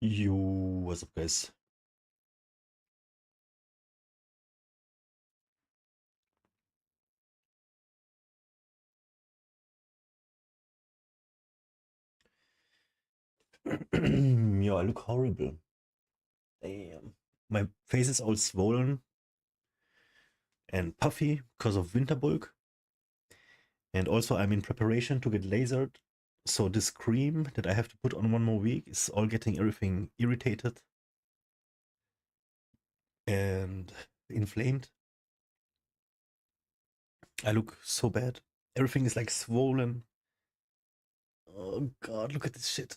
Yo, what's up, guys? Yo, I look horrible. Damn. My face is all swollen and puffy because of winter bulk. And also, I'm in preparation to get lasered. So, this cream that I have to put on 1 more week is all getting everything irritated and inflamed. I look so bad. Everything is like swollen. Oh, God, look at this shit.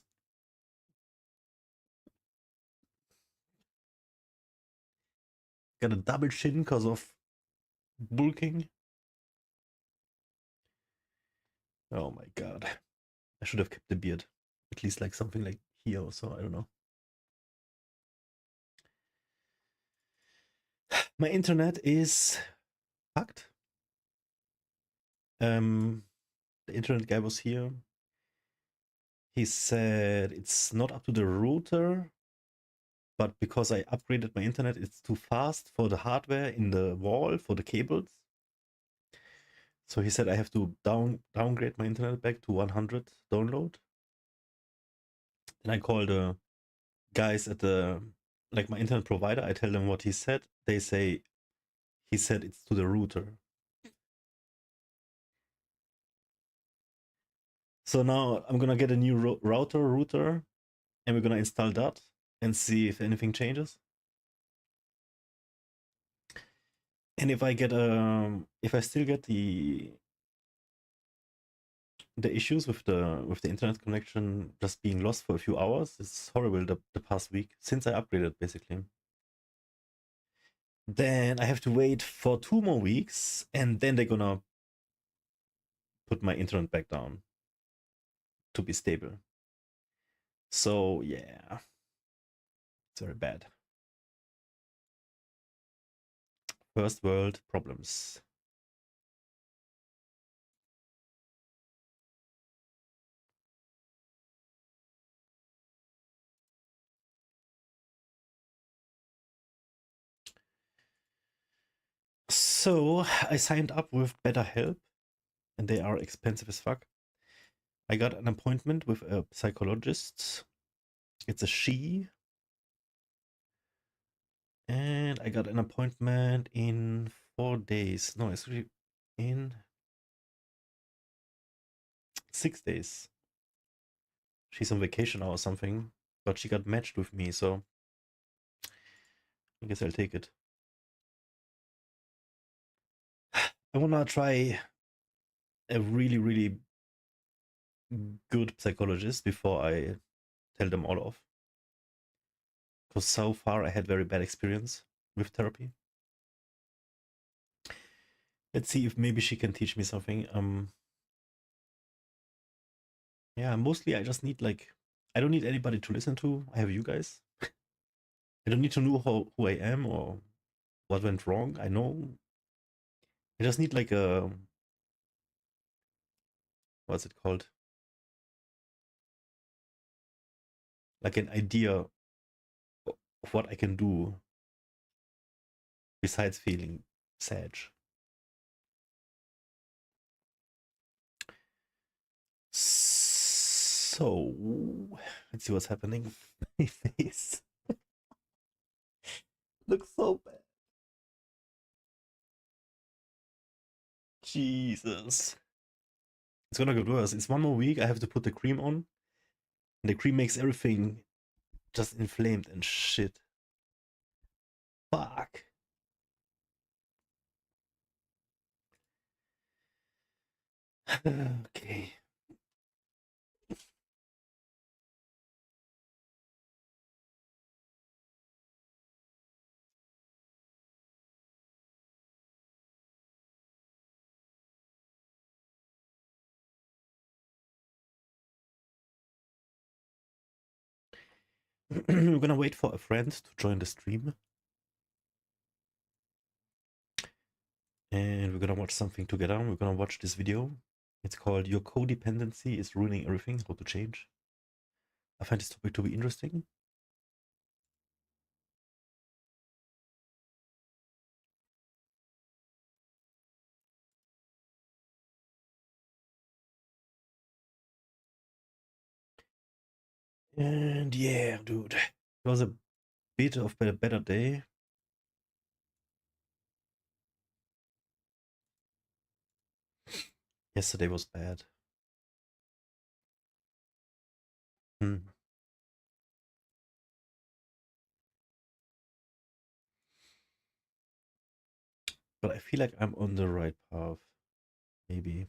Got a double chin because of bulking. Oh my God. I should have kept the beard. At least like something like here or so. I don't know. My internet is fucked. The internet guy was here. He said it's not up to the router, but because I upgraded my internet, it's too fast for the hardware in the wall for the cables. So he said I have to downgrade my internet back to 100 download. And I call the guys at the like my internet provider. I tell them what he said. They say he said it's to the router. So now I'm gonna get a new router, and we're gonna install that and see if anything changes. And if I get if I still get the issues with the internet connection just being lost for a few hours, it's horrible the past week since I upgraded basically. Then I have to wait for 2 more weeks, and then they're gonna put my internet back down to be stable. So yeah, it's very bad. First world problems. So I signed up with BetterHelp, and they are expensive as fuck. I got an appointment with a psychologist. It's a she. And I got an appointment in 4 days. No, it's really in 6 days. She's on vacation or something, but she got matched with me, so I guess I'll take it. I wanna try a really, really good psychologist before I tell them all off. Because so far I had very bad experience with therapy. Let's see if maybe she can teach me something. Yeah, mostly I just need I don't need anybody to listen to. I have you guys. I don't need to know who I am or what went wrong. I know. I just need like a what's it called? Like an idea of what I can do besides feeling sad. So let's see what's happening. My face looks so bad. Jesus. It's gonna get worse. It's 1 more week. I have to put the cream on. And the cream makes everything just inflamed and shit. Fuck. Okay. We're gonna wait for a friend to join the stream. And we're gonna watch something together. We're gonna watch this video. It's called Your Codependency is Ruining Everything, How to Change. I find this topic to be interesting. And yeah, dude, it was a bit of a better day. Yesterday was bad. Hmm. But I feel like I'm on the right path. Maybe.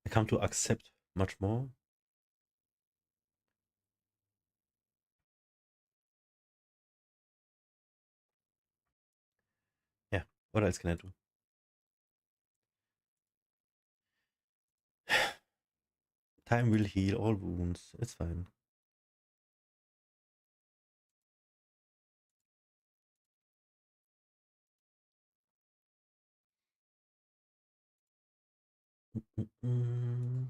I come to accept much more. Yeah, what else can I do? Time will heal all wounds. It's fine. Mm-mm.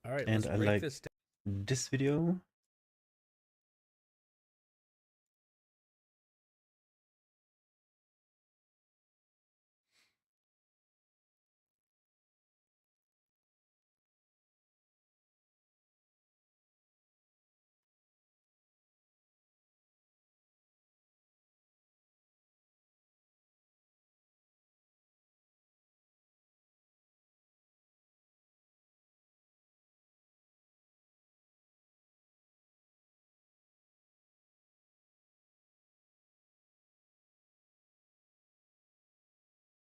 All right, And let's I break like this down. this video.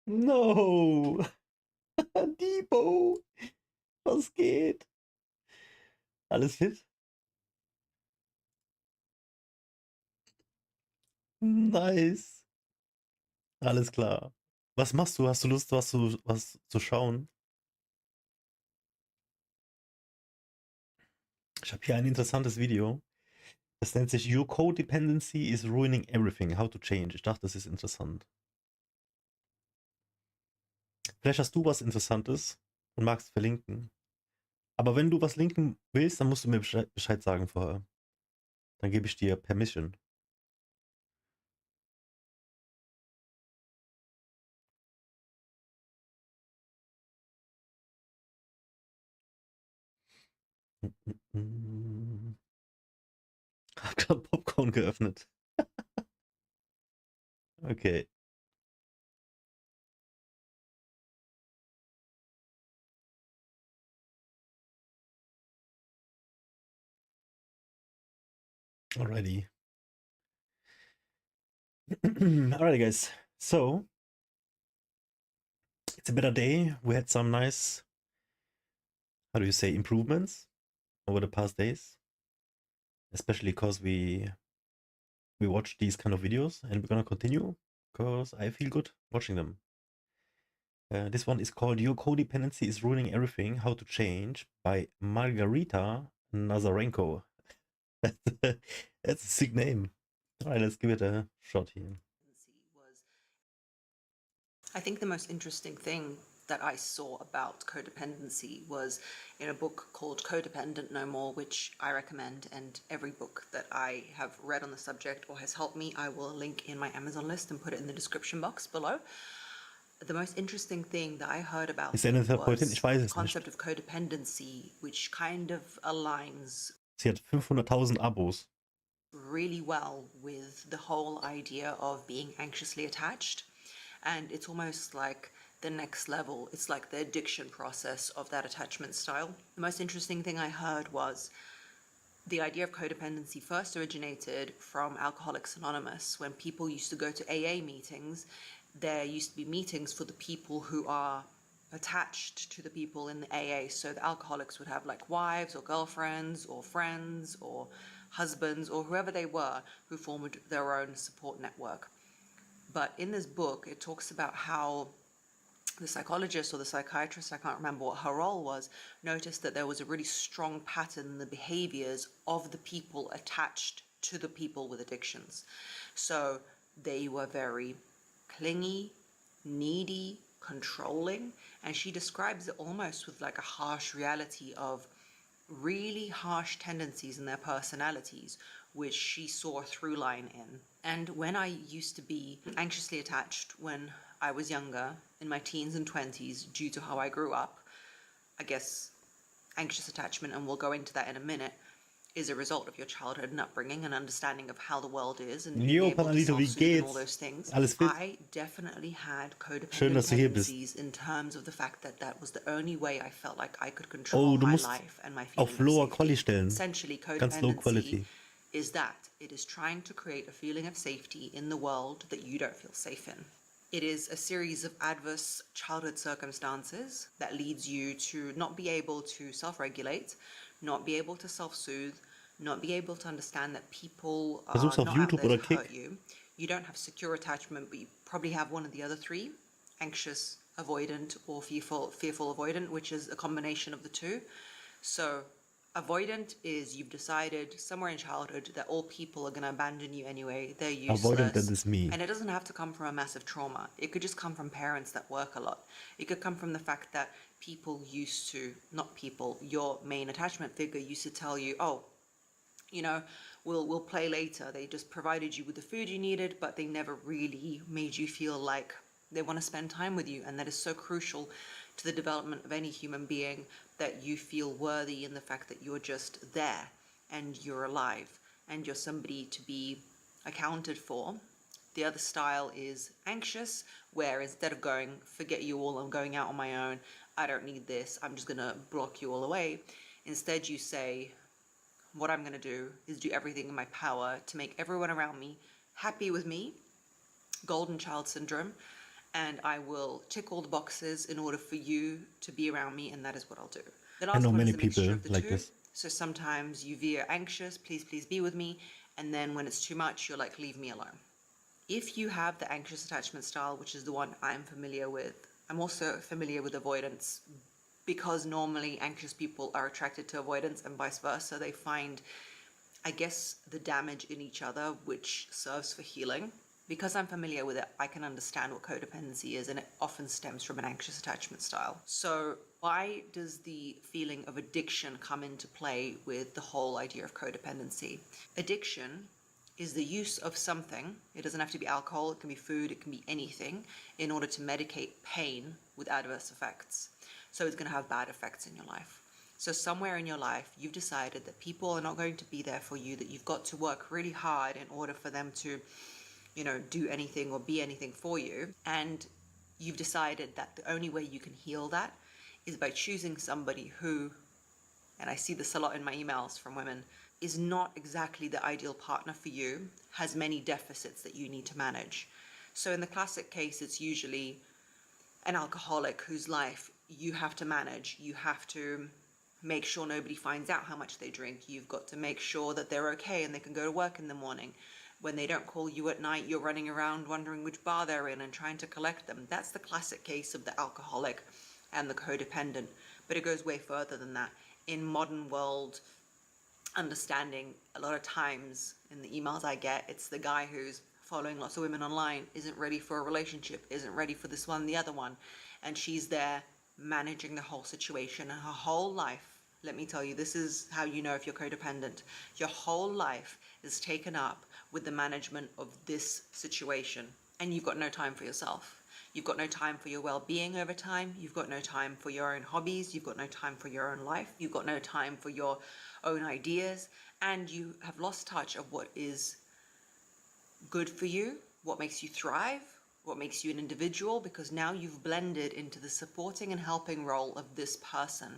No! Debo! Was geht? Alles fit? Nice. Alles klar. Was machst du? Hast du Lust, was zu schauen? Ich habe hier ein interessantes Video. Das nennt sich Your Codependency is Ruining Everything. How to Change. Ich dachte, das ist interessant. Vielleicht hast du was Interessantes und magst verlinken. Aber wenn du was linken willst, dann musst du mir Bescheid sagen vorher. Dann gebe ich dir Permission. Hab gerade Popcorn geöffnet. Okay. Alrighty. Alrighty, guys. So, it's a better day. We had some nice, how do you say, improvements over the past days. Especially because we watched these kind of videos and we're gonna continue because I feel good watching them. This one is called Your Codependency is Ruining Everything, How to Change by Margarita Nazarenko. That's a sick name. Alright, let's give it a shot here. I think the most interesting thing that I saw about codependency was in a book called Codependent No More, which I recommend, and every book that I have read on the subject or has helped me, I will link in my Amazon list and put it in the description box below. The most interesting thing that I heard about Ist sie eine Therapeutin? was Ich weiß the es concept nicht. of codependency, which kind of aligns Sie hat 500.000 Abos. really well with the whole idea of being anxiously attached. And it's almost like the next level. It's like the addiction process of that attachment style. The most interesting thing I heard was the idea of codependency first originated from Alcoholics Anonymous. When people used to go to AA meetings, there used to be meetings for the people who are attached to the people in the AA. So the alcoholics would have like wives or girlfriends or friends or husbands or whoever they were who formed their own support network. But in this book, it talks about how the psychologist or the psychiatrist, I can't remember what her role was, noticed that there was a really strong pattern in the behaviors of the people attached to the people with addictions. So they were very clingy, needy, controlling, and she describes it almost with like a harsh reality of really harsh tendencies in their personalities, which she saw a through line in. And when I used to be anxiously attached when I was younger, in my teens and 20s, due to how I grew up, I guess anxious attachment, and we'll go into that in a minute, is a result of your childhood and upbringing and understanding of how the world is and being Jo, able to Panalito, wie self-soothe and all geht's? those things. Alles fit? I definitely had Schön, codependent dass du hier bist. tendencies in terms of the fact that that was the only way I felt like I could Oh, control du my musst life and my auf feeling of lower quality safety. stellen. Essentially, Ganz low codependency quality. is that it is trying to create a feeling of safety in the world that you don't feel safe in. It is a series of adverse childhood circumstances that leads you to not be able to self-regulate, not be able to self-soothe, not be able to understand that people are Versuch's auf not out YouTube there oder to Kick. hurt you. You don't have secure attachment, but you probably have one of the other three: anxious, avoidant, or fearful avoidant, which is a combination of the two. So avoidant is you've decided somewhere in childhood that all people are going to abandon you anyway. They're Avoidant, useless. that is me. And it doesn't have to come from a massive trauma. It could just come from parents that work a lot. It could come from the fact that people used to, not people, your main attachment figure used to tell you, oh, you know, we'll play later. They just provided you with the food you needed, but they never really made you feel like they want to spend time with you. And that is so crucial to the development of any human being, that you feel worthy in the fact that you're just there and you're alive and you're somebody to be accounted for. The other style is anxious, where instead of going, forget you all, I'm going out on my own, I don't need this, I'm just gonna block you all away. Instead you say, what I'm gonna do is do everything in my power to make everyone around me happy with me, golden child syndrome, and I will tick all the boxes in order for you to be around me, and that is what I'll do. The I last know one many is a mixture people of the like two. this. So sometimes you veer anxious, please be with me, and then when it's too much, you're like, leave me alone. If you have the anxious attachment style, which is the one I'm familiar with, I'm also familiar with avoidance, because normally anxious people are attracted to avoidance and vice versa. They find, I guess, the damage in each other, which serves for healing. Because I'm familiar with it, I can understand what codependency is, and it often stems from an anxious attachment style. So why does the feeling of addiction come into play with the whole idea of codependency? Addiction is the use of something. It doesn't have to be alcohol, it can be food, it can be anything, in order to medicate pain with adverse effects. So it's going to have bad effects in your life. So somewhere in your life, you've decided that people are not going to be there for you, that you've got to work really hard in order for them to, you know, do anything or be anything for you. And you've decided that the only way you can heal that is by choosing somebody who, and I see this a lot in my emails from women, is not exactly the ideal partner for you, has many deficits that you need to manage. So in the classic case, it's usually an alcoholic whose life you have to manage. You have to make sure nobody finds out how much they drink. You've got to make sure that they're okay and they can go to work in the morning. When they don't call you at night, you're running around wondering which bar they're in and trying to collect them. That's the classic case of the alcoholic and the codependent, but it goes way further than that. In modern world understanding, a lot of times in the emails I get, it's the guy who's following lots of women online, isn't ready for a relationship, isn't ready for this one, the other one, and she's there managing the whole situation, and her whole life, let me tell you, this is how you know if you're codependent. Your whole life is taken up with the management of this situation, and you've got no time for yourself. You've got no time for your well-being over time. You've got no time for your own hobbies. You've got no time for your own life. You've got no time for your own ideas, and you have lost touch of what is good for you, what makes you thrive, what makes you an individual, because now you've blended into the supporting and helping role of this person.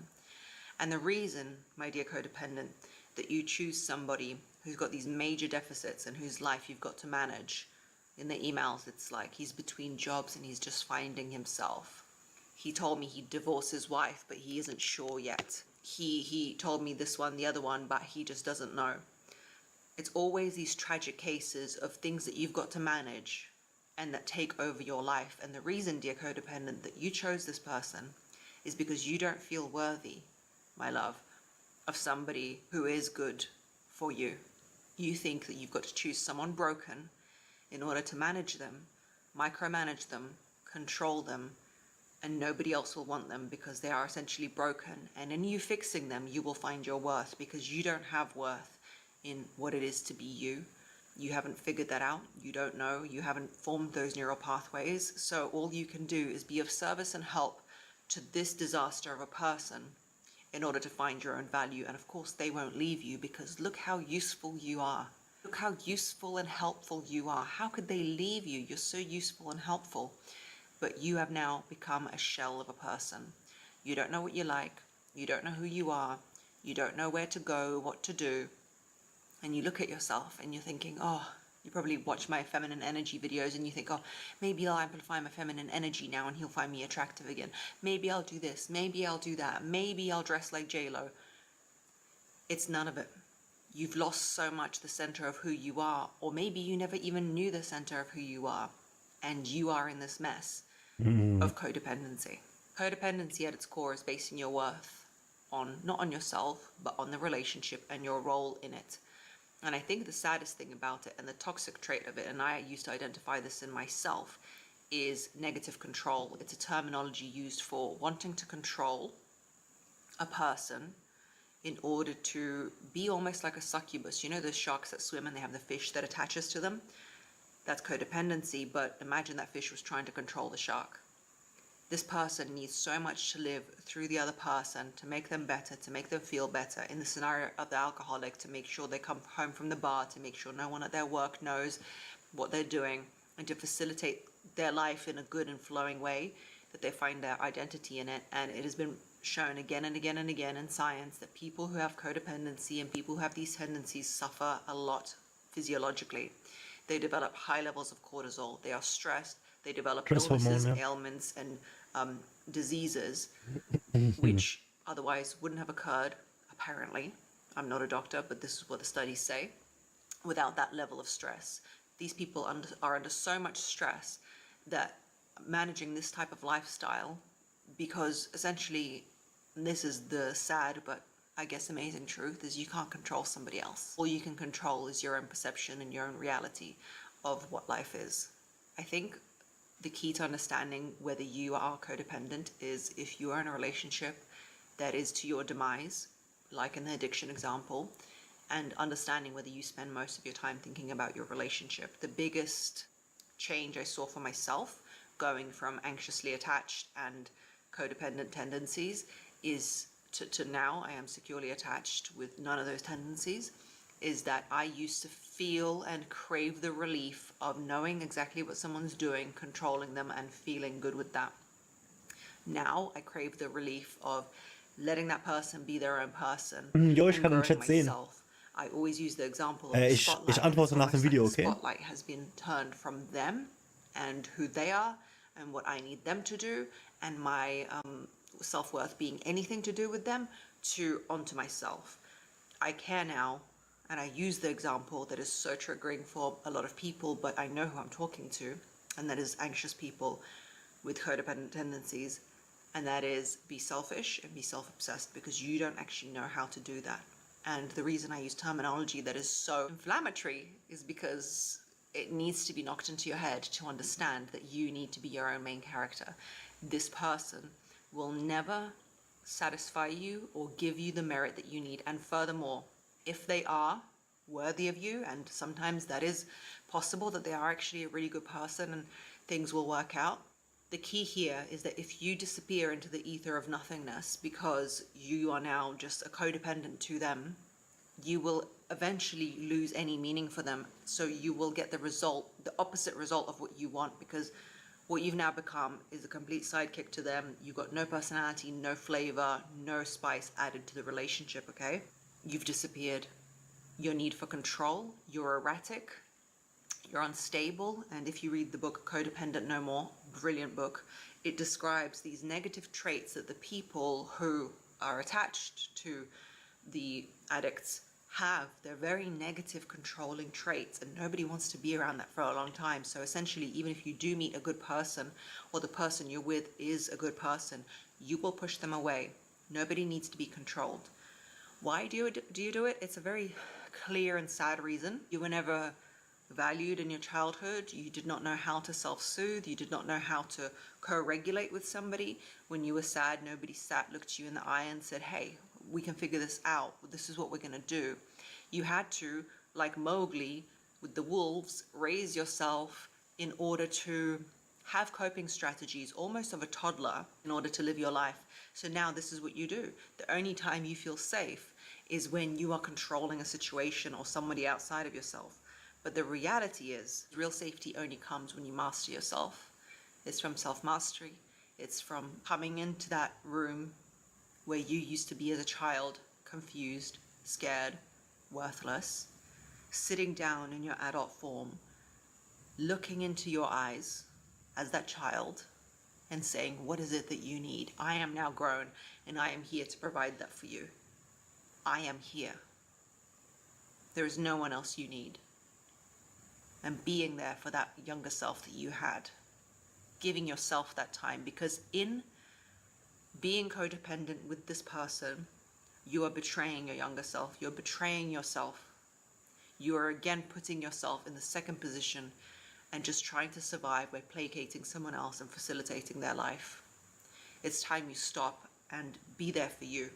And the reason, my dear codependent, that you choose somebody who's got these major deficits and whose life you've got to manage, in the emails it's like he's between jobs and he's just finding himself. He told me he'd divorce his wife, but he isn't sure yet. He told me this one, the other one, but he just doesn't know. It's always these tragic cases of things that you've got to manage and that take over your life. And the reason, dear codependent, that you chose this person is because you don't feel worthy, my love, of somebody who is good for you. You think that you've got to choose someone broken in order to manage them, micromanage them, control them, and nobody else will want them because they are essentially broken. And in you fixing them, you will find your worth, because you don't have worth in what it is to be you. You haven't figured that out. You don't know. You haven't formed those neural pathways. So all you can do is be of service and help to this disaster of a person in order to find your own value. And of course, they won't leave you, because look how useful you are. Look how useful and helpful you are. How could they leave you? You're so useful and helpful. But you have now become a shell of a person. You don't know what you like. You don't know who you are. You don't know where to go, what to do. And you look at yourself and you're thinking, oh, you probably watch my feminine energy videos and you think, oh, maybe I'll amplify my feminine energy now and he'll find me attractive again. Maybe I'll do this. Maybe I'll do that. Maybe I'll dress like J-Lo. It's none of it. You've lost so much the center of who you are, or maybe you never even knew the center of who you are, and you are in this mess of codependency. Codependency at its core is basing your worth on, not on yourself, but on the relationship and your role in it. And I think the saddest thing about it, and the toxic trait of it, and I used to identify this in myself, is negative control. It's a terminology used for wanting to control a person in order to be almost like a succubus. You know those sharks that swim and they have the fish that attaches to them? That's codependency, but imagine that fish was trying to control the shark. This person needs so much to live through the other person to make them better, to make them feel better. In the scenario of the alcoholic, to make sure they come home from the bar, to make sure no one at their work knows what they're doing, and to facilitate their life in a good and flowing way, that they find their identity in it. And it has been shown again and again and again in science that people who have codependency and people who have these tendencies suffer a lot physiologically. They develop high levels of cortisol. They are stressed. They develop illnesses, ailments, and diseases which otherwise wouldn't have occurred, apparently. I'm not a doctor, but this is what the studies say, without that level of stress. These people are under so much stress that managing this type of lifestyle, because essentially, this is the sad but I guess amazing truth, is you can't control somebody else. All you can control is your own perception and your own reality of what life is. I think the key to understanding whether you are codependent is if you are in a relationship that is to your demise, like in the addiction example, and understanding whether you spend most of your time thinking about your relationship. The biggest change I saw for myself going from anxiously attached and codependent tendencies is to now I am securely attached with none of those tendencies, is that I used to feel and crave the relief of knowing exactly what someone's doing, controlling them, and feeling good with that. Now I crave the relief of letting that person be their own person Jo, ich and kann den growing Chat sehen. myself. I always use the example of the Ich spotlight. antworte nach dem Video, like the okay? spotlight has been turned from them and who they are and what I need them to do, and my self-worth being anything to do with them, to onto myself. I care now, and I use the example that is so triggering for a lot of people, but I know who I'm talking to, and that is anxious people with codependent tendencies, and that is be selfish and be self-obsessed, because you don't actually know how to do that. And the reason I use terminology that is so inflammatory is because it needs to be knocked into your head to understand that you need to be your own main character. This person will never satisfy you or give you the merit that you need. And furthermore, if they are worthy of you, and sometimes that is possible, that they are actually a really good person and things will work out, the key here is that if you disappear into the ether of nothingness because you are now just a codependent to them, you will eventually lose any meaning for them. So you will get the result, the opposite result of what you want, because what you've now become is a complete sidekick to them. You've got no personality, no flavor, no spice added to the relationship, okay? You've disappeared. Your need for control, you're erratic, you're unstable, and if you read the book Codependent No More, brilliant book, it describes these negative traits that the people who are attached to the addicts have. They're very negative, controlling traits, and nobody wants to be around that for a long time. So essentially, even if you do meet a good person, or the person you're with is a good person, you will push them away. Nobody needs to be controlled. Why do you do it? It's a very clear and sad reason. You were never valued in your childhood. You did not know how to self-soothe. You did not know how to co-regulate with somebody. When you were sad, nobody looked you in the eye and said, hey, we can figure this out. This is what we're going to do. You had to, like Mowgli with the wolves, raise yourself in order to have coping strategies, almost of a toddler, in order to live your life. So now this is what you do. The only time you feel safe is when you are controlling a situation or somebody outside of yourself. But the reality is, real safety only comes when you master yourself. It's from self-mastery. It's from coming into that room where you used to be as a child, confused, scared, worthless, sitting down in your adult form, looking into your eyes as that child and saying, what is it that you need? I am now grown and I am here to provide that for you. I am here. There is no one else you need. And being there for that younger self that you had, giving yourself that time, because in being codependent with this person, you are betraying your younger self. You're betraying yourself. You are again putting yourself in the second position and just trying to survive by placating someone else and facilitating their life. It's time you stop and be there for you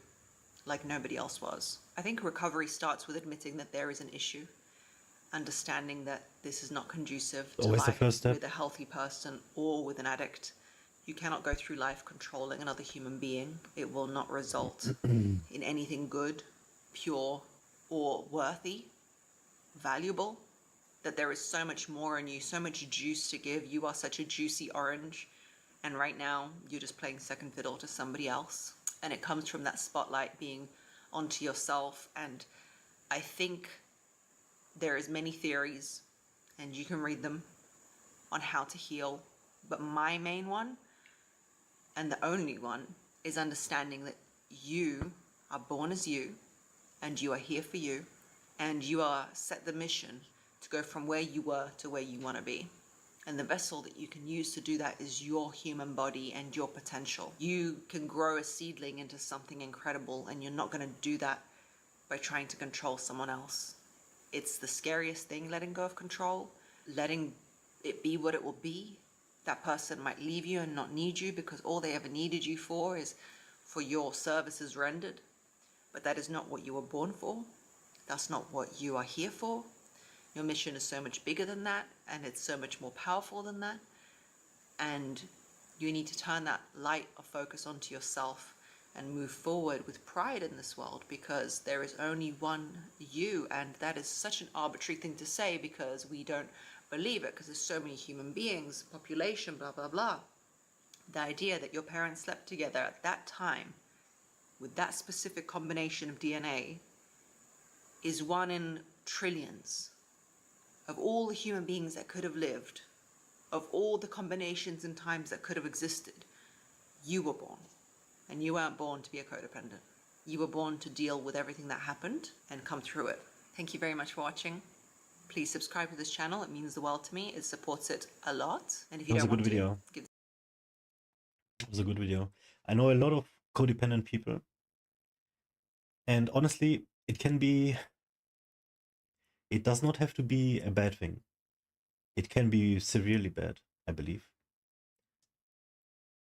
like nobody else was. I think recovery starts with admitting that there is an issue, understanding that this is not conducive to Always the life first step. with a healthy person or with an addict. You cannot go through life controlling another human being. It will not result in anything good, pure, or worthy, valuable. That there is so much more in you, so much juice to give. You are such a juicy orange. And right now, you're just playing second fiddle to somebody else. And it comes from that spotlight being onto yourself. And I think there is many theories, and you can read them, on how to heal. But my main one, and the only one, is understanding that you are born as you, and you are here for you, and you are set the mission to go from where you were to where you want to be. And the vessel that you can use to do that is your human body and your potential. You can grow a seedling into something incredible, and you're not going to do that by trying to control someone else. It's the scariest thing, letting go of control, letting it be what it will be. That person might leave you and not need you because all they ever needed you for is for your services rendered. But that is not what you were born for. That's not what you are here for. Your mission is so much bigger than that, and it's so much more powerful than that. And you need to turn that light of focus onto yourself and move forward with pride in this world, because there is only one you. And that is such an arbitrary thing to say because we don't believe it, because there's so many human beings, population, blah, blah, blah. The idea that your parents slept together at that time with that specific combination of DNA is one in trillions. Of all the human beings that could have lived, of all the combinations and times that could have existed, you were born. And you weren't born to be a codependent. You were born to deal with everything that happened and come through it. Thank you very much for watching. Please subscribe to this channel. It means the world to me. It supports it a lot. And if you don't want to, give It was a good video. I know a lot of codependent people. And honestly, it does not have to be a bad thing. It can be severely bad, I believe.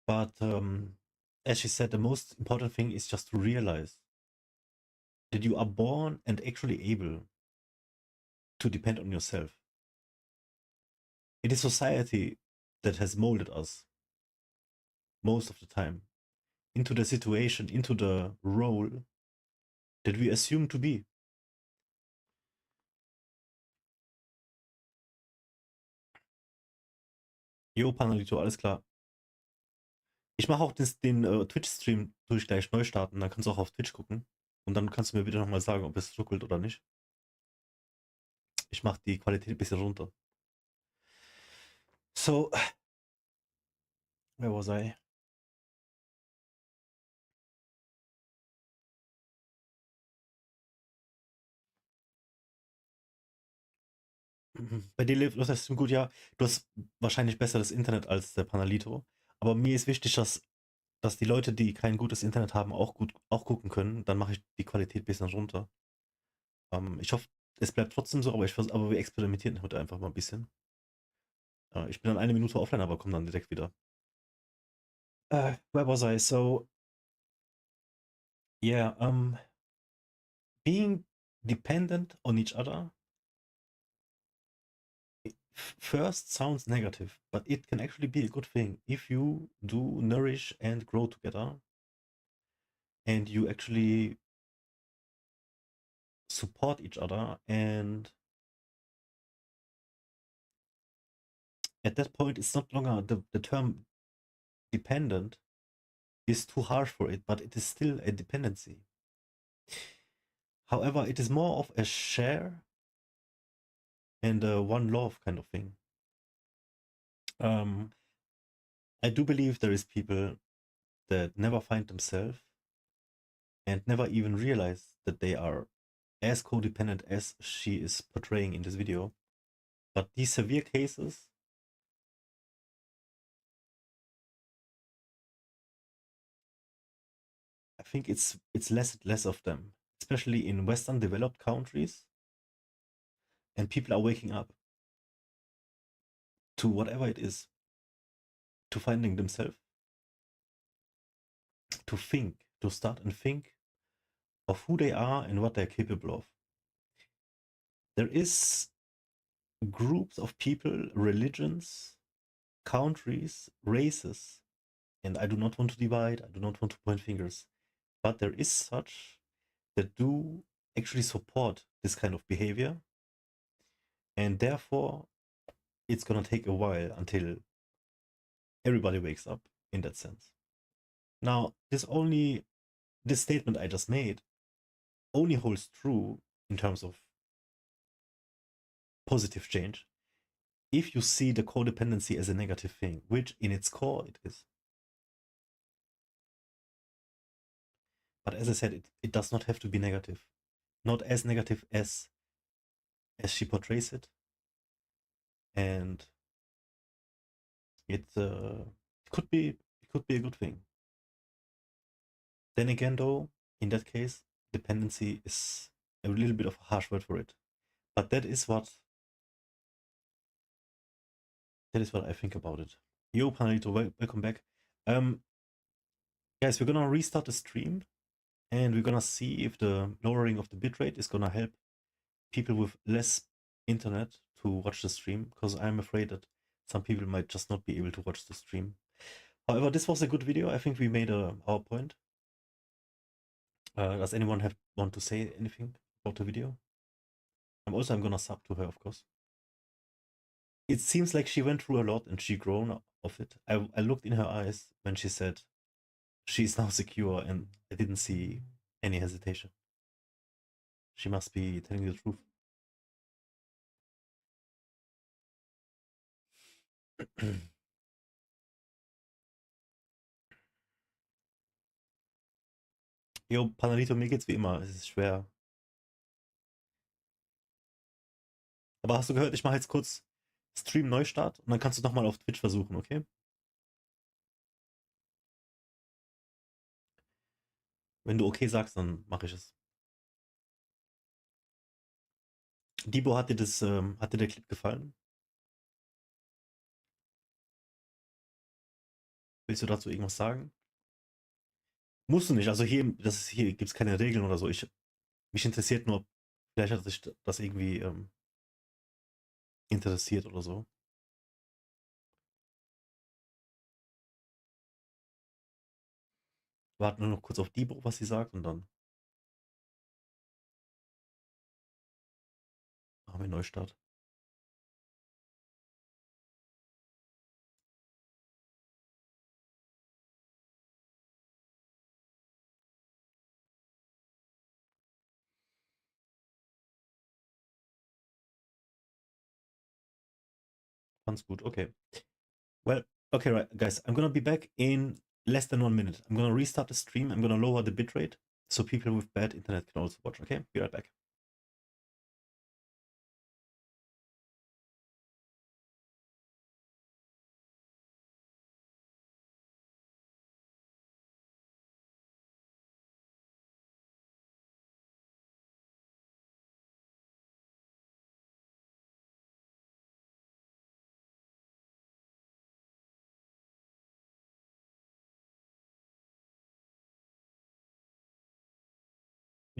But as she said, the most important thing is just to realize that you are born and actually able to depend on yourself. It is society that has molded us most of the time into the situation, into the role that we assume to be. Jo, Panelito, alles klar. Ich mache auch den Twitch-Stream durch gleich neu starten, dann kannst du auch auf Twitch gucken. Und dann kannst du mir wieder nochmal sagen, ob es ruckelt oder nicht. Ich mache die Qualität ein bisschen runter. So, where was I? Bei dir läuft das Stream gut, ja. Du hast wahrscheinlich besseres Internet als der Panalito. Aber mir ist wichtig, dass die Leute, die kein gutes Internet haben, auch gucken können. Dann mache ich die Qualität ein bisschen runter. Ich hoffe, Es bleibt trotzdem so, aber wir experimentieren heute einfach mal ein bisschen. Ich bin dann 1 Minute offline, aber komme dann direkt wieder. Where was I? So, yeah, being dependent on each other first sounds negative, but it can actually be a good thing if you do nourish and grow together and you actually support each other. And at that point, it's not longer the term dependent is too harsh for it, but it is still a dependency. However, it is more of a share and a one love kind of thing. I do believe there is people that never find themselves and never even realize that they are as codependent as she is portraying in this video. But these severe cases, I think it's less and less of them, especially in Western developed countries, and people are waking up to whatever it is, to finding themselves, to think, to start and think of who they are and what they're capable of. There is groups of people, religions, countries, races, and I do not want to divide, I do not want to point fingers, but there is such that do actually support this kind of behavior, and therefore it's gonna take a while until everybody wakes up in that sense. Now, this statement I just made only holds true in terms of positive change if you see the codependency as a negative thing, which in its core it is. But as I said, it does not have to be negative. Not as negative as she portrays it. And it could be a good thing. Then again though, in that case, dependency is a little bit of a harsh word for it. But that is what I think about it. Yo, Panelito, welcome back. Guys, we're gonna restart the stream and we're gonna see if the lowering of the bitrate is gonna help people with less internet to watch the stream, because I'm afraid that some people might just not be able to watch the stream. However, this was a good video. I think we made our point. Does anyone want to say anything about the video? I'm gonna sub to her, of course. It seems like she went through a lot and she grown of it. I looked in her eyes when she said she's now secure, and I didn't see any hesitation. She must be telling the truth. Jo, Panalito, mir geht's wie immer. Es ist schwer. Aber hast du gehört, ich mache jetzt kurz Stream Neustart und dann kannst du nochmal auf Twitch versuchen, okay? Wenn du okay sagst, dann mache ich es. Dibo, hat dir der Clip gefallen? Willst du dazu irgendwas sagen? Musst du nicht. Also hier gibt es keine Regeln oder so. Mich interessiert nur, vielleicht hat sich das irgendwie interessiert oder so. Warten nur noch kurz auf Dibo, was sie sagt, und dann machen wir einen Neustart. Fand's gut, okay. Well, okay, right, guys, I'm gonna be back in less than 1 minute. I'm gonna restart the stream. I'm gonna lower the bitrate so people with bad internet can also watch, okay? Be right back.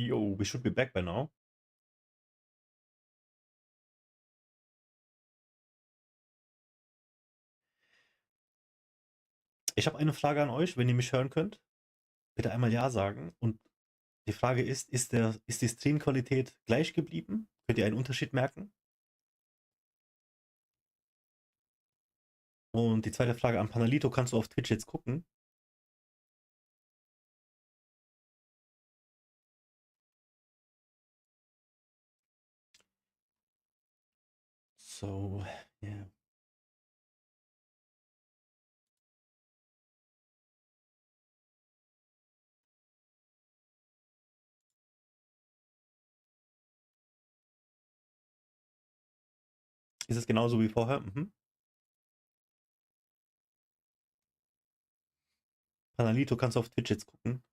Yo, we should be back by now. Ich habe eine Frage an euch, wenn ihr mich hören könnt. Bitte einmal Ja sagen. Und die Frage ist die Streamqualität gleich geblieben? Könnt ihr einen Unterschied merken? Und die zweite Frage an Panalito, kannst du auf Twitch jetzt gucken? So, yeah. Ist es genauso wie vorher? Mhm. Panalito, kannst du auf Twitch jetzt gucken?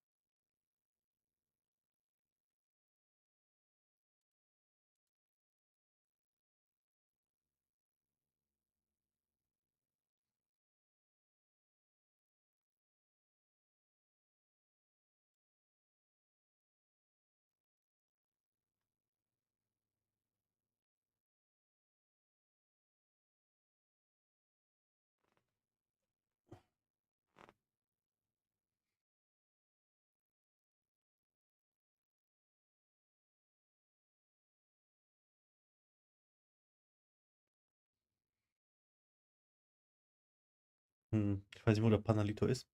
Ich weiß nicht, wo der Panalito ist.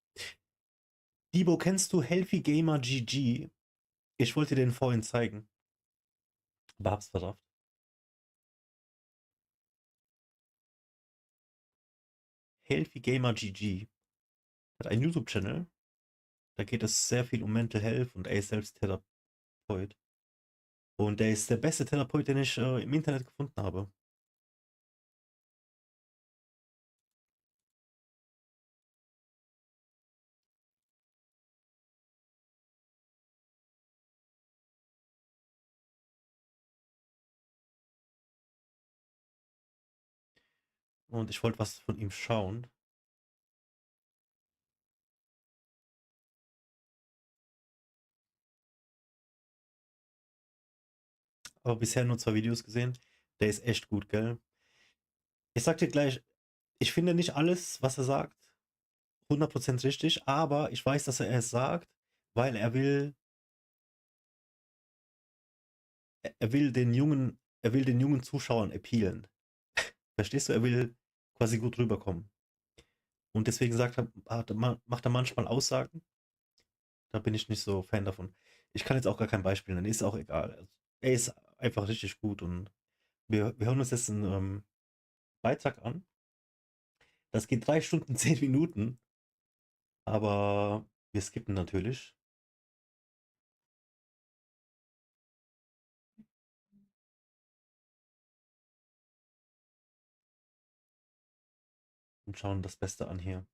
Dibo, kennst du Healthy Gamer GG? Ich wollte dir den vorhin zeigen. Aber hab's verrafft. Healthy Gamer GG hat einen YouTube-Channel. Da geht es sehr viel um Mental Health und er ist selbst Therapeut. Und der ist der beste Therapeut, den ich im Internet gefunden habe. Und ich wollte was von ihm schauen. Aber bisher nur 2 Videos gesehen. Der ist echt gut, gell? Ich sag dir gleich, ich finde nicht alles, was er sagt, 100% richtig, aber ich weiß, dass er es sagt, weil er will den jungen Zuschauern appealen. Verstehst du? Er will quasi gut rüberkommen. Und deswegen macht er manchmal Aussagen. Da bin ich nicht so Fan davon. Ich kann jetzt auch gar kein Beispiel nennen, ist auch egal. Also, er ist einfach richtig gut und wir hören uns jetzt einen Beitrag an. Das geht 3 Stunden, 10 Minuten, aber wir skippen natürlich und schauen das Beste an hier.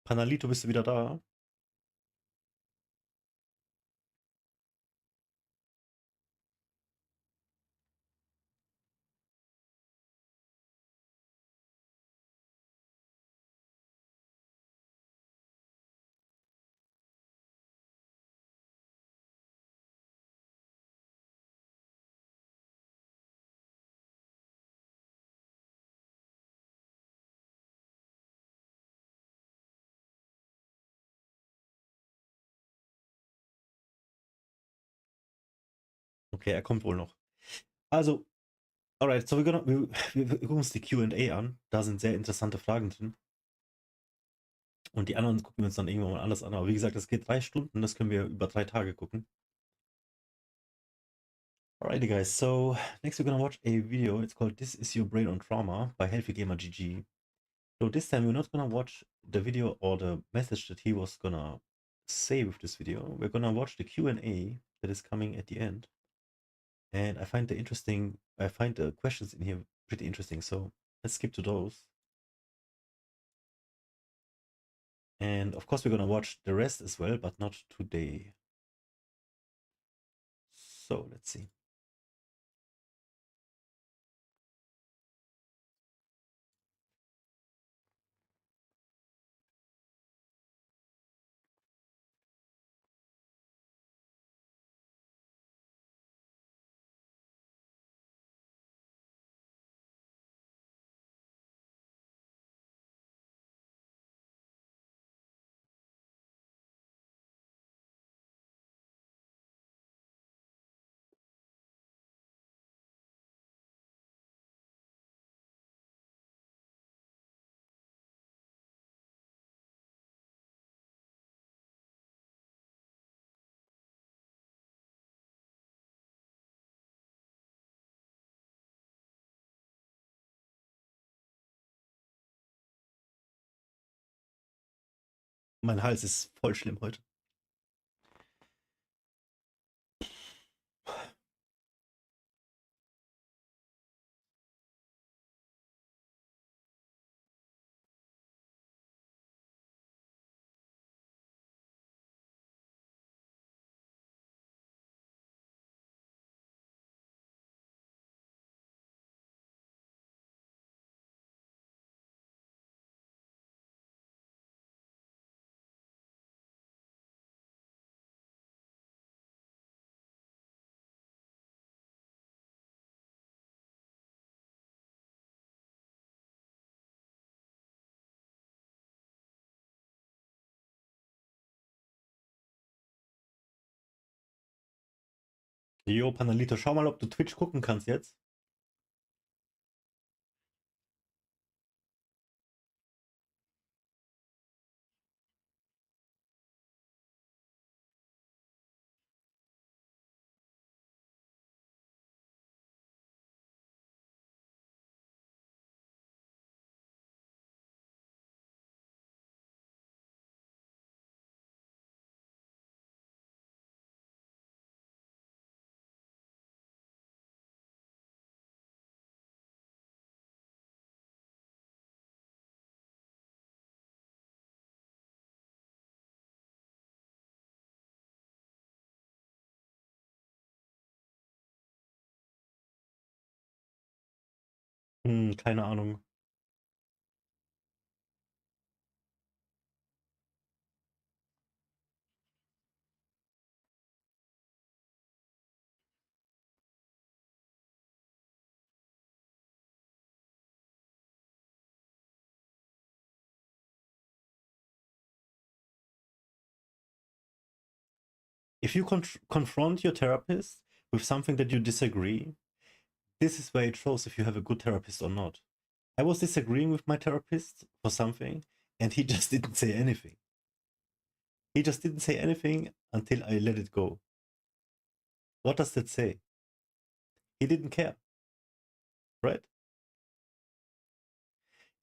Panalito, bist du wieder da? Okay, er kommt wohl noch. Also, alright, so wir gucken uns die Q&A an. Da sind sehr interessante Fragen drin. Und die anderen gucken wir uns dann irgendwann mal alles an. Aber wie gesagt, das geht 3 Stunden, das können wir über 3 Tage gucken. Alrighty guys, so next we're gonna watch a video. It's called This Is Your Brain on Trauma by Healthy Gamer GG. So this time we're not gonna watch the video or the message that he was gonna say with this video. We're gonna watch the Q&A that is coming at the end. And I find the questions in here pretty interesting. So let's skip to those. And of course we're gonna watch the rest as well, but not today. So let's see. Mein Hals ist voll schlimm heute. Jo, Panalito, schau mal, ob du Twitch gucken kannst jetzt. Keine Ahnung. If you confront your therapist with something that you disagree, this is where it shows if you have a good therapist or not. I was disagreeing with my therapist for something, and he just didn't say anything. He just didn't say anything until I let it go. What does that say? He didn't care, right?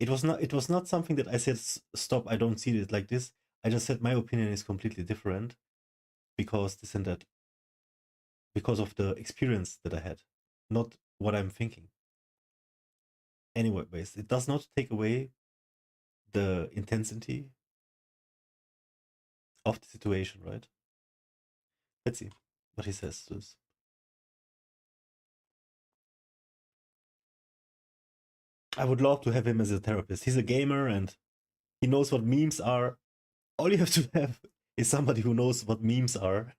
It was not something that I said, stop, I don't see it like this. I just said my opinion is completely different because this and that, because of the experience that I had, not what I'm thinking. Anyways, it does not take away the intensity of the situation, right? Let's see what he says to this. I would love to have him as a therapist. He's a gamer and he knows what memes are. All you have to have is somebody who knows what memes are.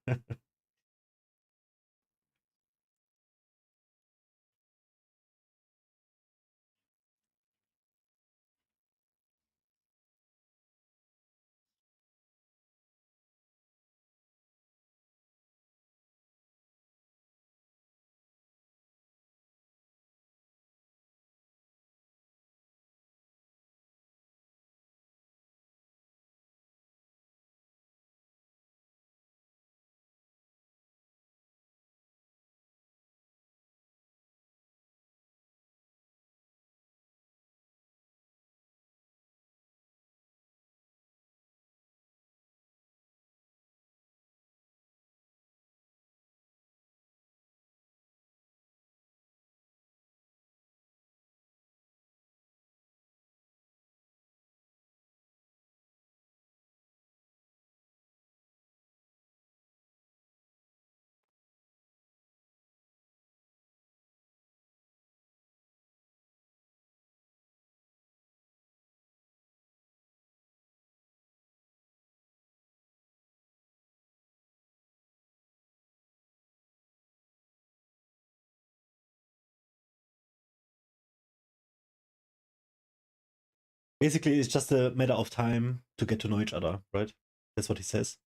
Basically, it's just a matter of time to get to know each other, right? That's what he says.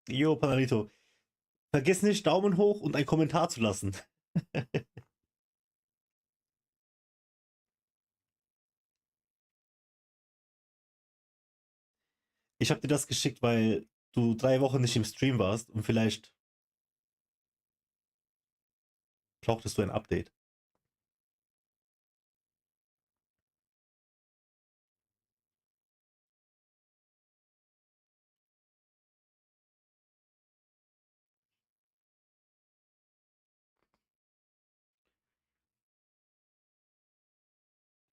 Jo, Panalito, vergiss nicht, Daumen hoch und einen Kommentar zu lassen. Ich habe dir das geschickt, weil du 3 Wochen nicht im Stream warst und vielleicht brauchtest du ein Update.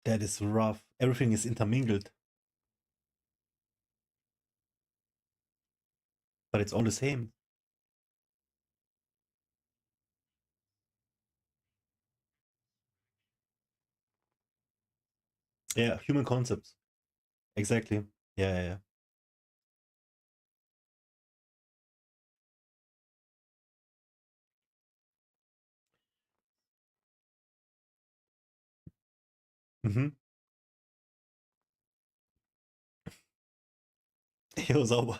That is rough. Everything is intermingled. But it's all the same. Yeah, human concepts. Exactly. Yeah. Mhm. Jo, sauber.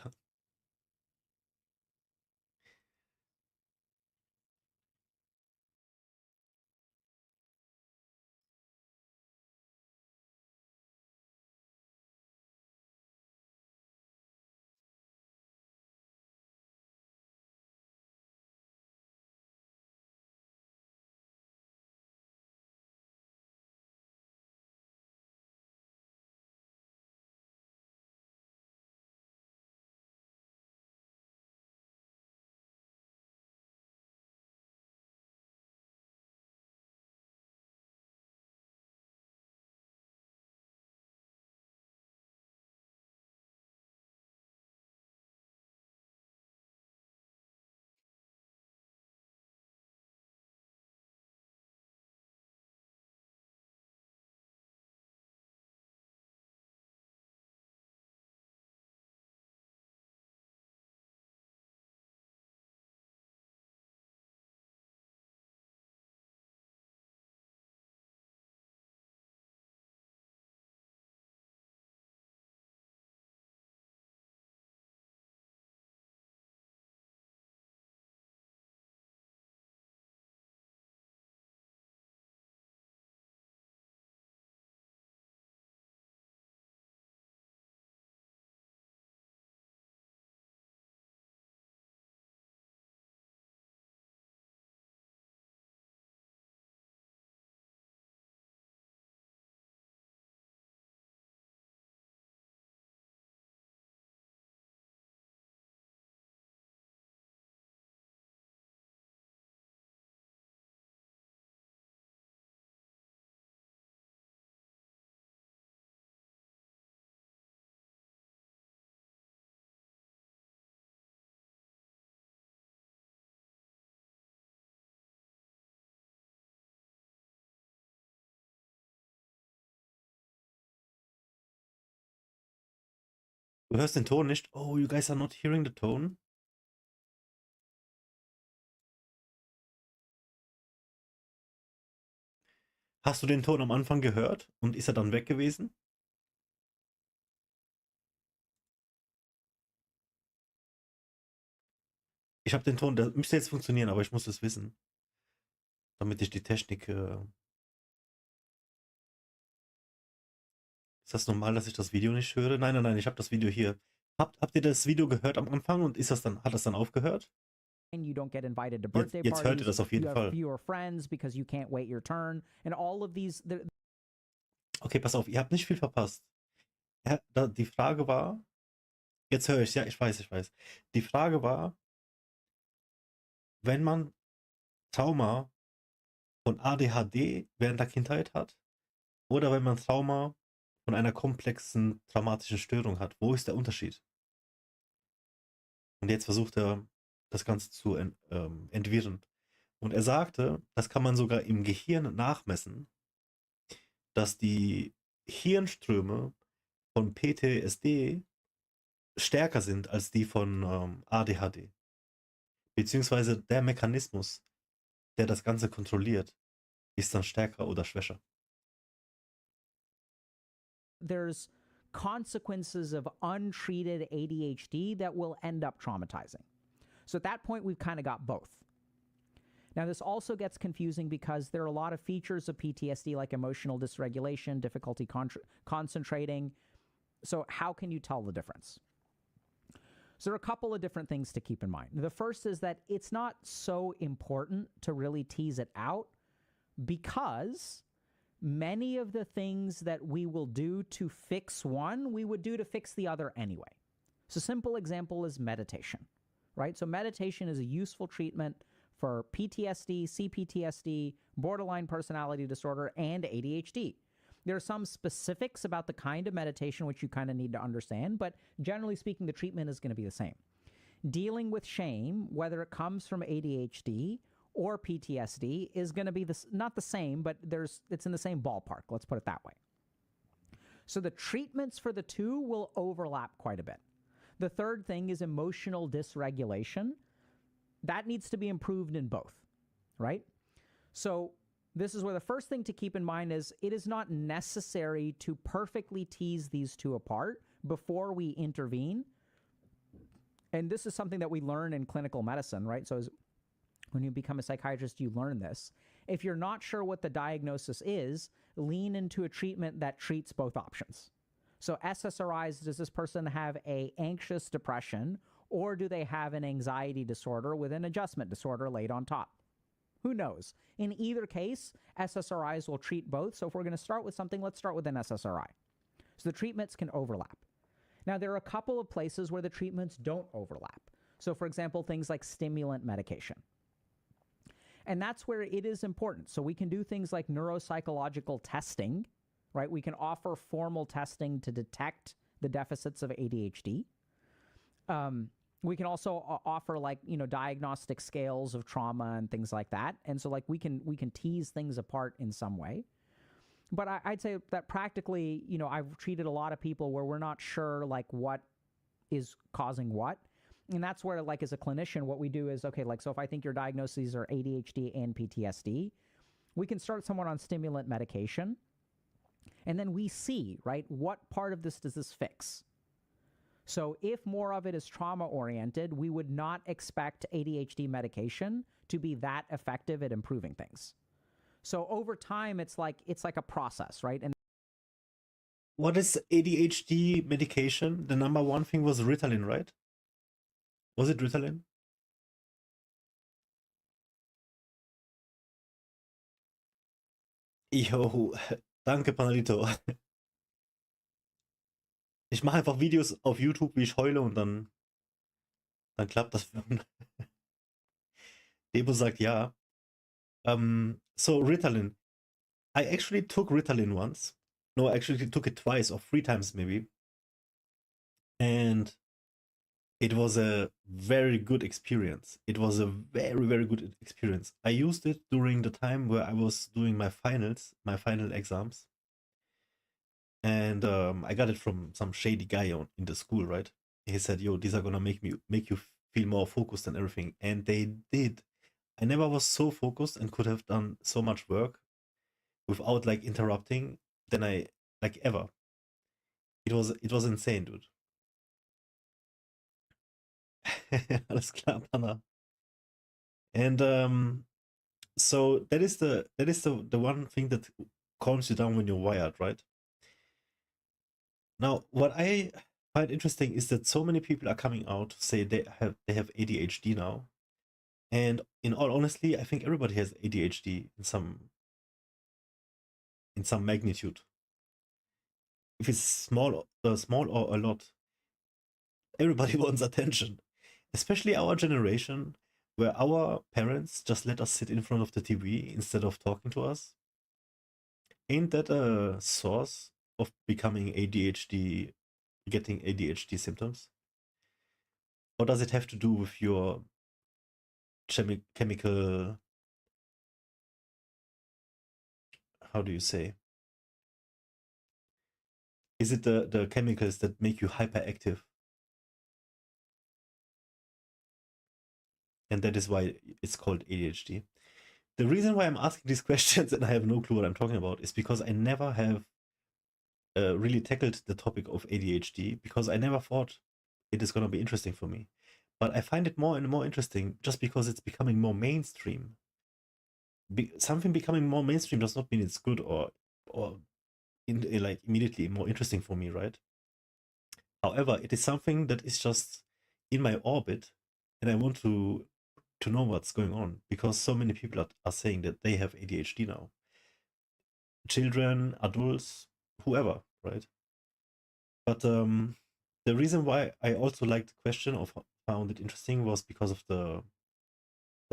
Du hörst den Ton nicht? Oh, you guys are not hearing the tone? Hast du den Ton am Anfang gehört und ist er dann weg gewesen? Ich habe den Ton, der müsste jetzt funktionieren, aber ich muss es wissen, damit ich die Technik. Ist das normal, dass ich das Video nicht höre? Nein, ich habe das Video hier. Habt ihr das Video gehört am Anfang und hat das dann aufgehört? You don't get invited to birthday Jetzt hört ihr parties. das auf jeden You Fall. have fewer friends because you can't wait your turn, and all of these. Okay, pass auf, ihr habt nicht viel verpasst. Ja, die Frage war, jetzt höre ich, ja, ich weiß. Die Frage war, wenn man Trauma von ADHD während der Kindheit hat oder wenn man Trauma von einer komplexen traumatischen Störung hat, wo ist der Unterschied? Und jetzt versucht er, das Ganze zu entwirren. Und er sagte, das kann man sogar im Gehirn nachmessen, dass die Hirnströme von PTSD stärker sind als die von ADHD. Beziehungsweise der Mechanismus, der das Ganze kontrolliert, ist dann stärker oder schwächer. there's consequences of untreated ADHD that will end up traumatizing. So at that point, we've kind of got both. Now, this also gets confusing because there are a lot of features of PTSD like emotional dysregulation, difficulty concentrating. So how can you tell the difference? So there are a couple of different things to keep in mind. The first is that it's not so important to really tease it out because many of the things that we will do to fix one, we would do to fix the other anyway. So a simple example is meditation, right? So meditation is a useful treatment for PTSD, CPTSD, borderline personality disorder, and ADHD. There are some specifics about the kind of meditation which you kind of need to understand, but generally speaking, the treatment is going to be the same. Dealing with shame, whether it comes from ADHD or PTSD, is going to be not the same, but it's in the same ballpark. Let's put it that way. So the treatments for the two will overlap quite a bit. The third thing is emotional dysregulation. That needs to be improved in both, right? So this is where the first thing to keep in mind is it is not necessary to perfectly tease these two apart before we intervene. And this is something that we learn in clinical medicine, right? So when you become a psychiatrist, you learn this. If you're not sure what the diagnosis is, lean into a treatment that treats both options. So SSRIs, does this person have an anxious depression, or do they have an anxiety disorder with an adjustment disorder laid on top? Who knows? In either case, SSRIs will treat both. So if we're going to start with something, let's start with an SSRI. So the treatments can overlap. Now, there are a couple of places where the treatments don't overlap. So for example, things like stimulant medication. And that's where it is important. So we can do things like neuropsychological testing, right? We can offer formal testing to detect the deficits of ADHD. We can also offer diagnostic scales of trauma and things like that. And so we can tease things apart in some way. But I'd say that practically, I've treated a lot of people where we're not sure what is causing what. And that's where as a clinician, what we do is, okay, so if I think your diagnoses are ADHD and PTSD, we can start someone on stimulant medication. And then we see, right, what part of this does this fix? So if more of it is trauma-oriented, we would not expect ADHD medication to be that effective at improving things. So over time, it's like a process, right? And what is ADHD medication? The number one thing was Ritalin, right? Was it Ritalin? Jo, danke, Panelito. Ich mache einfach Videos auf YouTube, wie ich heule und dann klappt das. Debo sagt ja. So Ritalin. I actually took Ritalin once. No, I actually took it twice or 3 times maybe. And it was a very good experience. It was a very, very good experience. I used it during the time where I was doing my finals, my final exams. And I got it from some shady guy in the school, right? He said, yo, these are gonna make you feel more focused and everything. And they did. I never was so focused and could have done so much work without interrupting than I ever. It was insane, dude. Alles klar, Panna. And so that is the one thing that calms you down when you're wired, right? Now, what I find interesting is that so many people are coming out to say they have ADHD now. And in all honesty, I think everybody has ADHD in some magnitude. If it's small or a lot, everybody wants attention. Especially our generation, where our parents just let us sit in front of the TV instead of talking to us. Ain't that a source of becoming getting ADHD symptoms? Or does it have to do with your chemical, how do you say? Is it the chemicals that make you hyperactive? And that is why it's called ADHD. The reason why I'm asking these questions and I have no clue what I'm talking about is because I never have really tackled the topic of ADHD because I never thought it is going to be interesting for me. But I find it more and more interesting just because it's becoming more mainstream. Something becoming more mainstream does not mean it's good or like immediately more interesting for me, right? However, it is something that is just in my orbit, and I want to know what's going on because so many people are saying that they have ADHD now. Children, adults, whoever, right? But the reason why I also liked the question of found it interesting was because of the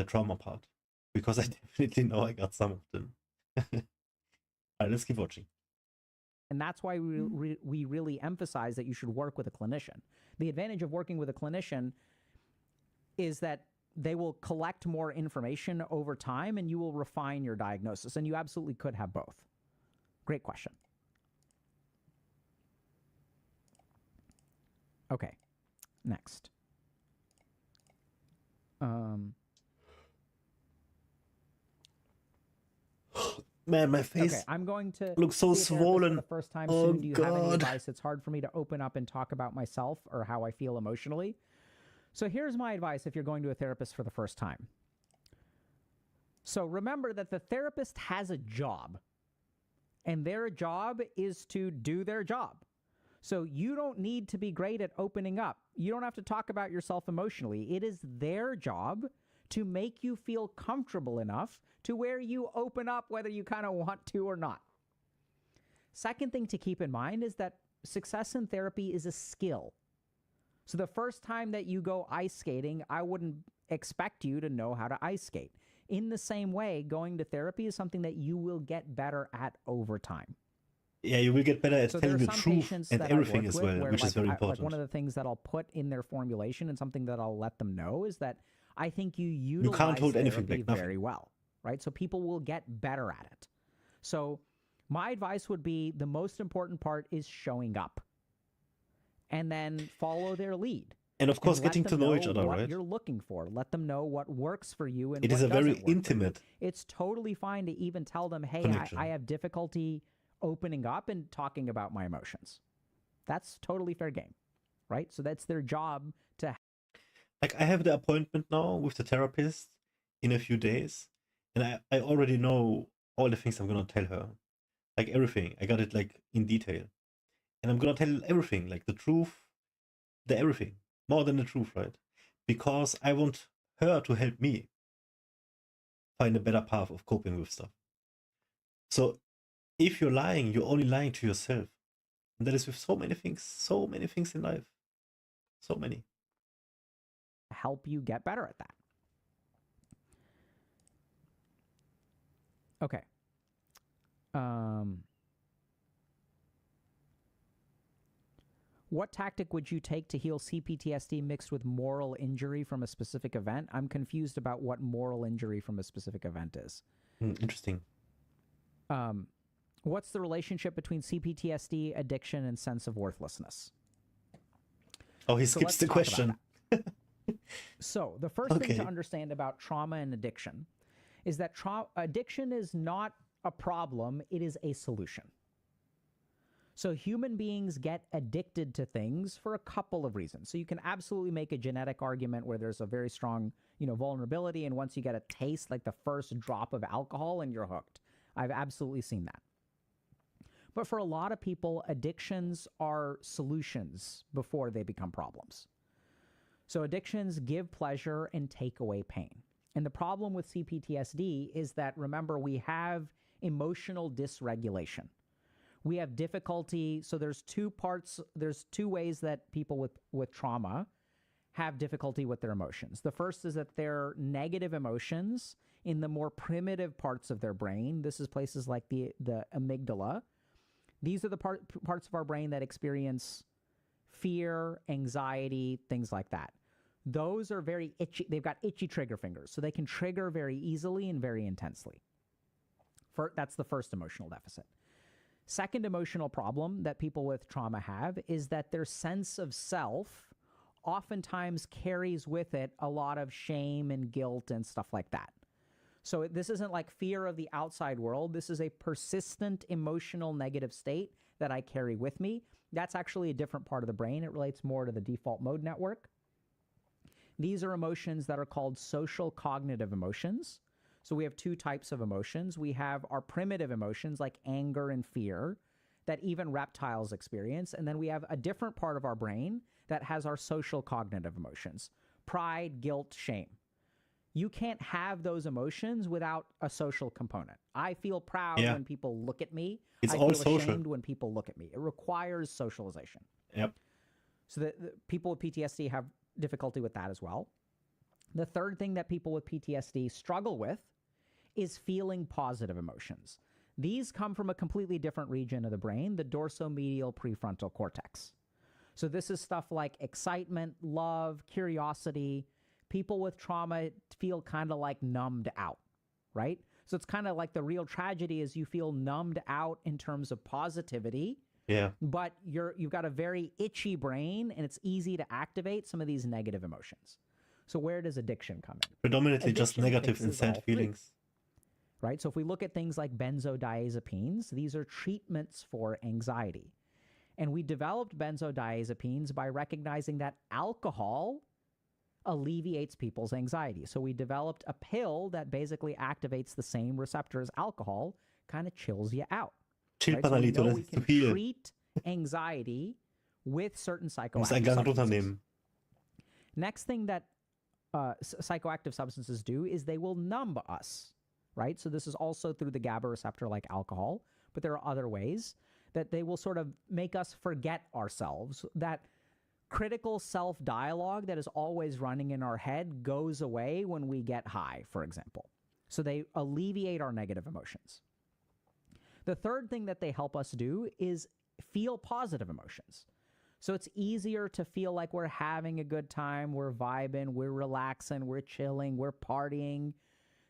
trauma part. Because I definitely know I got some of them. All right, let's keep watching. And that's why we really emphasize that you should work with a clinician. The advantage of working with a clinician is that they will collect more information over time and you will refine your diagnosis. And you absolutely could have both. Great question. Okay, next. Man, my face okay, I'm going to looks so swollen. For the first time Oh, soon. Do you have any advice? It's hard for me to open up and talk about myself or how I feel emotionally. So here's my advice if you're going to a therapist for the first time. So remember that the therapist has a job, and their job is to do their job. So you don't need to be great at opening up. You don't have to talk about yourself emotionally. It is their job to make you feel comfortable enough to where you open up whether you kind of want to or not. Second thing to keep in mind is that success in therapy is a skill. So the first time that you go ice skating, I wouldn't expect you to know how to ice skate. In the same way, going to therapy is something that you will get better at over time. Yeah, you will get better at telling the truth and everything as well, which is very important. One of the things that I'll put in their formulation and something that I'll let them know is that I think you utilize you can't hold anything therapy back, very well, right? So people will get better at it. So my advice would be the most important part is showing up and then follow their lead. And of course, getting to know each other, what right? You're looking for. Let them know what works for you and it is a very intimate. It's totally fine to even tell them, hey, I have difficulty opening up and talking about my emotions. That's totally fair game, right? So that's their job to. Like I have the appointment now with the therapist in a few days, and I already know all the things I'm gonna tell her, like everything. I got it like in detail, and I'm gonna tell everything, like the truth, the everything, more than the truth, right? Because I want her to help me find a better path of coping with stuff. So if you're lying, you're only lying to yourself. And that is with so many things in life. So many. Help you get better at that. Okay. What tactic would you take to heal CPTSD mixed with moral injury from a specific event? I'm confused about what moral injury from a specific event is. Interesting. What's the relationship between CPTSD, addiction, and sense of worthlessness? Oh, he skips the question. So the first thing to understand about trauma and addiction is that addiction is not a problem, it is a solution. So human beings get addicted to things for a couple of reasons. So you can absolutely make a genetic argument where there's a very strong, vulnerability, and once you get a taste, like the first drop of alcohol, and you're hooked. I've absolutely seen that. But for a lot of people, addictions are solutions before they become problems. So addictions give pleasure and take away pain. And the problem with CPTSD is that, remember, we have emotional dysregulation. We have difficulty. So there's two ways that people with trauma have difficulty with their emotions. The first is that they're negative emotions in the more primitive parts of their brain. This is places like the amygdala. These are the parts of our brain that experience fear, anxiety, things like that. Those are very itchy. They've got itchy trigger fingers, so they can trigger very easily and very intensely. That's the first emotional deficit. Second emotional problem that people with trauma have is that their sense of self oftentimes carries with it a lot of shame and guilt and stuff like that. So this isn't like fear of the outside world. This is a persistent emotional negative state that I carry with me. That's actually a different part of the brain. It relates more to the default mode network. These are emotions that are called social cognitive emotions. So we have two types of emotions. We have our primitive emotions like anger and fear that even reptiles experience. And then we have a different part of our brain that has our social cognitive emotions: pride, guilt, shame. You can't have those emotions without a social component. I feel proud when people look at me. It's I all feel social. ashamed when people look at me. It requires socialization. Yep. So the people with PTSD have difficulty with that as well. The third thing that people with PTSD struggle with is feeling positive emotions. These come from a completely different region of the brain, the dorsomedial prefrontal cortex. So this is stuff like excitement, love, curiosity. People with trauma feel kind of like numbed out, right? So it's kind of like the real tragedy is you feel numbed out in terms of positivity. Yeah. But you've got a very itchy brain, and it's easy to activate some of these negative emotions. So where does addiction come in? Predominantly just Addiction negative fixes and sad all three. feelings. Right? So if we look at things like benzodiazepines, these are treatments for anxiety. And we developed benzodiazepines by recognizing that alcohol alleviates people's anxiety. So we developed a pill that basically activates the same receptor as alcohol, kind of chills you out. Chill, Right? So we Panalito, know das we ist zu can viel. treat anxiety with certain Du musst einen psychoactive Gang substances. runternehmen. Next thing that psychoactive substances do is they will numb us, right? So this is also through the GABA receptor like alcohol, but there are other ways that they will sort of make us forget ourselves. That critical self-dialogue that is always running in our head goes away when we get high, for example. So they alleviate our negative emotions. The third thing that they help us do is feel positive emotions. So it's easier to feel like we're having a good time, we're vibing, we're relaxing, we're chilling, we're partying.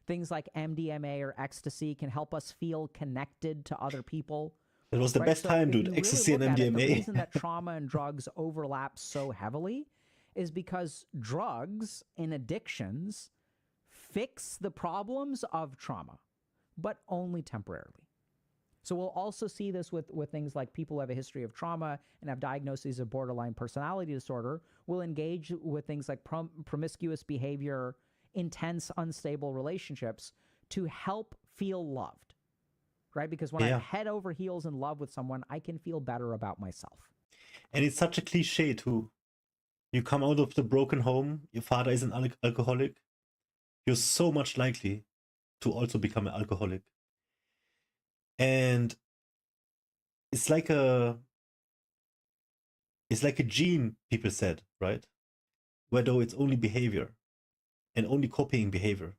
Things like MDMA or ecstasy can help us feel connected to other people. It was the Right? best So time, if dude. you really Ecstasy and look at it, the MDMA. reason that trauma and drugs overlap so heavily is because drugs and addictions fix the problems of trauma, but only temporarily. So we'll also see this with things like people who have a history of trauma and have diagnoses of borderline personality disorder will engage with things like promiscuous behavior, intense, unstable relationships to help feel loved, right? Because when I'm head over heels in love with someone, I can feel better about myself. And it's such a cliche too. You come out of the broken home, your father is an alcoholic, you're so much likely to also become an alcoholic. And it's like a gene, people said, right? Where though it's only behavior and only copying behavior.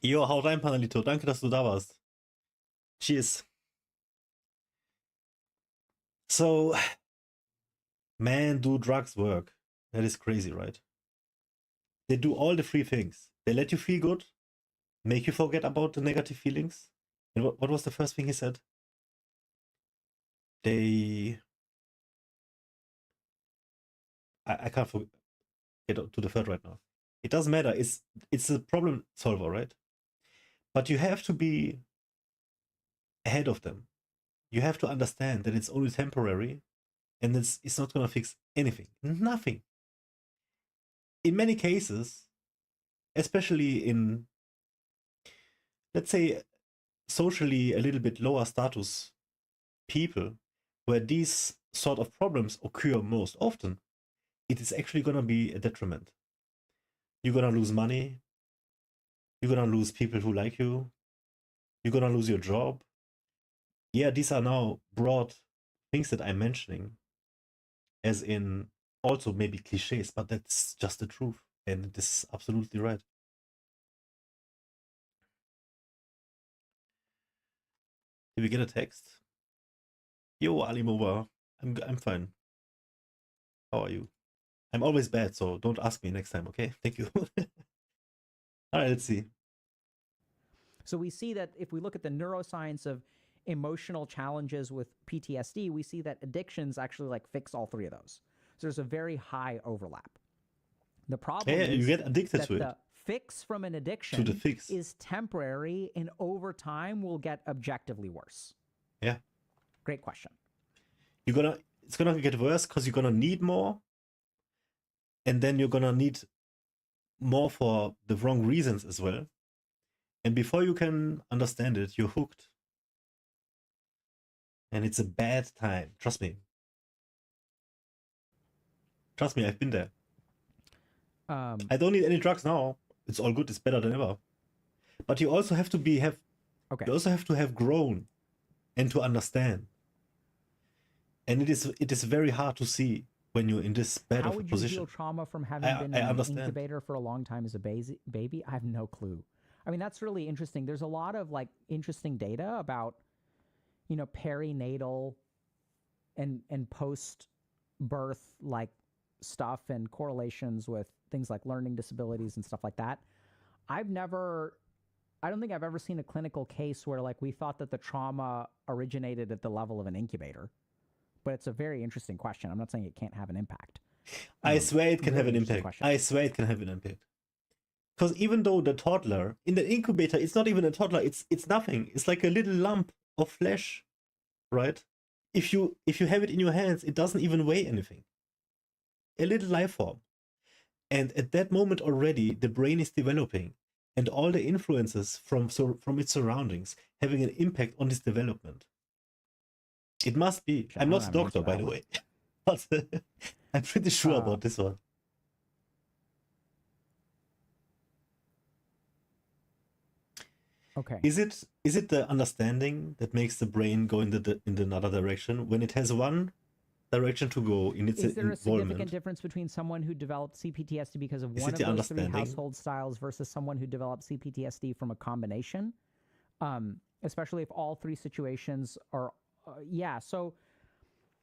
Jo, hau rein, Panalito. Danke, dass du da warst. Cheers. So, man, do drugs work? That is crazy, right? They do all the three things. They let you feel good, make you forget about the negative feelings. And what was the first thing he said? I can't get to the third right now. It doesn't matter. It's a problem solver, right? But you have to be ahead of them. You have to understand that it's only temporary and it's not going to fix anything. Nothing. In many cases, especially in, let's say, socially a little bit lower status people, where these sort of problems occur most often, it is actually going to be a detriment. You're going to lose money. You're going to lose people who like you. You're going to lose your job. Yeah, these are now broad things that I'm mentioning, as in also maybe cliches, but that's just the truth. And this is absolutely right. Did we get a text? Yo, Alimova. I'm fine. How are you? I'm always bad, so don't ask me next time, okay? Thank you. All right, let's see. So we see that if we look at the neuroscience of emotional challenges with PTSD, we see that addictions actually like fix all three of those. So there's a very high overlap. The problem is you get addicted that to it. the fix from an addiction To the fix. is temporary and over time will get objectively worse. Yeah. Great question. It's gonna get worse because you're gonna need more, and then you're gonna need more for the wrong reasons as well. And before you can understand it, you're hooked. And it's a bad time. Trust me. Trust me, I've been there. I don't need any drugs now. It's all good. It's better than ever. But you also have to You also have to have grown and to understand. And it is very hard to see when you're in this bad of a position. How would you heal trauma from having been in an incubator for a long time as a baby? I have no clue. I mean, that's really interesting. There's a lot of like interesting data about, you know, perinatal and post-birth like stuff and correlations with things like learning disabilities and stuff like that. I don't think I've ever seen a clinical case where like we thought that the trauma originated at the level of an incubator. But it's a very interesting question. I'm not saying it can't have an impact. I swear it can have an impact. I swear it can have an impact. Because even though the toddler in the incubator, it's not even a toddler. It's nothing. It's like a little lump of flesh, right? If you have it in your hands, it doesn't even weigh anything. A little life form. And at that moment already, the brain is developing, and all the influences from its surroundings having an impact on this development. It must be. I'm not a doctor, by the way, but I'm pretty sure about this one. Okay. Is it the understanding that makes the brain go in another direction when it has one direction to go in its involvement? Is there a significant difference between someone who developed CPTSD because of one of those three household styles versus someone who developed CPTSD from a combination? Especially if all three situations are, yeah. So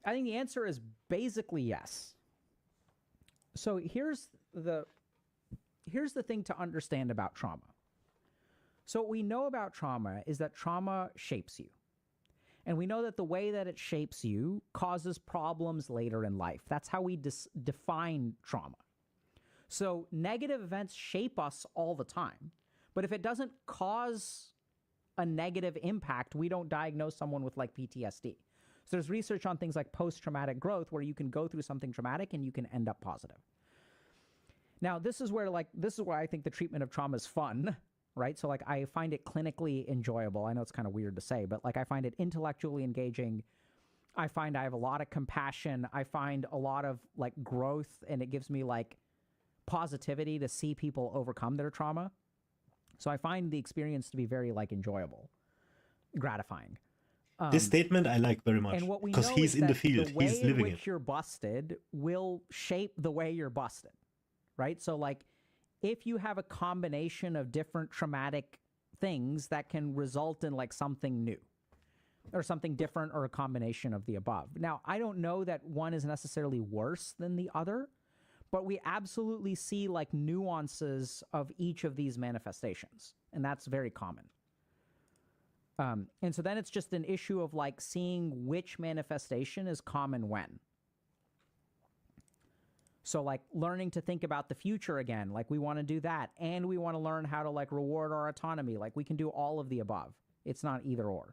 I think the answer is basically yes. So here's the thing to understand about trauma. So what we know about trauma is that trauma shapes you. And we know that the way that it shapes you causes problems later in life. That's how we define trauma. So negative events shape us all the time. But if it doesn't cause a negative impact, we don't diagnose someone with like PTSD. So there's research on things like post-traumatic growth where you can go through something traumatic and you can end up positive. Now, this is where I think the treatment of trauma is fun, right? So like I find it clinically enjoyable. I know it's kind of weird to say, but like I find it intellectually engaging. I find I have a lot of compassion. I find a lot of like growth, and it gives me like positivity to see people overcome their trauma. So I find the experience to be very like enjoyable, gratifying. This statement I like very much, and what we because know he's is in the that field, the way he's living in which it. you're busted will shape the way you're busted, right? So like if you have a combination of different traumatic things that can result in like something new or something different or a combination of the above. Now, I don't know that one is necessarily worse than the other, but we absolutely see like nuances of each of these manifestations, and that's very common. And so then it's just an issue of like seeing which manifestation is common when. So like learning to think about the future again, like we want to do that. And we want to learn how to like reward our autonomy. Like we can do all of the above. It's not either or.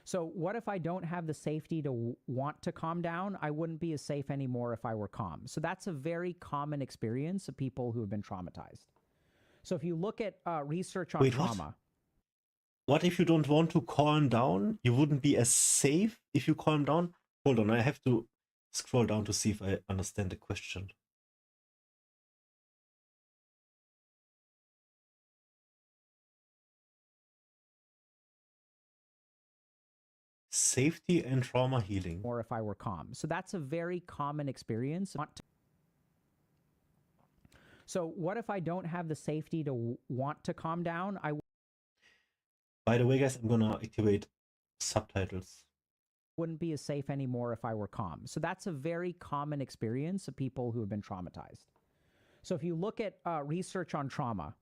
So what if I don't have the safety to want to calm down? I wouldn't be as safe anymore if I were calm. So that's a very common experience of people who have been traumatized. So if you look at research on trauma. What if you don't want to calm down? You wouldn't be as safe if you calm down? Hold on, I have to scroll down to see if I understand the question. Safety and trauma healing. Or if I were calm. So that's a very common experience. So what if I don't have the safety to want to calm down? By the way, guys, I'm gonna activate subtitles. Wouldn't be as safe anymore if I were calm. So that's a very common experience of people who have been traumatized. So if you look at research on trauma,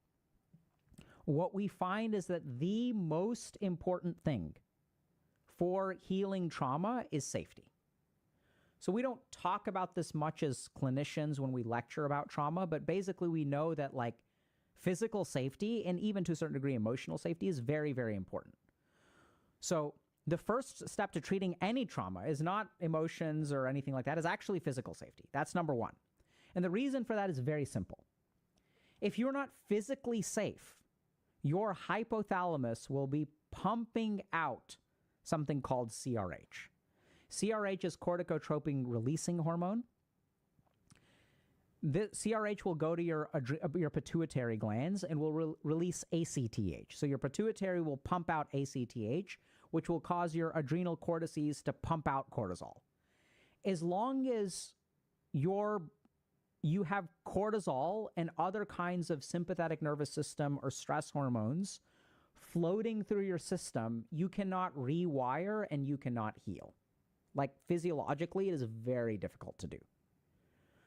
what we find is that the most important thing for healing trauma is safety. So we don't talk about this much as clinicians when we lecture about trauma, but basically we know that like physical safety and even to a certain degree emotional safety is very, very important. So the first step to treating any trauma is not emotions or anything like that, is actually physical safety. That's number one. And the reason for that is very simple. If you're not physically safe, your hypothalamus will be pumping out something called CRH. CRH is corticotropin releasing hormone. The CRH will go to your pituitary glands and will release ACTH. So your pituitary will pump out ACTH, which will cause your adrenal cortices to pump out cortisol. As long as you have cortisol and other kinds of sympathetic nervous system or stress hormones floating through your system, you cannot rewire and you cannot heal. Like physiologically, it is very difficult to do.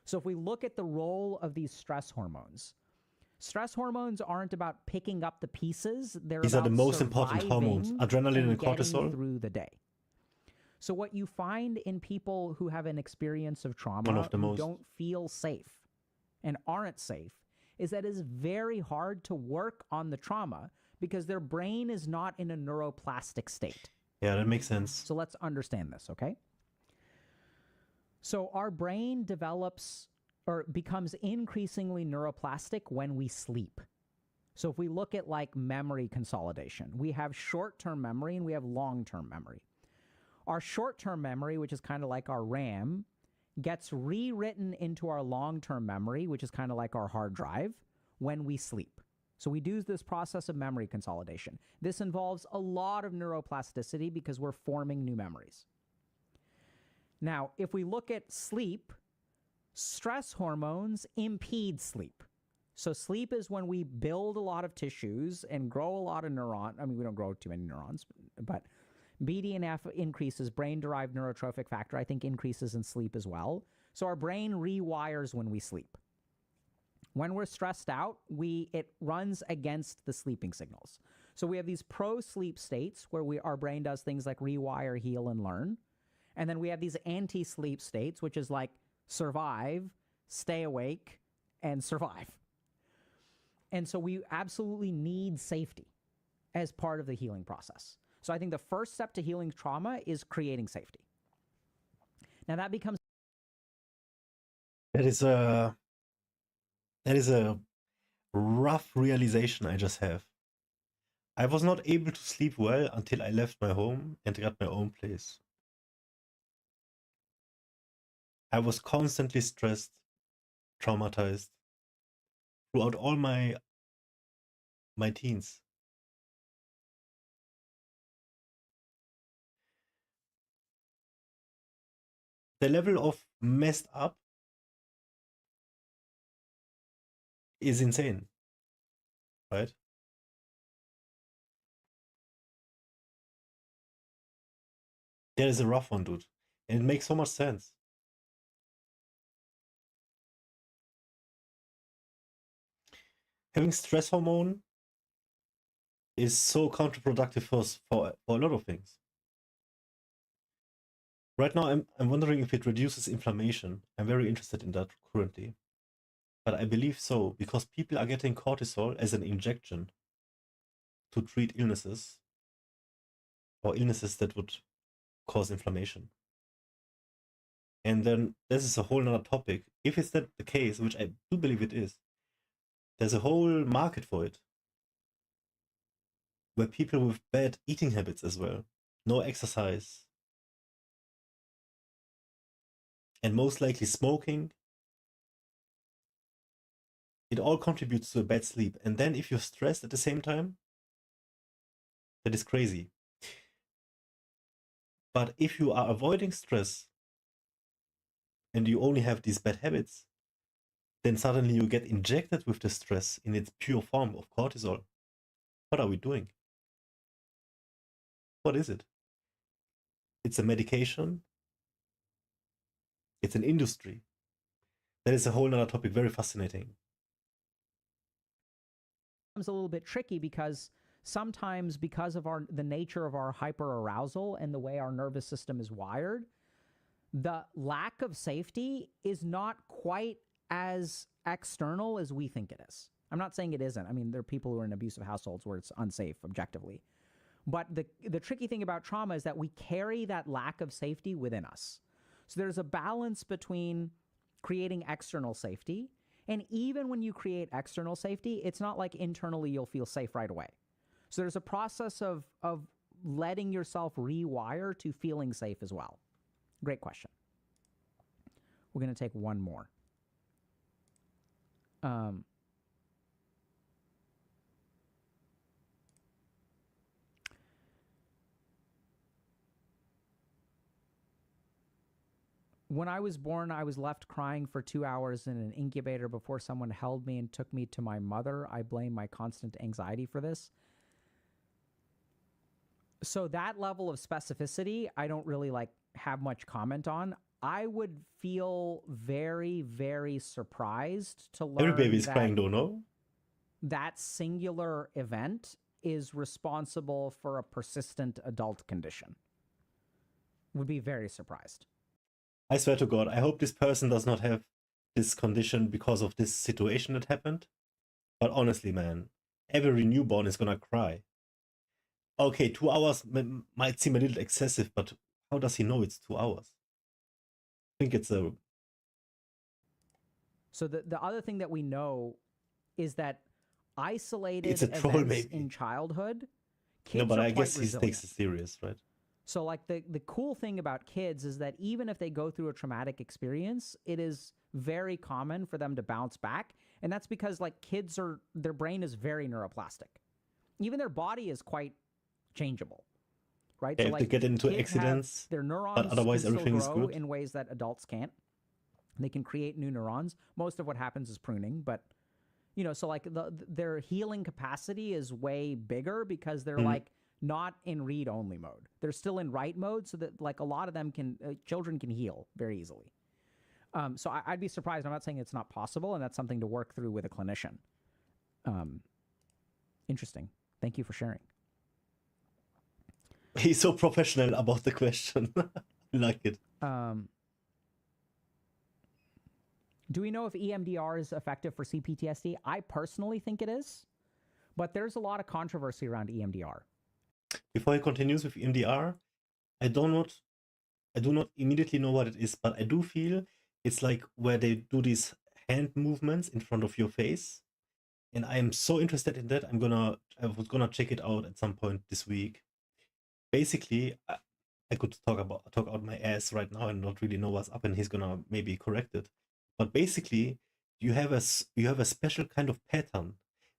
So if we look at the role of these stress hormones aren't about picking up the pieces. These are the most important hormones, adrenaline and cortisol. Through the day. So what you find in people who have an experience of trauma, who don't feel safe and aren't safe, is that it is very hard to work on the trauma because their brain is not in a neuroplastic state. Yeah, that makes sense. So let's understand this, okay? So our brain develops or becomes increasingly neuroplastic when we sleep. So if we look at like memory consolidation, we have short-term memory and we have long-term memory. Our short-term memory, which is kind of like our RAM, gets rewritten into our long-term memory, which is kind of like our hard drive, when we sleep. So we do this process of memory consolidation. This involves a lot of neuroplasticity because we're forming new memories. Now, if we look at sleep, stress hormones impede sleep. So sleep is when we build a lot of tissues and grow a lot of neurons. I mean, we don't grow too many neurons, but BDNF increases, brain-derived neurotrophic factor, I think increases in sleep as well. So our brain rewires when we sleep. When we're stressed out, it runs against the sleeping signals. So we have these pro-sleep states where our brain does things like rewire, heal, and learn. And then we have these anti-sleep states, which is like survive, stay awake, and survive. And so we absolutely need safety as part of the healing process. So I think the first step to healing trauma is creating safety. Now that becomes... That is a rough realization I just have. I was not able to sleep well until I left my home and got my own place. I was constantly stressed, traumatized throughout all my teens. The level of messed up is insane, right? That is a rough one, dude. And it makes so much sense. Having stress hormone is so counterproductive for a lot of things. Right now, I'm wondering if it reduces inflammation. I'm very interested in that currently. But I believe so, because people are getting cortisol as an injection to treat illnesses or illnesses that would cause inflammation. And then this is a whole nother topic. If it's that the case, which I do believe it is, there's a whole market for it. Where people with bad eating habits as well, no exercise, and most likely smoking, it all contributes to a bad sleep. And then if you're stressed at the same time, that is crazy. But if you are avoiding stress and you only have these bad habits, then suddenly you get injected with the stress in its pure form of cortisol. What are we doing? What is it? It's a medication. It's an industry. That is a whole other topic, very fascinating. It's a little bit tricky because sometimes because of the nature of our hyperarousal and the way our nervous system is wired, the lack of safety is not quite as external as we think it is. I'm not saying it isn't. I mean, there are people who are in abusive households where it's unsafe objectively. But the tricky thing about trauma is that we carry that lack of safety within us. So there's a balance between creating external safety, and even when you create external safety, it's not like internally you'll feel safe right away. So there's a process of letting yourself rewire to feeling safe as well. Great question. We're going to take one more. When I was born, I was left crying for 2 hours in an incubator before someone held me and took me to my mother. I blame my constant anxiety for this. So that level of specificity, I don't really have much comment on. I would feel very, very surprised to learn Every baby is crying though, no? That singular event is responsible for a persistent adult condition. Would be very surprised. I swear to God, I hope this person does not have this condition because of this situation that happened. But honestly, man, every newborn is gonna cry. Okay, 2 hours might seem a little excessive, but how does he know it's 2 hours? I think it's a... So the other thing that we know is that isolated It's a troll, events maybe. in childhood, kids No, but are I quite guess he resilient. takes it serious, right? So the cool thing about kids is that even if they go through a traumatic experience, it is very common for them to bounce back. And that's because kids their brain is very neuroplastic. Even their body is quite changeable, right? They So have to get into kids accidents, have, their neurons but otherwise can still everything is grow good. in ways that adults can't. They can create new neurons. Most of what happens is pruning, but so their healing capacity is way bigger because they're not in read-only mode. They're still in write mode, so that a lot of them children can heal very easily. So I'd be surprised. I'm not saying it's not possible, and that's something to work through with a clinician. Interesting. Thank you for sharing. He's so professional about the question. I like it. Do we know if EMDR is effective for CPTSD? I personally think it is, but there's a lot of controversy around EMDR. Before he continues with EMDR, I do not immediately know what it is, but I do feel it's like where they do these hand movements in front of your face. And I am so interested in that. I was gonna check it out at some point this week. Basically, I could talk out my ass right now and not really know what's up, and he's gonna maybe correct it. But basically, you have a special kind of pattern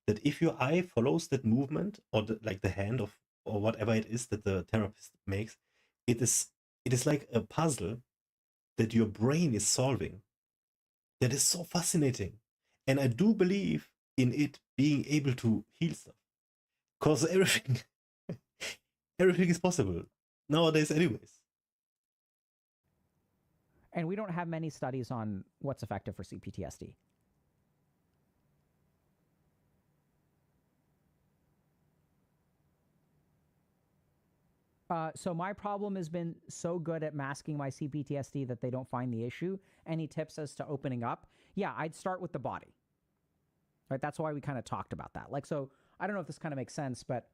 that if your eye follows that movement, or the hand of, or whatever it is that the therapist makes, it is like a puzzle that your brain is solving. That is so fascinating, and I do believe in it being able to heal stuff, because everything is possible nowadays, anyways. And we don't have many studies on what's effective for CPTSD. So my problem has been so good at masking my CPTSD that they don't find the issue. Any tips as to opening up? Yeah, I'd start with the body. Right? That's why we kind of talked about that. So I don't know if this kind of makes sense, but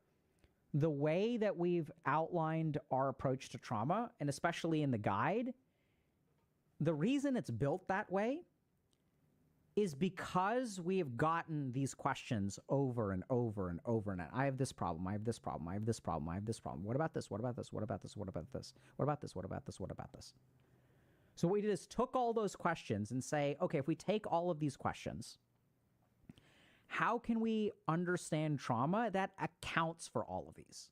the way that we've outlined our approach to trauma, and especially in the guide, the reason it's built that way is because we have gotten these questions over and over and over. And I have this problem. I have this problem. I have this problem. I have this problem. What about this? What about this? What about this? What about this? What about this? What about this? What about this? So what we did is took all those questions and say, okay, if we take all of these questions, how can we understand trauma that accounts for all of these?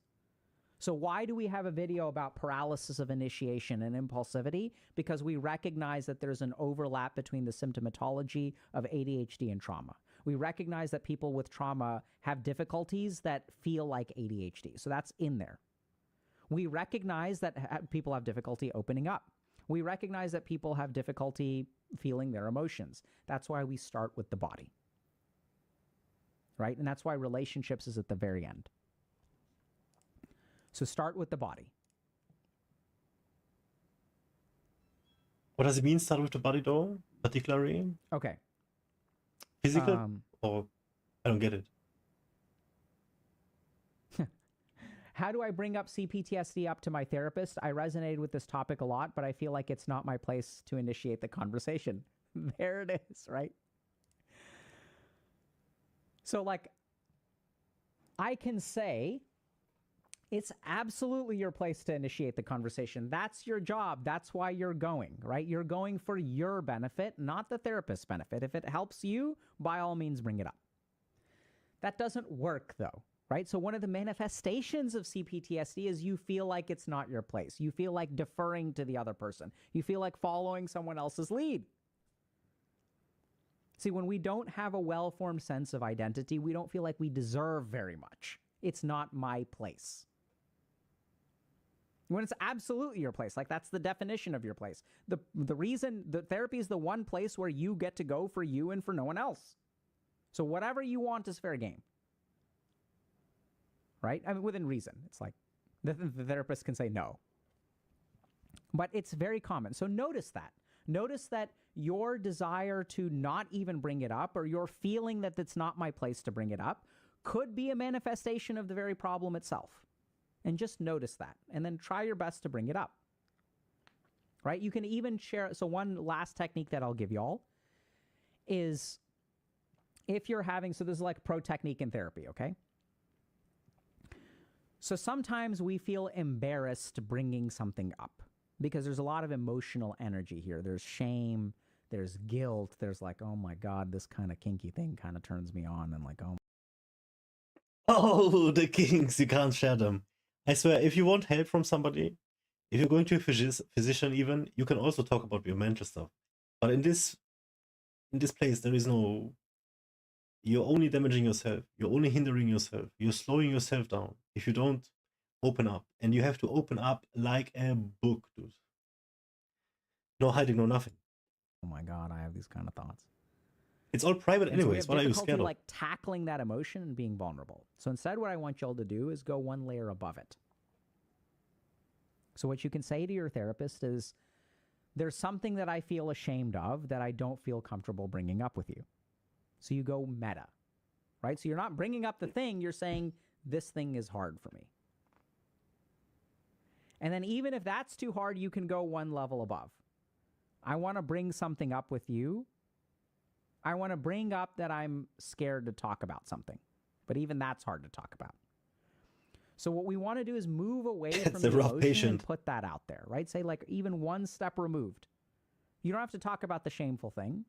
So why do we have a video about paralysis of initiation and impulsivity? Because we recognize that there's an overlap between the symptomatology of ADHD and trauma. We recognize that people with trauma have difficulties that feel like ADHD. So that's in there. We recognize that people have difficulty opening up. We recognize that people have difficulty feeling their emotions. That's why we start with the body. Right? And that's why relationships is at the very end. So start with the body. What does it mean, start with the body though, particularly? Okay. Physical or I don't get it. How do I bring up CPTSD up to my therapist? I resonated with this topic a lot, but I feel like it's not my place to initiate the conversation. There it is, right? So, like, I can say it's absolutely your place to initiate the conversation. That's your job. That's why you're going, right? You're going for your benefit, not the therapist's benefit. If it helps you, by all means, bring it up. That doesn't work, though, right? So one of the manifestations of CPTSD is you feel like it's not your place. You feel like deferring to the other person. You feel like following someone else's lead. See, when we don't have a well-formed sense of identity, we don't feel like we deserve very much. It's not my place. When it's absolutely your place, like that's the definition of your place. The reason that therapy is the one place where you get to go for you and for no one else. So whatever you want is fair game. Right? I mean, within reason. It's like the therapist can say no. But it's very common. So notice that. Notice that your desire to not even bring it up, or your feeling that it's not my place to bring it up, could be a manifestation of the very problem itself. And just notice that. And then try your best to bring it up. Right? You can even share. So one last technique that I'll give y'all is if you're having, so this is like a pro technique in therapy, okay? So sometimes we feel embarrassed bringing something up because there's a lot of emotional energy here. There's shame, there's guilt, there's like, oh my God, this kind of kinky thing kind of turns me on, and like, oh. Oh, the kinks, you can't share them. I swear, if you want help from somebody, if you're going to a physician even, you can also talk about your mental stuff. But in this place, there is no... You're only damaging yourself. You're only hindering yourself. You're slowing yourself down if you don't open up. And you have to open up like a book, dude. No hiding, no nothing. Oh my God, I have these kind of thoughts. It's all private anyways. What are you scared of? Like tackling that emotion and being vulnerable. So instead, what I want y'all to do is go one layer above it. So what you can say to your therapist is, there's something that I feel ashamed of that I don't feel comfortable bringing up with you. So you go meta, right? So you're not bringing up the thing, you're saying, this thing is hard for me. And then even if that's too hard, you can go one level above. I want to bring something up with you. I want to bring up that I'm scared to talk about something. But even that's hard to talk about. So what we want to do is move away from the emotion and put that out there, right? Say like even one step removed. You don't have to talk about the shameful thing.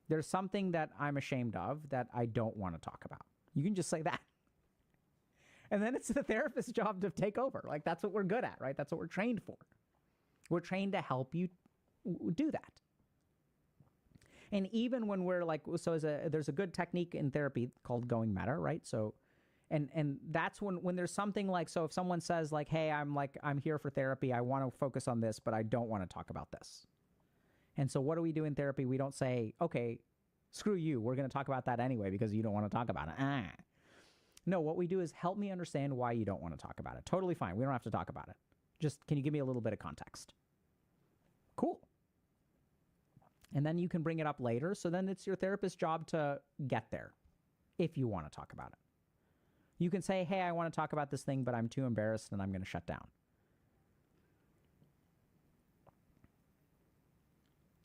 There's something that I'm ashamed of that I don't want to talk about. You can just say that. And then it's the therapist's job to take over. Like that's what we're good at, right? That's what we're trained for. We're trained to help you do that. And even when we're like, so there's a good technique in therapy called going meta, right? So, and that's when there's something like, so if someone says like, hey, I'm here for therapy. I want to focus on this, but I don't want to talk about this. And so what do we do in therapy? We don't say, okay, screw you. We're going to talk about that anyway because you don't want to talk about it. No, what we do is help me understand why you don't want to talk about it. Totally fine. We don't have to talk about it. Just, can you give me a little bit of context? Cool. And then you can bring it up later. So then it's your therapist's job to get there if you want to talk about it. You can say, hey, I want to talk about this thing, but I'm too embarrassed and I'm going to shut down.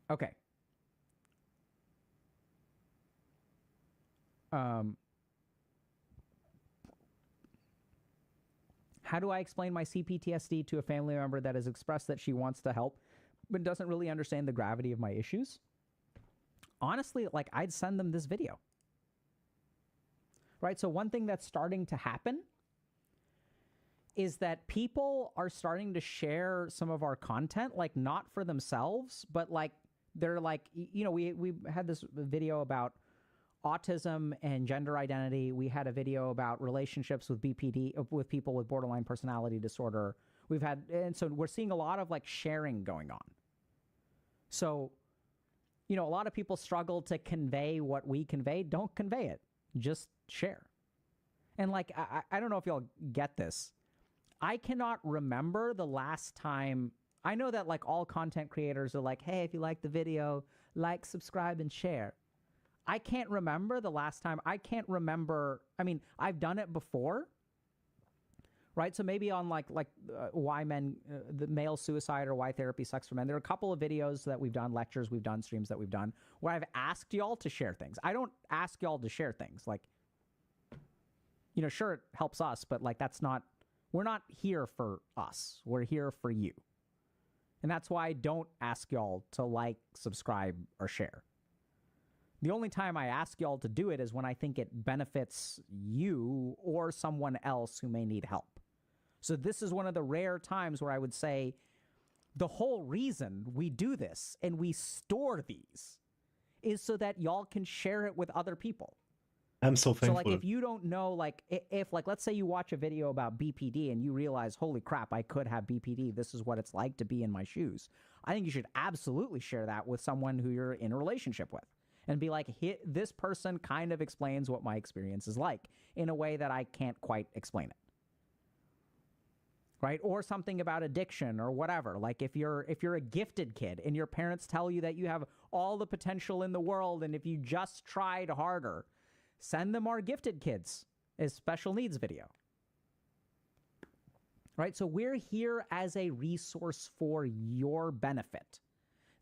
Okay. How do I explain my CPTSD to a family member that has expressed that she wants to help but doesn't really understand the gravity of my issues? Honestly, like I'd send them this video. Right? So one thing that's starting to happen is that people are starting to share some of our content, like not for themselves, but like they're like, you know, we had this video about autism and gender identity. We had a video about relationships with BPD, with people with borderline personality disorder. And so we're seeing a lot of like sharing going on. So, you know, a lot of people struggle to convey what we convey. Don't convey it. Just share. And like, I don't know if y'all get this. I cannot remember the last time. I know that like all content creators are like, hey, if you like the video, like, subscribe, and share. I can't remember the last time. I can't remember. I mean, I've done it before, right? So maybe on like why men, the male suicide or why therapy sucks for men. There are a couple of videos that we've done, lectures we've done, streams that we've done, where I've asked y'all to share things. I don't ask y'all to share things. Like, you know, sure, it helps us, but like that's not, we're not here for us. We're here for you. And that's why I don't ask y'all to like, subscribe, or share. The only time I ask y'all to do it is when I think it benefits you or someone else who may need help. So this is one of the rare times where I would say the whole reason we do this and we store these is so that y'all can share it with other people. I'm so thankful. So like if you don't know, like if like let's say you watch a video about BPD and you realize, holy crap, I could have BPD. This is what it's like to be in my shoes. I think you should absolutely share that with someone who you're in a relationship with and be like, this person kind of explains what my experience is like in a way that I can't quite explain it. Right? Or something about addiction or whatever. Like if you're a gifted kid and your parents tell you that you have all the potential in the world and if you just tried harder, send them our gifted kids as special needs video. Right? So we're here as a resource for your benefit.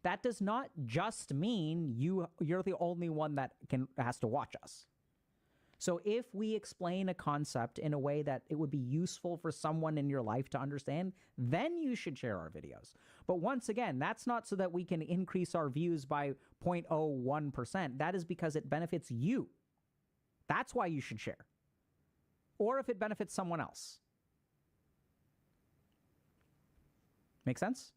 That does not just mean you're the only one that has to watch us. So if we explain a concept in a way that it would be useful for someone in your life to understand, then you should share our videos. But once again, that's not so that we can increase our views by 0.01%. That is because it benefits you. That's why you should share. Or if it benefits someone else. Make sense?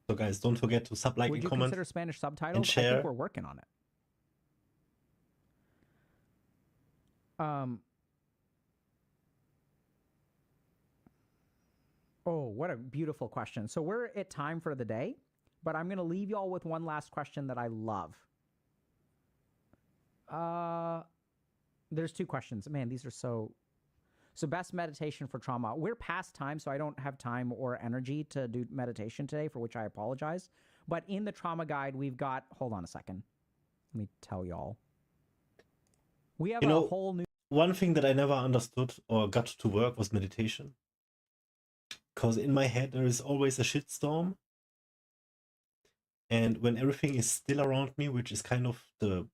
So guys, don't forget to sub, like, Would and you comment. consider Spanish subtitles? And share. I think we're working on it. Oh, what a beautiful question. So we're at time for the day, but I'm going to leave y'all with one last question that I love. There's two questions. Man, these are so best meditation for trauma. We're past time, so I don't have time or energy to do meditation today, for which I apologize. But in the trauma guide, we've got, hold on a second. Let me tell y'all. We have a whole new... One thing that I never understood or got to work was meditation. Because in my head, there is always a shitstorm. And when everything is still around me, which is kind of the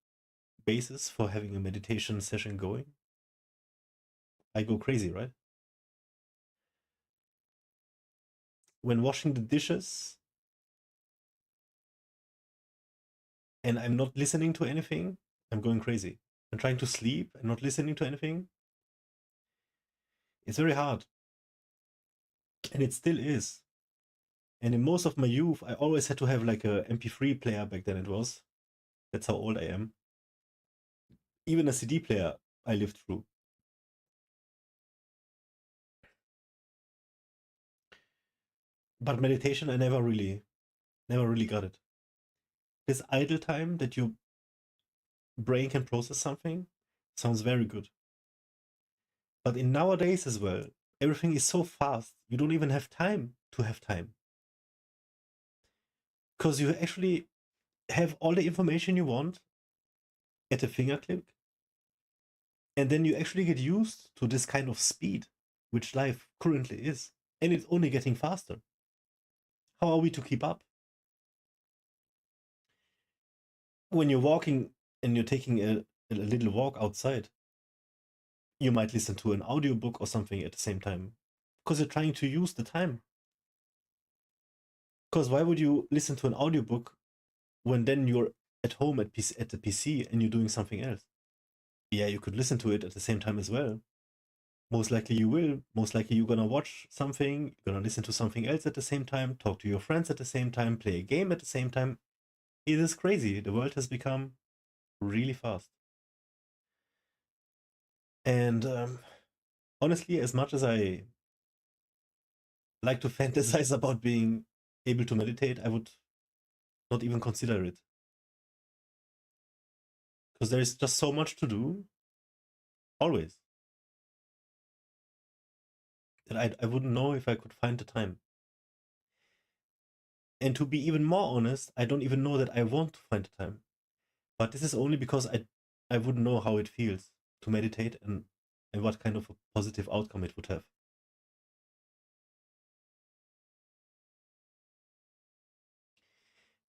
basis for having a meditation session going, I go crazy, right? When washing the dishes and I'm not listening to anything, I'm going crazy. I'm trying to sleep and not listening to anything. It's very hard. And it still is. And in most of my youth, I always had to have like a MP3 player back then it was. That's how old I am. Even a CD player I lived through. But meditation, I never really got it. This idle time that your brain can process something sounds very good. But in nowadays as well, everything is so fast, you don't even have time to have time. Because you actually have all the information you want at a finger click. And then you actually get used to this kind of speed, which life currently is. And it's only getting faster. How are we to keep up? When you're walking and you're taking a little walk outside, you might listen to an audiobook or something at the same time. Because you're trying to use the time. Because why would you listen to an audiobook when then you're at home at the PC and you're doing something else? Yeah, you could listen to it at the same time as well. Most likely you will. Most likely you're gonna watch something, you're gonna listen to something else at the same time, talk to your friends at the same time, play a game at the same time. It is crazy. The world has become really fast. And honestly, as much as I like to fantasize about being able to meditate, I would not even consider it. Because there is just so much to do, always, that I wouldn't know if I could find the time. And to be even more honest, I don't even know that I want to find the time. But this is only because I wouldn't know how it feels to meditate and what kind of a positive outcome it would have.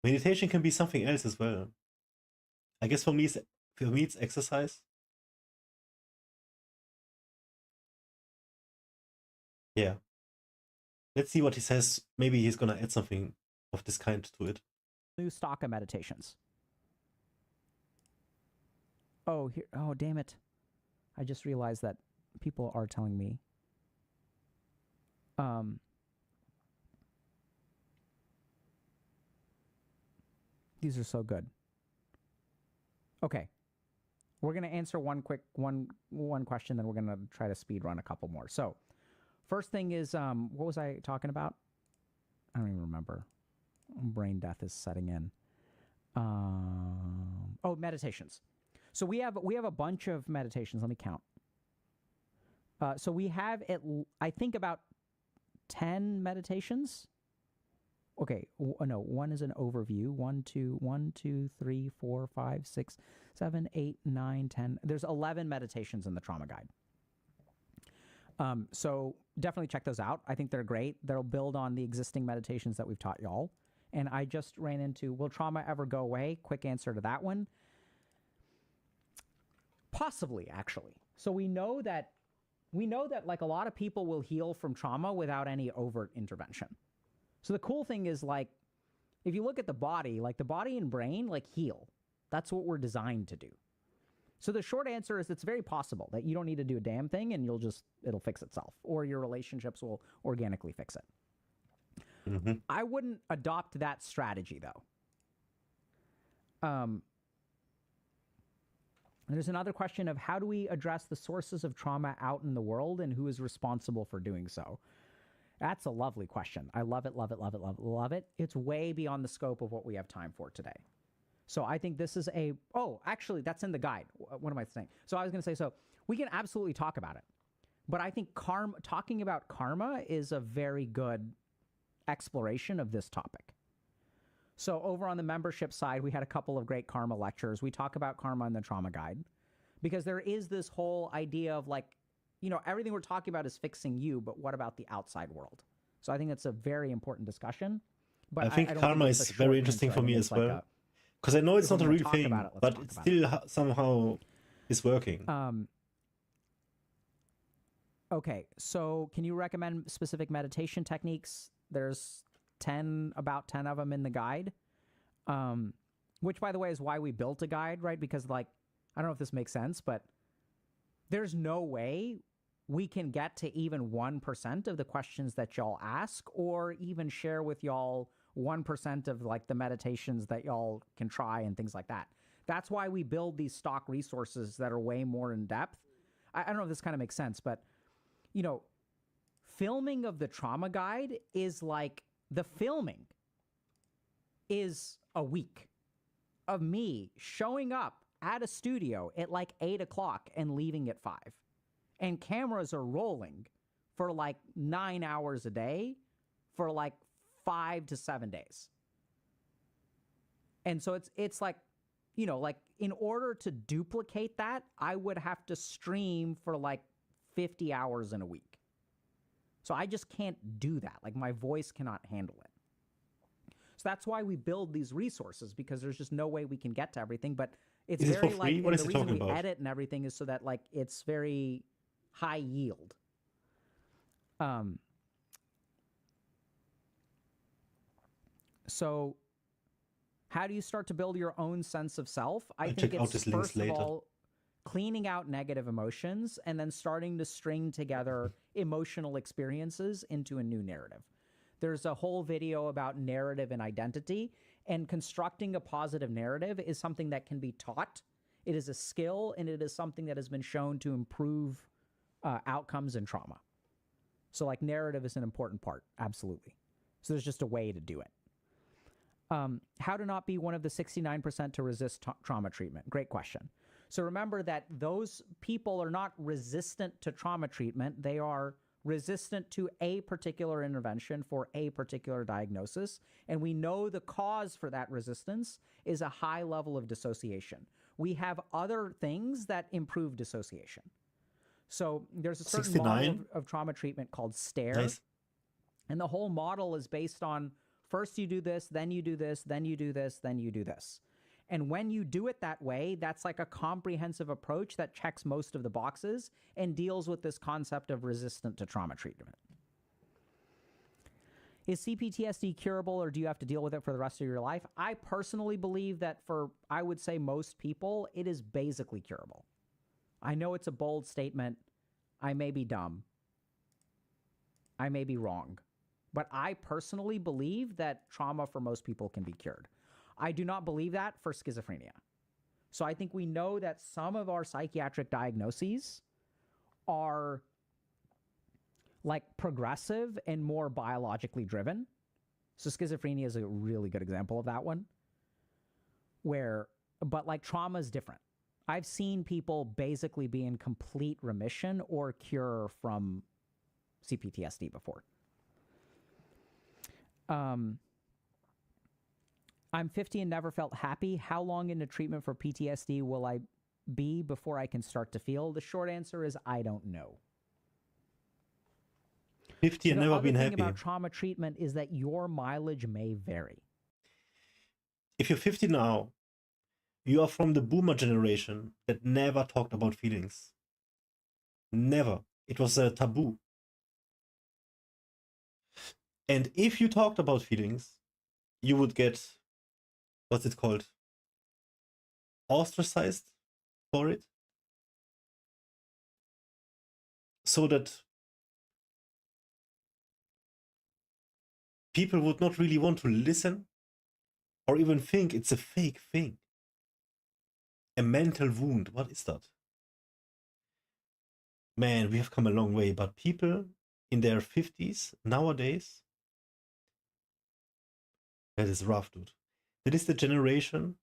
Meditation can be something else as well. I guess for me it's exercise. Yeah. Let's see what he says. Maybe he's gonna add something of this kind to it. New stock of meditations. Oh, here. Oh, damn it. I just realized that people are telling me. These are so good. Okay. We're going to answer one question, then we're going to try to speed run a couple more. So, first thing is, what was I talking about? I don't even remember. Brain death is setting in. Oh, meditations. So we have a bunch of meditations. Let me count. So we have I think about 10 meditations. Okay, no, one is an overview. 1, 2, 3, 4, 5, 6, 7, 8, 9, 10. There's 11 meditations in the trauma guide. So definitely check those out. I think they're great. They'll build on the existing meditations that we've taught y'all. And I just ran into, will trauma ever go away? Quick answer to that one. Possibly, actually. So we know that like a lot of people will heal from trauma without any overt intervention. So the cool thing is, like, if you look at the body, like the body and brain, like, heal. That's what we're designed to do. So the short answer is it's very possible that you don't need to do a damn thing and it'll fix itself, or your relationships will organically fix it. Mm-hmm. I wouldn't adopt that strategy, though. There's another question of how do we address the sources of trauma out in the world and who is responsible for doing so? That's a lovely question. I love it, love it, love it, love it, love it. It's way beyond the scope of what we have time for today. So I think this is actually, that's in the guide. What am I saying? So I was going to say, so we can absolutely talk about it. But I think talking about karma is a very good exploration of this topic. So over on the membership side, we had a couple of great karma lectures. We talk about karma in the trauma guide because there is this whole idea of, like, everything we're talking about is fixing you, but what about the outside world? So I think that's a very important discussion. But I think karma is very interesting for me as well. Because I know it's not a real thing, but it still somehow is working. Okay, so can you recommend specific meditation techniques? There's about 10 of them in the guide, which, by the way, is why we built a guide, right? Because, like, I don't know if this makes sense, but there's no way we can get to even 1% of the questions that y'all ask, or even share with y'all 1% of, like, the meditations that y'all can try and things like that. That's why we build these stock resources that are way more in depth. I don't know if this kind of makes sense, but, filming of the trauma guide is like, the filming is a week of me showing up at a studio at like 8 o'clock and leaving at 5. And cameras are rolling for like 9 hours a day for like 5 to 7 days. And so it's like, like, in order to duplicate that, I would have to stream for like 50 hours in a week. So I just can't do that. Like, my voice cannot handle it. So that's why we build these resources, because there's just no way we can get to everything. But it's very, like, the reason we edit and everything is so that, like, it's very high yield. So how do you start to build your own sense of self? I think it's, first of all, cleaning out negative emotions and then starting to string together emotional experiences into a new narrative. There's a whole video about narrative and identity, and constructing a positive narrative is something that can be taught. It is a skill, and it is something that has been shown to improve outcomes in trauma. So, like, narrative is an important part, absolutely. So there's just a way to do it. How to not be one of the 69% to resist trauma treatment? Great question. So remember that those people are not resistant to trauma treatment. They are resistant to a particular intervention for a particular diagnosis, and we know the cause for that resistance is a high level of dissociation. We have other things that improve dissociation. So there's a certain model of trauma treatment called STARE. Nice. And the whole model is based on first you do this, then you do this, then you do this, then you do this. And when you do it that way, that's like a comprehensive approach that checks most of the boxes and deals with this concept of resistant to trauma treatment. Is CPTSD curable, or do you have to deal with it for the rest of your life? I personally believe that for, I would say, most people, it is basically curable. I know it's a bold statement. I may be dumb. I may be wrong. But I personally believe that trauma for most people can be cured. I do not believe that for schizophrenia. So I think we know that some of our psychiatric diagnoses are like progressive and more biologically driven. So schizophrenia is a really good example of that one. But like trauma is different. I've seen people basically be in complete remission or cure from CPTSD before. I'm 50 and never felt happy. How long into treatment for PTSD will I be before I can start to feel? The short answer is I don't know. 50 and never been happy. The thing about trauma treatment is that your mileage may vary. If you're 50 now, you are from the boomer generation that never talked about feelings. Never. It was a taboo. And if you talked about feelings, you would get, what's it called? Ostracized for it. So that people would not really want to listen or even think it's a fake thing. A mental wound, what is that? Man, we have come a long way, but people in their 50s nowadays, that is rough, dude. That is the generation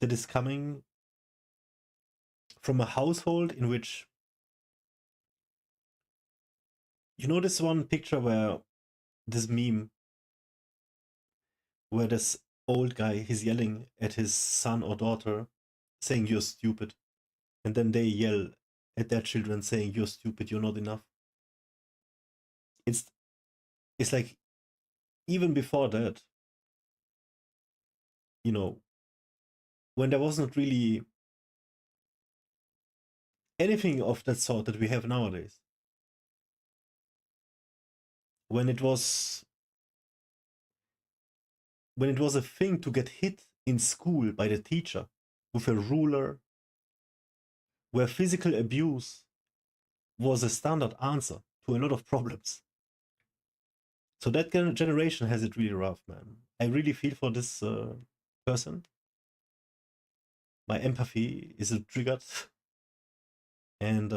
that is coming from a household in which, you know, this one picture where this meme where this old guy, he's yelling at his son or daughter saying you're stupid, and then they yell at their children saying you're stupid, you're not enough. It's like even before that, you know, when there wasn't really anything of that sort that we have nowadays. When it was a thing to get hit in school by the teacher with a ruler, where physical abuse was a standard answer to a lot of problems. So that generation has it really rough, man. I really feel for this person. My empathy is triggered, and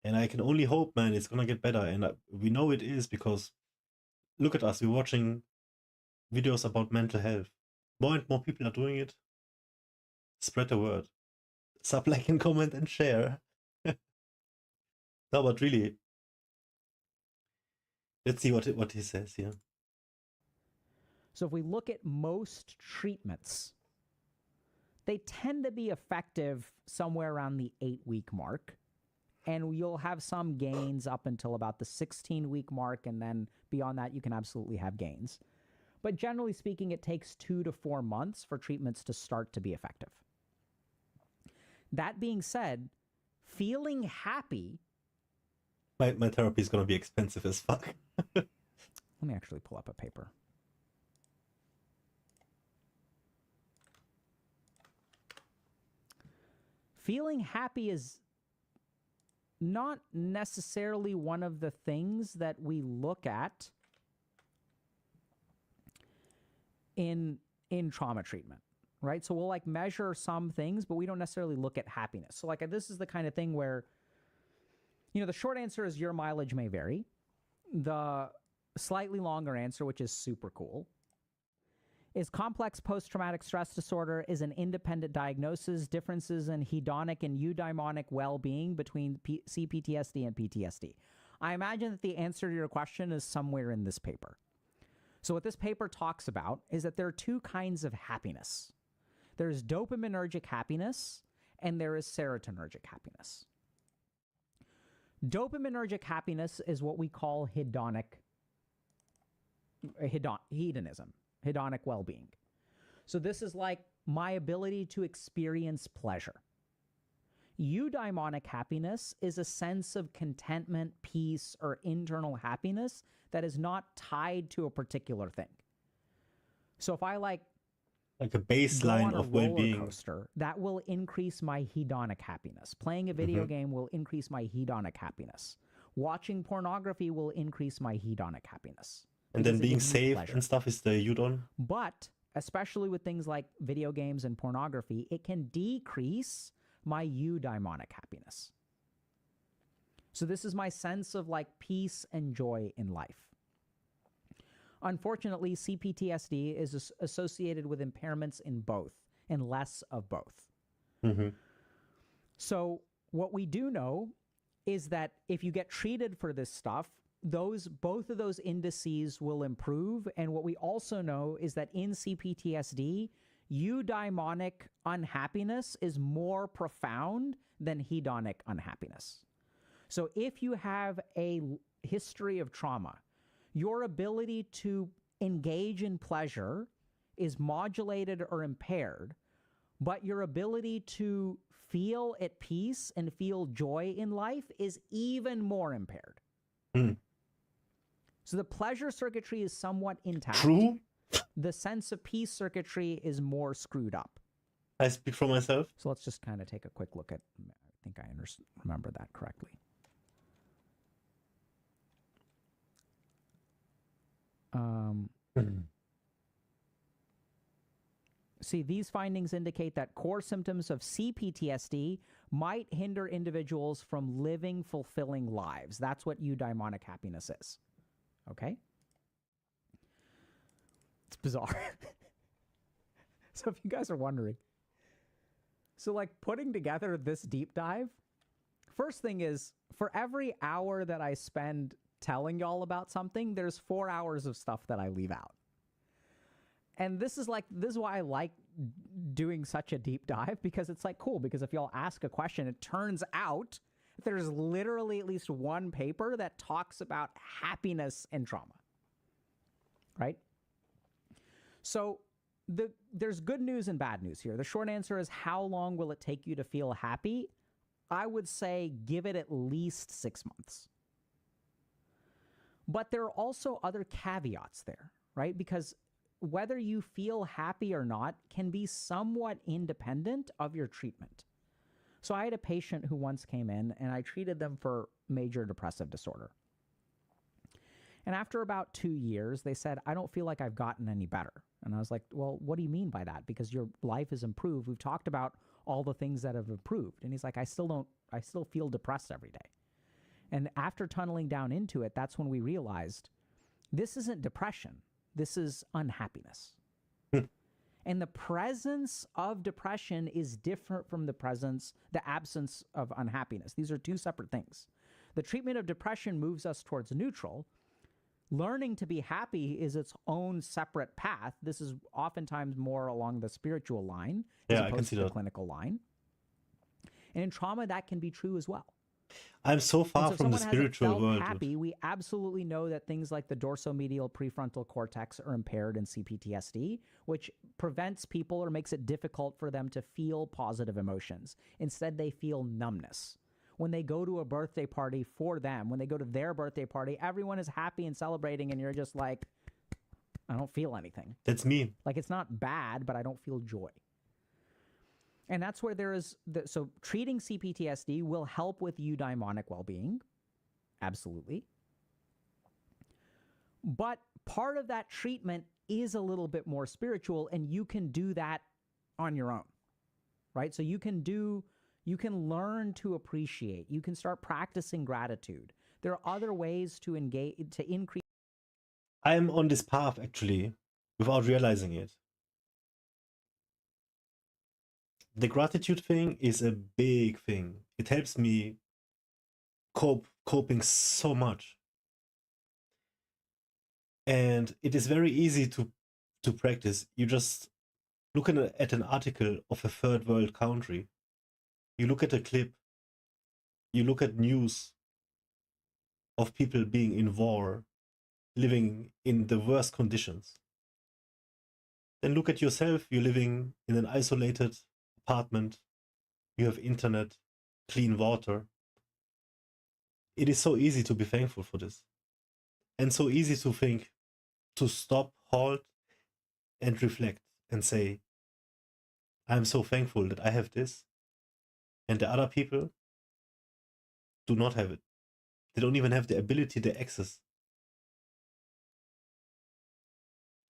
I can only hope, man, it's gonna get better. And we know it is, because look at us. We're watching videos about mental health. More and more people are doing it. Spread the word. Sub, like, and comment and share. No, but really, let's see what he says here. So if we look at most treatments, they tend to be effective somewhere around the 8-week mark. And you'll have some gains up until about the 16-week mark. And then beyond that, you can absolutely have gains. But generally speaking, it takes 2 to 4 months for treatments to start to be effective. That being said, feeling happy... My therapy is going to be expensive as fuck. Let me actually pull up a paper. Feeling happy is not necessarily one of the things that we look at in trauma treatment, right? So we'll like measure some things, but we don't necessarily look at happiness. So like this is the kind of thing where, you know, the short answer is your mileage may vary. The slightly longer answer, which is super cool, is complex post-traumatic stress disorder is an independent diagnosis, differences in hedonic and eudaimonic well-being between CPTSD and PTSD. I imagine that the answer to your question is somewhere in this paper. So what this paper talks about is that there are two kinds of happiness. There's dopaminergic happiness and there is serotonergic happiness. Dopaminergic happiness is what we call hedonism, hedonic well-being. So this is like my ability to experience pleasure. Eudaimonic happiness is a sense of contentment, peace, or internal happiness that is not tied to a particular thing. So if I like a baseline go on of a roller well-being. coaster, that will increase my hedonic happiness. Playing a video game will increase my hedonic happiness. Watching pornography will increase my hedonic happiness. And then because it being gives me safe pleasure. and stuff is the eudon. But especially with things like video games and pornography, it can decrease my eudaimonic happiness. So this is my sense of like peace and joy in life. Unfortunately, CPTSD is associated with impairments in both and less of both. So what we do know is that if you get treated for this stuff, both of those indices will improve. And what we also know is that in CPTSD, eudaimonic unhappiness is more profound than hedonic unhappiness. So if you have a history of trauma, your ability to engage in pleasure is modulated or impaired, but your ability to feel at peace and feel joy in life is even more impaired. So the pleasure circuitry is somewhat intact. True. The sense of peace circuitry is more screwed up. I speak for myself. So let's just kind of take a quick look at, I think I remember that correctly. See, these findings indicate that core symptoms of CPTSD might hinder individuals from living fulfilling lives. That's what eudaimonic happiness is. Okay? It's bizarre. So if you guys are wondering, so like putting together this deep dive, first thing is for every hour that I spend telling y'all about something, there's 4 hours of stuff that I leave out. And this is why I like doing such a deep dive, because it's like cool, because if y'all ask a question, it turns out there's literally at least one paper that talks about happiness and trauma. Right? So there's good news and bad news here. The short answer is, how long will it take you to feel happy? I would say give it at least 6 months. But there are also other caveats there, right? Because whether you feel happy or not can be somewhat independent of your treatment. So I had a patient who once came in and I treated them for major depressive disorder. And after about 2 years, they said, I don't feel like I've gotten any better. And I was like, well, what do you mean by that? Because your life has improved. We've talked about all the things that have improved. And he's like, I still feel depressed every day. And after tunneling down into it, that's when we realized this isn't depression. This is unhappiness. And the presence of depression is different from the absence of unhappiness. These are two separate things. The treatment of depression moves us towards neutral. Learning to be happy is its own separate path. This is oftentimes more along the spiritual line as opposed to the clinical line. And in trauma, that can be true as well. I'm so far from the spiritual world. Happy, we absolutely know that things like the dorsomedial prefrontal cortex are impaired in CPTSD, which prevents people or makes it difficult for them to feel positive emotions. Instead, they feel numbness. When they go to a birthday party for them, when they go to their birthday party, everyone is happy and celebrating, and you're just like, I don't feel anything. That's me. Like, it's not bad, but I don't feel joy. And that's where there is, so treating CPTSD will help with eudaimonic well-being. Absolutely. But part of that treatment is a little bit more spiritual, and you can do that on your own, right? So you can learn to appreciate. You can start practicing gratitude. There are other ways to engage, to increase. I'm on this path, actually, without realizing it. The gratitude thing is a big thing. It helps me coping so much. And it is very easy to practice. You just look at an article of a third world country. You look at a clip. You look at news of people being in war, living in the worst conditions. Then look at yourself. You're living in an isolated apartment. You have internet, clean water. It is so easy to be thankful for this. And so easy to think, to stop, halt, and reflect and say, I'm so thankful that I have this, and the other people do not have it. They don't even have the ability, the access.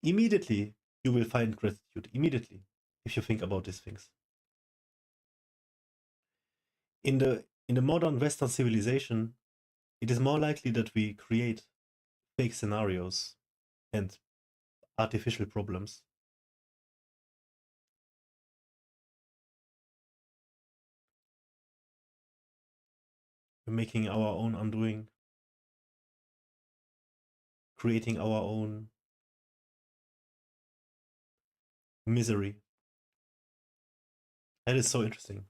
Immediately, you will find gratitude. Immediately, if you think about these things. In the modern Western civilization, it is more likely that we create fake scenarios and artificial problems. We're making our own undoing, creating our own misery. That is so interesting.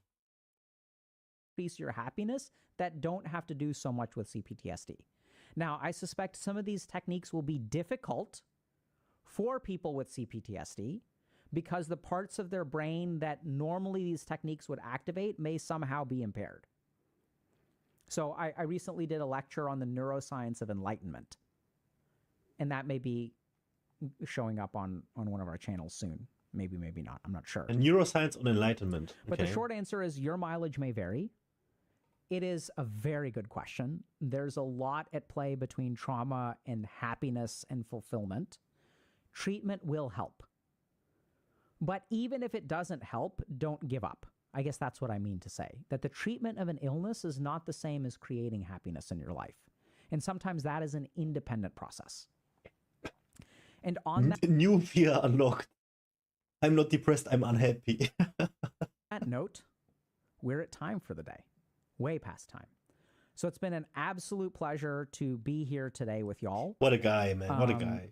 Increase your happiness that don't have to do so much with CPTSD. Now, I suspect some of these techniques will be difficult for people with CPTSD because the parts of their brain that normally these techniques would activate may somehow be impaired. So I recently did a lecture on the neuroscience of enlightenment, and that may be showing up on one of our channels soon. Maybe, maybe not. I'm not sure. And neuroscience on enlightenment. But the short answer is your mileage may vary. It is a very good question. There's a lot at play between trauma and happiness and fulfillment. Treatment will help. But even if it doesn't help, don't give up. I guess that's what I mean to say. That the treatment of an illness is not the same as creating happiness in your life. And sometimes that is an independent process. And on new fear unlocked. I'm not depressed, I'm unhappy. that note, we're at time for the day. Way past time. So it's been an absolute pleasure to be here today with y'all. What a guy, man. What a guy.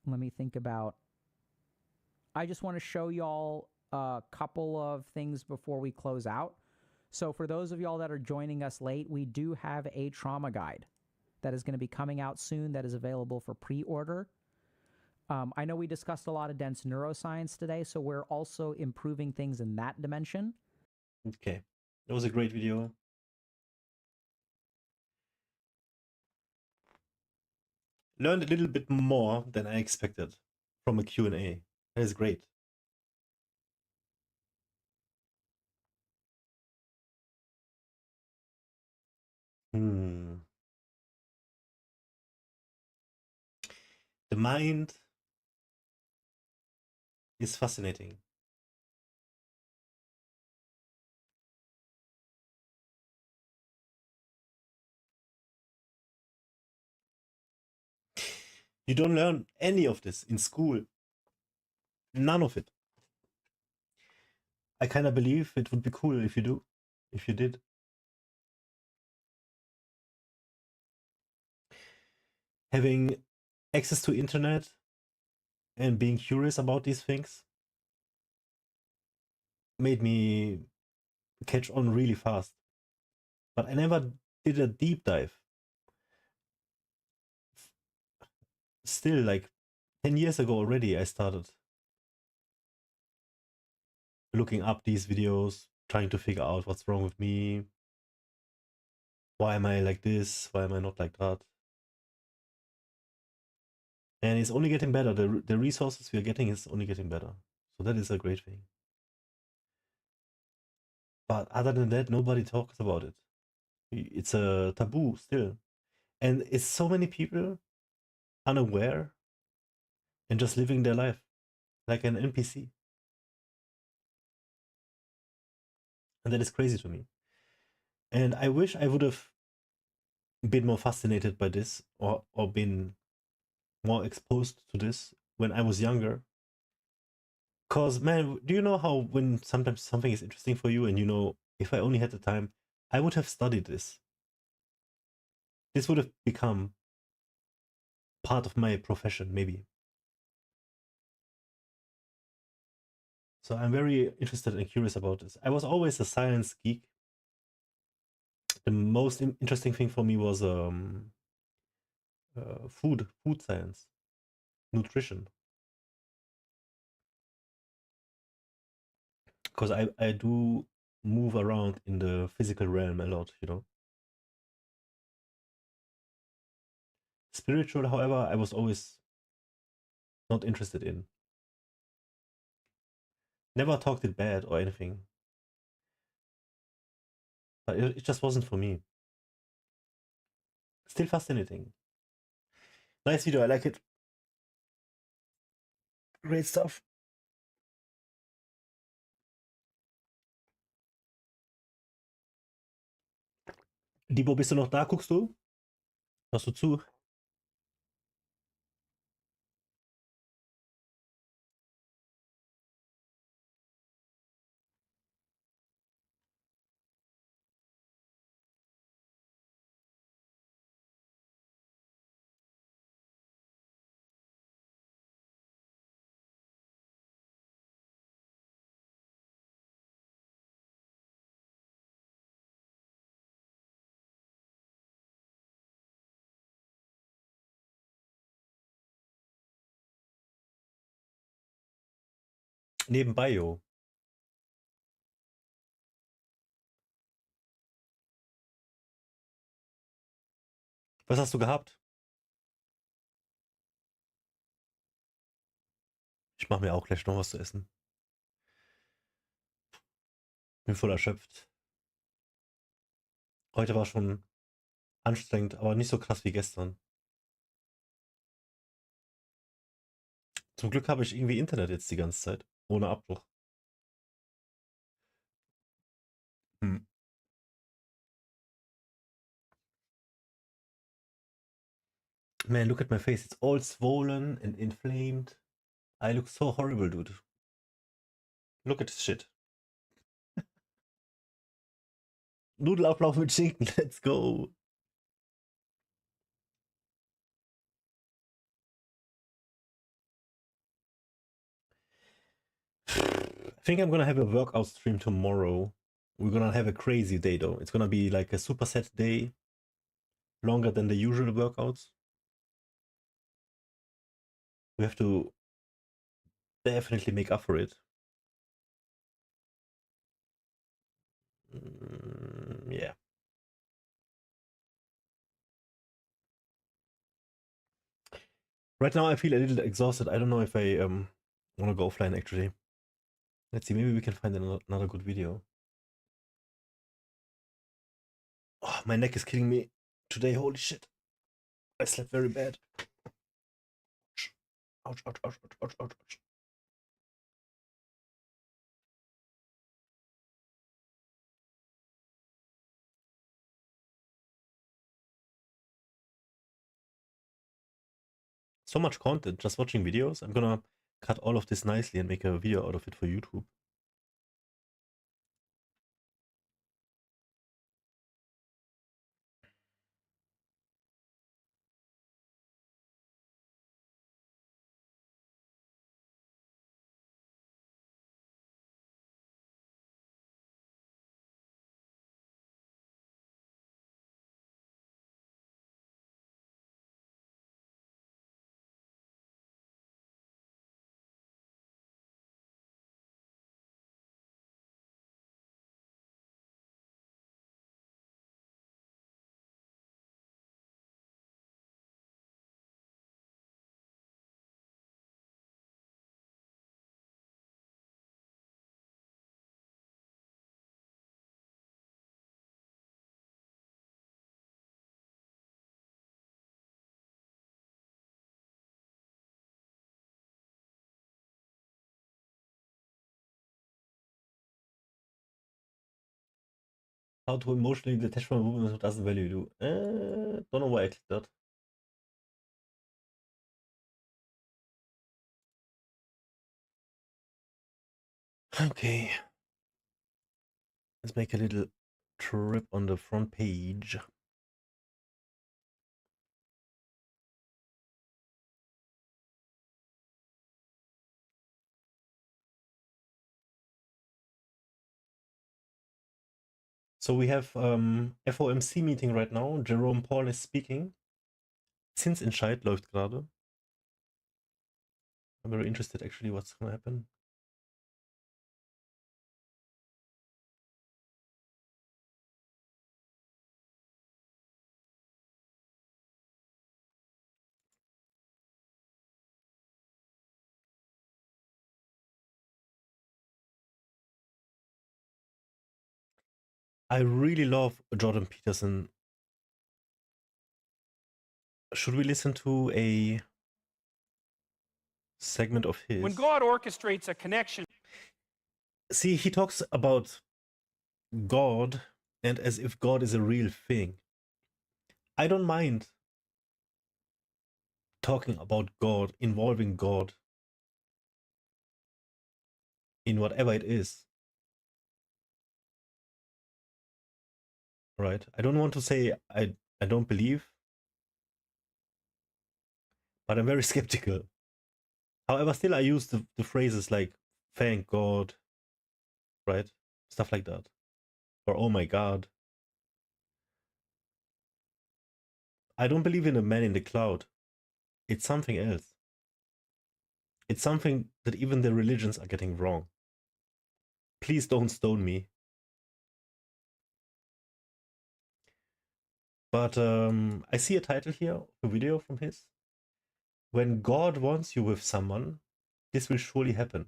Let me think about... I just want to show y'all a couple of things before we close out. So for those of y'all that are joining us late, we do have a trauma guide that is going to be coming out soon that is available for pre-order. I know we discussed a lot of dense neuroscience today, so we're also improving things in that dimension. Okay. That was a great video. Learned a little bit more than I expected from a Q&A. That is great. The mind is fascinating. You don't learn any of this in school. None of it. I kind of believe it would be cool if you did. Having access to internet and being curious about these things made me catch on really fast. But I never did a deep dive. Still, like 10 years ago already, I started looking up these videos, trying to figure out what's wrong with me. Why am I like this? Why am I not like that? And it's only getting better. The resources we are getting is only getting better. So that is a great thing. But other than that, nobody talks about it. It's a taboo still. And it's so many people unaware and just living their life like an NPC. And that is crazy to me. And I wish I would have been more fascinated by this or been more exposed to this when I was younger. Cause man, do you know how when sometimes something is interesting for you and you know, if I only had the time, I would have studied this. This would have become part of my profession, maybe. So I'm very interested and curious about this. I was always a science geek. The most interesting thing for me was food science, nutrition. Because I do move around in the physical realm a lot, you know. Spiritual, however, I was always not interested in. Never talked it bad or anything. But it just wasn't for me. Still fascinating. Nice video, I like it. Great stuff. Dibo, bist du noch da? Guckst du? Hörst du zu? Nebenbei, jo. Was hast du gehabt? Ich mache mir auch gleich noch was zu essen. Bin voll erschöpft. Heute war schon anstrengend, aber nicht so krass wie gestern. Zum Glück habe ich irgendwie Internet jetzt die ganze Zeit. Ohne Abbruch. Hm. Man, look at my face. It's all swollen and inflamed. I look so horrible, dude. Look at this shit. Nudelauflauf mit Schinken. Let's go. I think I'm gonna have a workout stream tomorrow. We're gonna have a crazy day though. It's gonna be like a superset day. Longer than the usual workouts. We have to definitely make up for it. Yeah. Right now I feel a little exhausted. I don't know if I want to go offline actually. Let's see, maybe we can find another good video. Oh, my neck is killing me today. Holy shit. I slept very bad. Ouch, ouch, ouch, ouch, ouch, ouch, ouch. So much content just watching videos. I'm gonna cut all of this nicely and make a video out of it for YouTube. How to emotionally detach from a woman who doesn't value you. Don't know why I clicked that. Okay. Let's make a little trip on the front page. So we have FOMC meeting right now. Jerome Paul is speaking. Zinsentscheid läuft gerade. I'm very interested actually what's gonna happen. I really love Jordan Peterson. Should we listen to a segment of his? When God orchestrates a connection. See, he talks about God and as if God is a real thing. I don't mind talking about God, involving God in whatever it is. Right? I don't want to say I don't believe, but I'm very skeptical. However, still I use the phrases like thank God, right? Stuff like that. Or oh my God. I don't believe in a man in the cloud. It's something else. It's something that even the religions are getting wrong. Please don't stone me. But I see a title here, a video from his. When God wants you with someone, this will surely happen.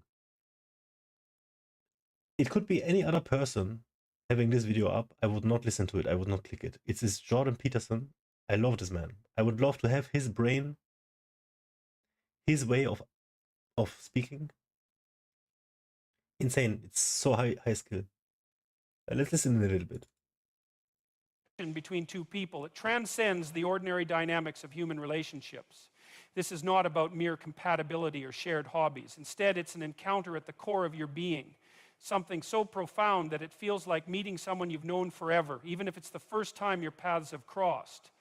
It could be any other person having this video up. I would not listen to it. I would not click it. It's this Jordan Peterson. I love this man. I would love to have his brain, his way of speaking. Insane. It's so high skill. Let's listen a little bit. Between two people. It transcends the ordinary dynamics of human relationships. This is not about mere compatibility or shared hobbies. Instead, it's an encounter at the core of your being. Something so profound that it feels like meeting someone you've known forever, even if it's the first time your paths have crossed.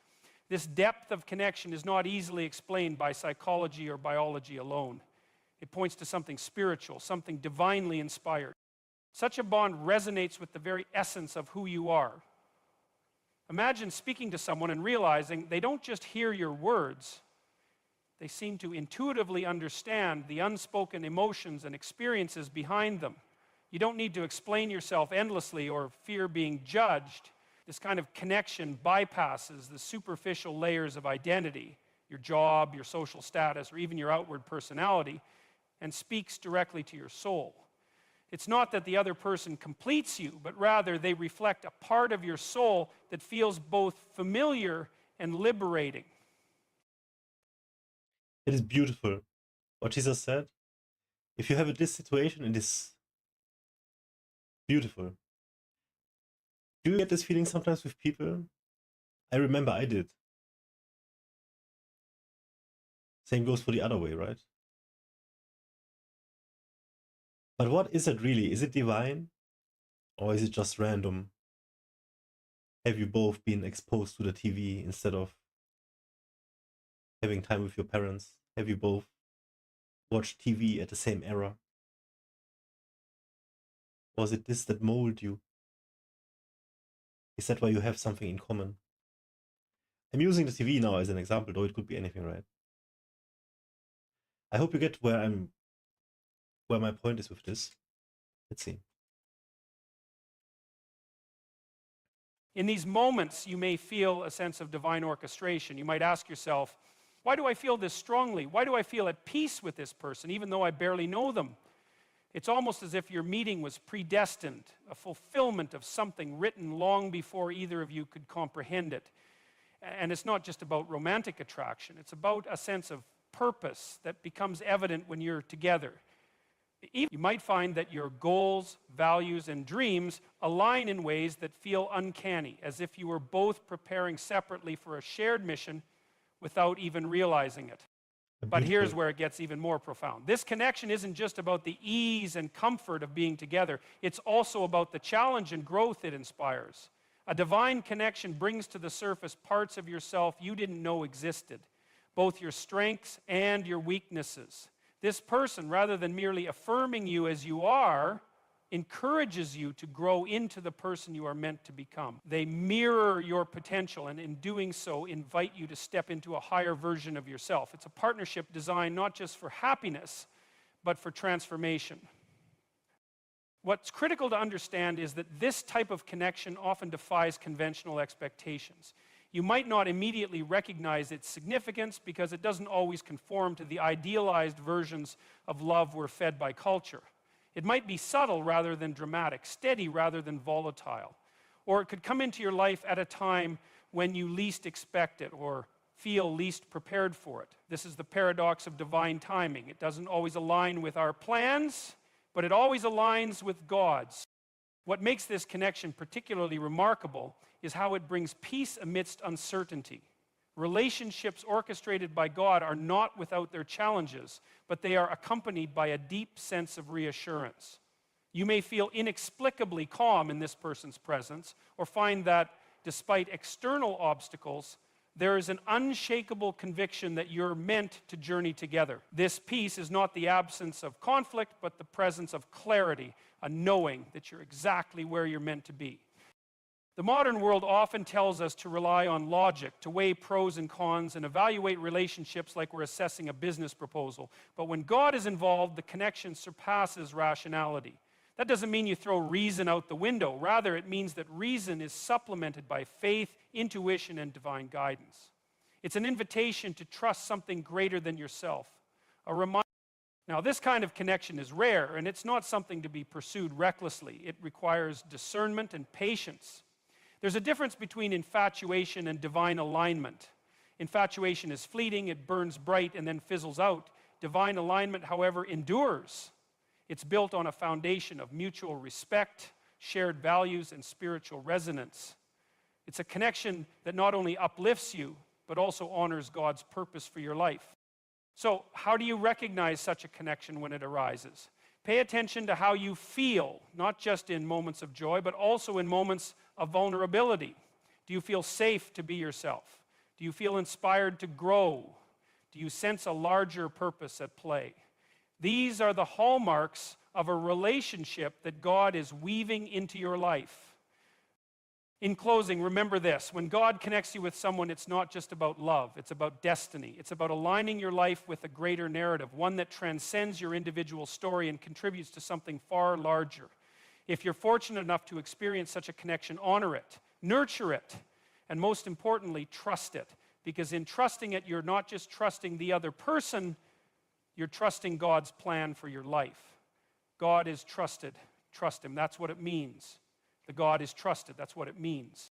This depth of connection is not easily explained by psychology or biology alone. It points to something spiritual, something divinely inspired. Such a bond resonates with the very essence of who you are. Imagine speaking to someone and realizing they don't just hear your words, they seem to intuitively understand the unspoken emotions and experiences behind them. You don't need to explain yourself endlessly or fear being judged. This kind of connection bypasses the superficial layers of identity, your job, your social status, or even your outward personality, and speaks directly to your soul. It's not that the other person completes you, but rather they reflect a part of your soul that feels both familiar and liberating. It is beautiful. What Jesus said. If you have this situation, it is beautiful. Do you get this feeling sometimes with people? I remember I did. Same goes for the other way, right? But what is it really? Is it divine? Or is it just random? Have you both been exposed to the TV instead of having time with your parents? Have you both watched TV at the same era? Was it this that molded you? Is that why you have something in common? I'm using the TV now as an example, though it could be anything, right? I hope you get where my point is with this. Let's see. In these moments, you may feel a sense of divine orchestration. You might ask yourself, why do I feel this strongly? Why do I feel at peace with this person, even though I barely know them? It's almost as if your meeting was predestined, a fulfillment of something written long before either of you could comprehend it. And it's not just about romantic attraction. It's about a sense of purpose that becomes evident when you're together. You might find that your goals, values, and dreams align in ways that feel uncanny, as if you were both preparing separately for a shared mission without even realizing it. But here's Beautiful. where it gets even more profound. This connection isn't just about the ease and comfort of being together. It's also about the challenge and growth it inspires. A divine connection brings to the surface parts of yourself you didn't know existed, both your strengths and your weaknesses. This person, rather than merely affirming you as you are, encourages you to grow into the person you are meant to become. They mirror your potential, and in doing so, invite you to step into a higher version of yourself. It's a partnership designed not just for happiness, but for transformation. What's critical to understand is that this type of connection often defies conventional expectations. You might not immediately recognize its significance because it doesn't always conform to the idealized versions of love we're fed by culture. It might be subtle rather than dramatic, steady rather than volatile. Or it could come into your life at a time when you least expect it or feel least prepared for it. This is the paradox of divine timing. It doesn't always align with our plans, but it always aligns with God's. What makes this connection particularly remarkable is how it brings peace amidst uncertainty. Relationships orchestrated by God are not without their challenges, but they are accompanied by a deep sense of reassurance. You may feel inexplicably calm in this person's presence, or find that, despite external obstacles, there is an unshakable conviction that you're meant to journey together. This peace is not the absence of conflict, but the presence of clarity, a knowing that you're exactly where you're meant to be. The modern world often tells us to rely on logic, to weigh pros and cons, and evaluate relationships like we're assessing a business proposal. But when God is involved, the connection surpasses rationality. That doesn't mean you throw reason out the window. Rather, it means that reason is supplemented by faith, intuition, and divine guidance. It's an invitation to trust something greater than yourself. A reminder. Now, this kind of connection is rare, and it's not something to be pursued recklessly. It requires discernment and patience. There's a difference between infatuation and divine alignment. Infatuation is fleeting, it burns bright and then fizzles out. Divine alignment, however, endures. It's built on a foundation of mutual respect, shared values, and spiritual resonance. It's a connection that not only uplifts you, but also honors God's purpose for your life. So, how do you recognize such a connection when it arises? Pay attention to how you feel, not just in moments of joy, but also in moments of vulnerability. Do you feel safe to be yourself? Do you feel inspired to grow? Do you sense a larger purpose at play? These are the hallmarks of a relationship that God is weaving into your life. In closing, remember this. When God connects you with someone, it's not just about love. It's about destiny. It's about aligning your life with a greater narrative, one that transcends your individual story and contributes to something far larger. If you're fortunate enough to experience such a connection, honor it, nurture it, and most importantly, trust it. Because in trusting it, you're not just trusting the other person, you're trusting God's plan for your life. God is trusted. Trust Him. That's what it means. The God is trusted. That's what it means.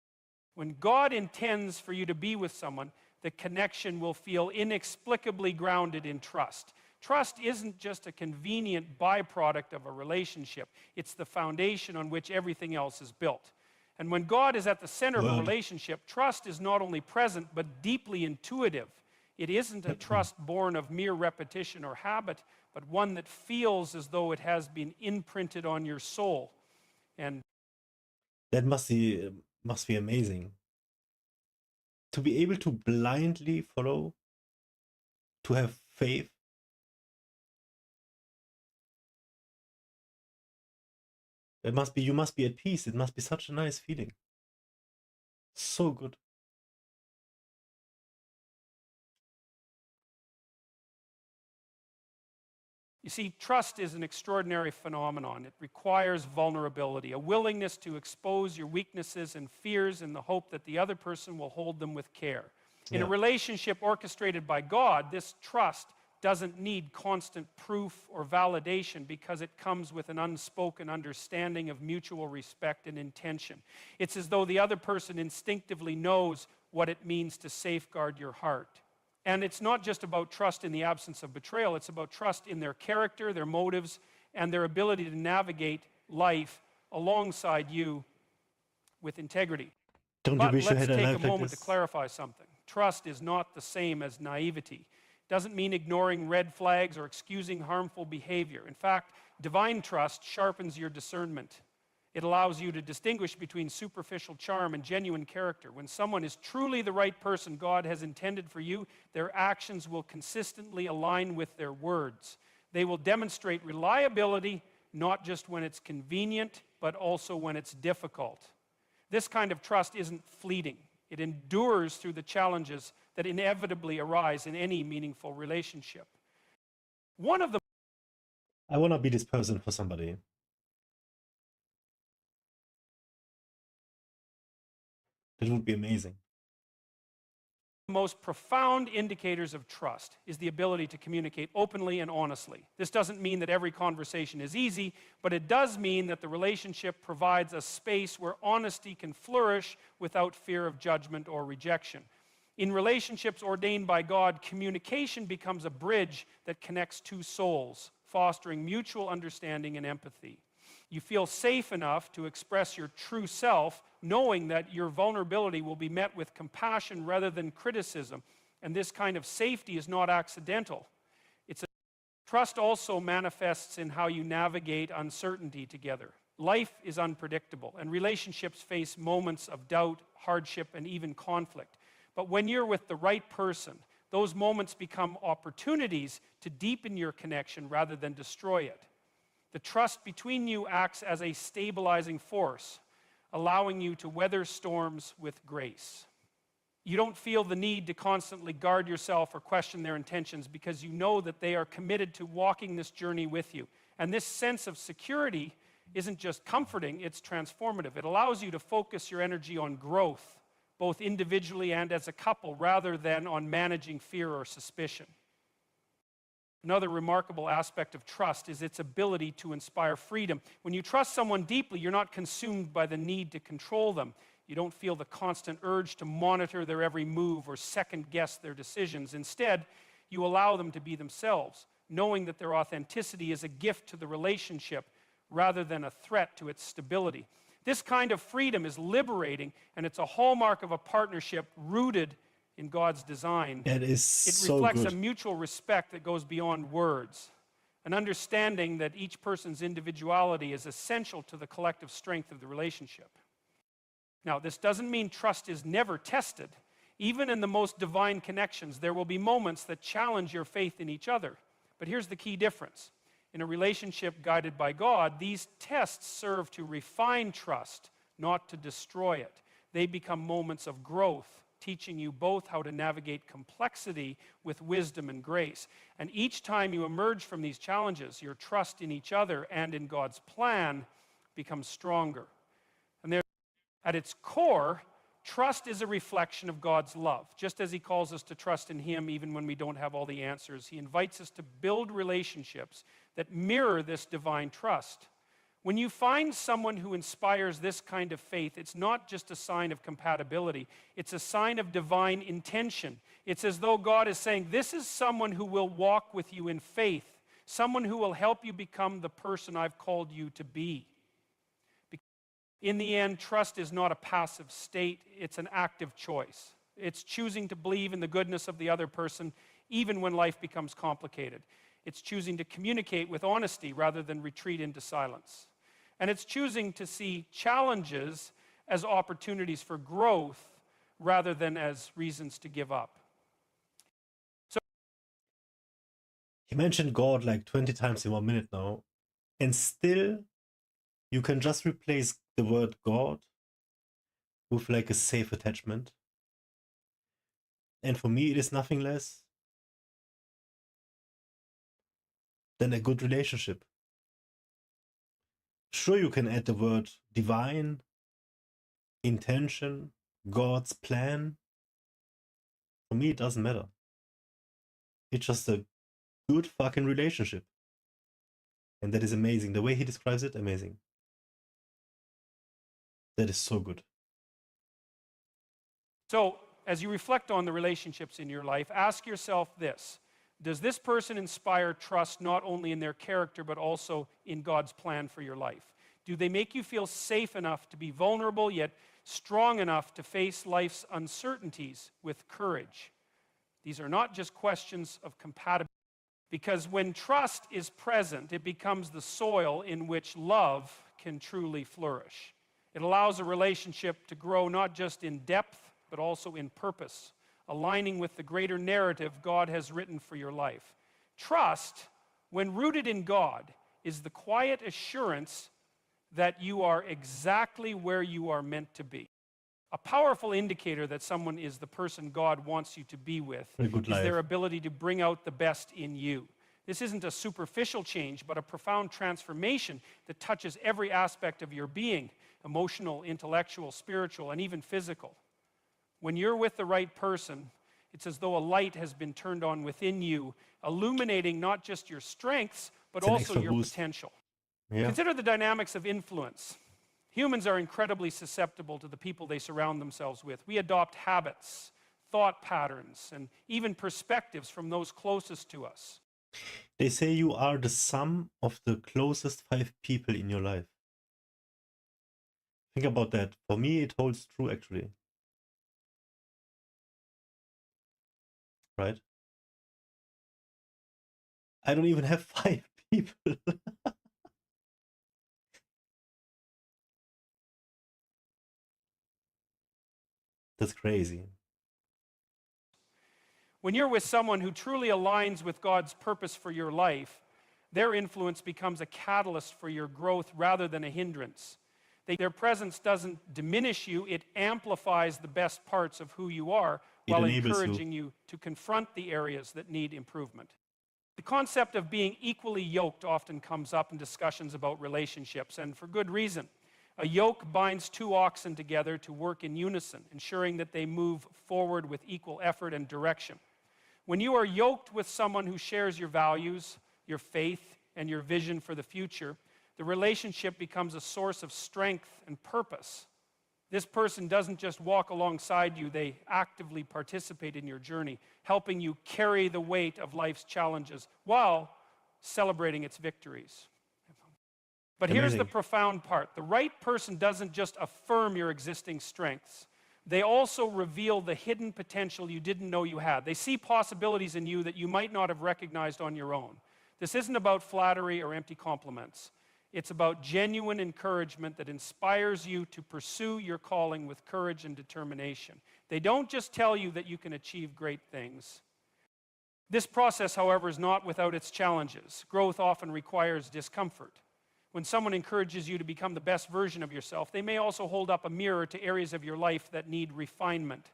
When God intends for you to be with someone, the connection will feel inexplicably grounded in trust. Trust isn't just a convenient byproduct of a relationship. It's the foundation on which everything else is built. And when God is at the center of a relationship, trust is not only present, but deeply intuitive. It isn't a trust born of mere repetition or habit, but one that feels as though it has been imprinted on your soul. And That must be amazing. To be able to blindly follow, to have faith. You must be at peace. It must be such a nice feeling. So good. you see, trust is an extraordinary phenomenon. It requires vulnerability, a willingness to expose your weaknesses and fears in the hope that the other person will hold them with care. In a relationship orchestrated by God, this trust doesn't need constant proof or validation because it comes with an unspoken understanding of mutual respect and intention. It's as though the other person instinctively knows what it means to safeguard your heart. And it's not just about trust in the absence of betrayal, it's about trust in their character, their motives, and their ability to navigate life alongside you with integrity. Don't you But wish you let's had a take life a like moment to this? clarify something. Trust is not the same as naivety. Doesn't mean ignoring red flags or excusing harmful behavior. In fact, divine trust sharpens your discernment. It allows you to distinguish between superficial charm and genuine character. When someone is truly the right person God has intended for you, their actions will consistently align with their words. They will demonstrate reliability, not just when it's convenient, but also when it's difficult. This kind of trust isn't fleeting. It endures through the challenges that inevitably arise in any meaningful relationship. One of the I want to be this person for somebody. That would be amazing. most profound indicators of trust is the ability to communicate openly and honestly. This doesn't mean that every conversation is easy, but it does mean that the relationship provides a space where honesty can flourish without fear of judgment or rejection. In relationships ordained by God, communication becomes a bridge that connects two souls, fostering mutual understanding and empathy. You feel safe enough to express your true self, knowing that your vulnerability will be met with compassion rather than criticism. And this kind of safety is not accidental. Trust also manifests in how you navigate uncertainty together. Life is unpredictable, and relationships face moments of doubt, hardship, and even conflict. But when you're with the right person, those moments become opportunities to deepen your connection rather than destroy it. The trust between you acts as a stabilizing force, allowing you to weather storms with grace. You don't feel the need to constantly guard yourself or question their intentions because you know that they are committed to walking this journey with you. And this sense of security isn't just comforting, it's transformative. It allows you to focus your energy on growth, both individually and as a couple, rather than on managing fear or suspicion. Another remarkable aspect of trust is its ability to inspire freedom. When you trust someone deeply, you're not consumed by the need to control them. You don't feel the constant urge to monitor their every move or second-guess their decisions. Instead, you allow them to be themselves, knowing that their authenticity is a gift to the relationship rather than a threat to its stability. This kind of freedom is liberating, and it's a hallmark of a partnership rooted in God's design. It is so reflects good. a mutual respect that goes beyond words, an understanding that each person's individuality is essential to the collective strength of the relationship. Now, this doesn't mean trust is never tested. Even in the most divine connections, there will be moments that challenge your faith in each other. But here's the key difference. In a relationship guided by God, these tests serve to refine trust, not to destroy it. They become moments of growth, teaching you both how to navigate complexity with wisdom and grace. And each time you emerge from these challenges, your trust in each other and in God's plan becomes stronger. And at its core, trust is a reflection of God's love. Just as He calls us to trust in Him even when we don't have all the answers, He invites us to build relationships that mirror this divine trust. When you find someone who inspires this kind of faith, it's not just a sign of compatibility, it's a sign of divine intention. It's as though God is saying, this is someone who will walk with you in faith, someone who will help you become the person I've called you to be. In the end, trust is not a passive state, it's an active choice. It's choosing to believe in the goodness of the other person, even when life becomes complicated. It's choosing to communicate with honesty rather than retreat into silence. And it's choosing to see challenges as opportunities for growth rather than as reasons to give up. You mentioned God like 20 times in 1 minute now, and still you can just replace the word God with like a safe attachment. And for me, it is nothing less than a good relationship. Sure, you can add the word divine, intention, God's plan. For me, it doesn't matter. It's just a good fucking relationship. And that is amazing. The way he describes it, amazing. That is so good. So, as you reflect on the relationships in your life, ask yourself this. Does this person inspire trust not only in their character, but also in God's plan for your life? Do they make you feel safe enough to be vulnerable, yet strong enough to face life's uncertainties with courage? These are not just questions of compatibility, because when trust is present, it becomes the soil in which love can truly flourish. It allows a relationship to grow not just in depth, but also in purpose, aligning with the greater narrative God has written for your life. Trust, when rooted in God, is the quiet assurance that you are exactly where you are meant to be. A powerful indicator that someone is the person God wants you to be with is their ability to bring out the best in you. This isn't a superficial change, but a profound transformation that touches every aspect of your being, emotional, intellectual, spiritual, and even physical. When you're with the right person, it's as though a light has been turned on within you, illuminating not just your strengths, but also your potential. Yeah. Consider the dynamics of influence. Humans are incredibly susceptible to the people they surround themselves with. We adopt habits, thought patterns, and even perspectives from those closest to us. They say you are the sum of the closest 5 people in your life. Think about that. For me, it holds true, actually. Right? I don't even have 5 people. That's crazy. When you're with someone who truly aligns with God's purpose for your life, their influence becomes a catalyst for your growth rather than a hindrance. Their presence doesn't diminish you, it amplifies the best parts of who you are while encouraging you to confront the areas that need improvement. The concept of being equally yoked often comes up in discussions about relationships, and for good reason. A yoke binds 2 oxen together to work in unison, ensuring that they move forward with equal effort and direction. When you are yoked with someone who shares your values, your faith, and your vision for the future, the relationship becomes a source of strength and purpose. This person doesn't just walk alongside you, they actively participate in your journey, helping you carry the weight of life's challenges while celebrating its victories. But here's the profound part. The right person doesn't just affirm your existing strengths. They also reveal the hidden potential you didn't know you had. They see possibilities in you that you might not have recognized on your own. This isn't about flattery or empty compliments. It's about genuine encouragement that inspires you to pursue your calling with courage and determination. They don't just tell you that you can achieve great things. This process, however, is not without its challenges. Growth often requires discomfort. When someone encourages you to become the best version of yourself, they may also hold up a mirror to areas of your life that need refinement.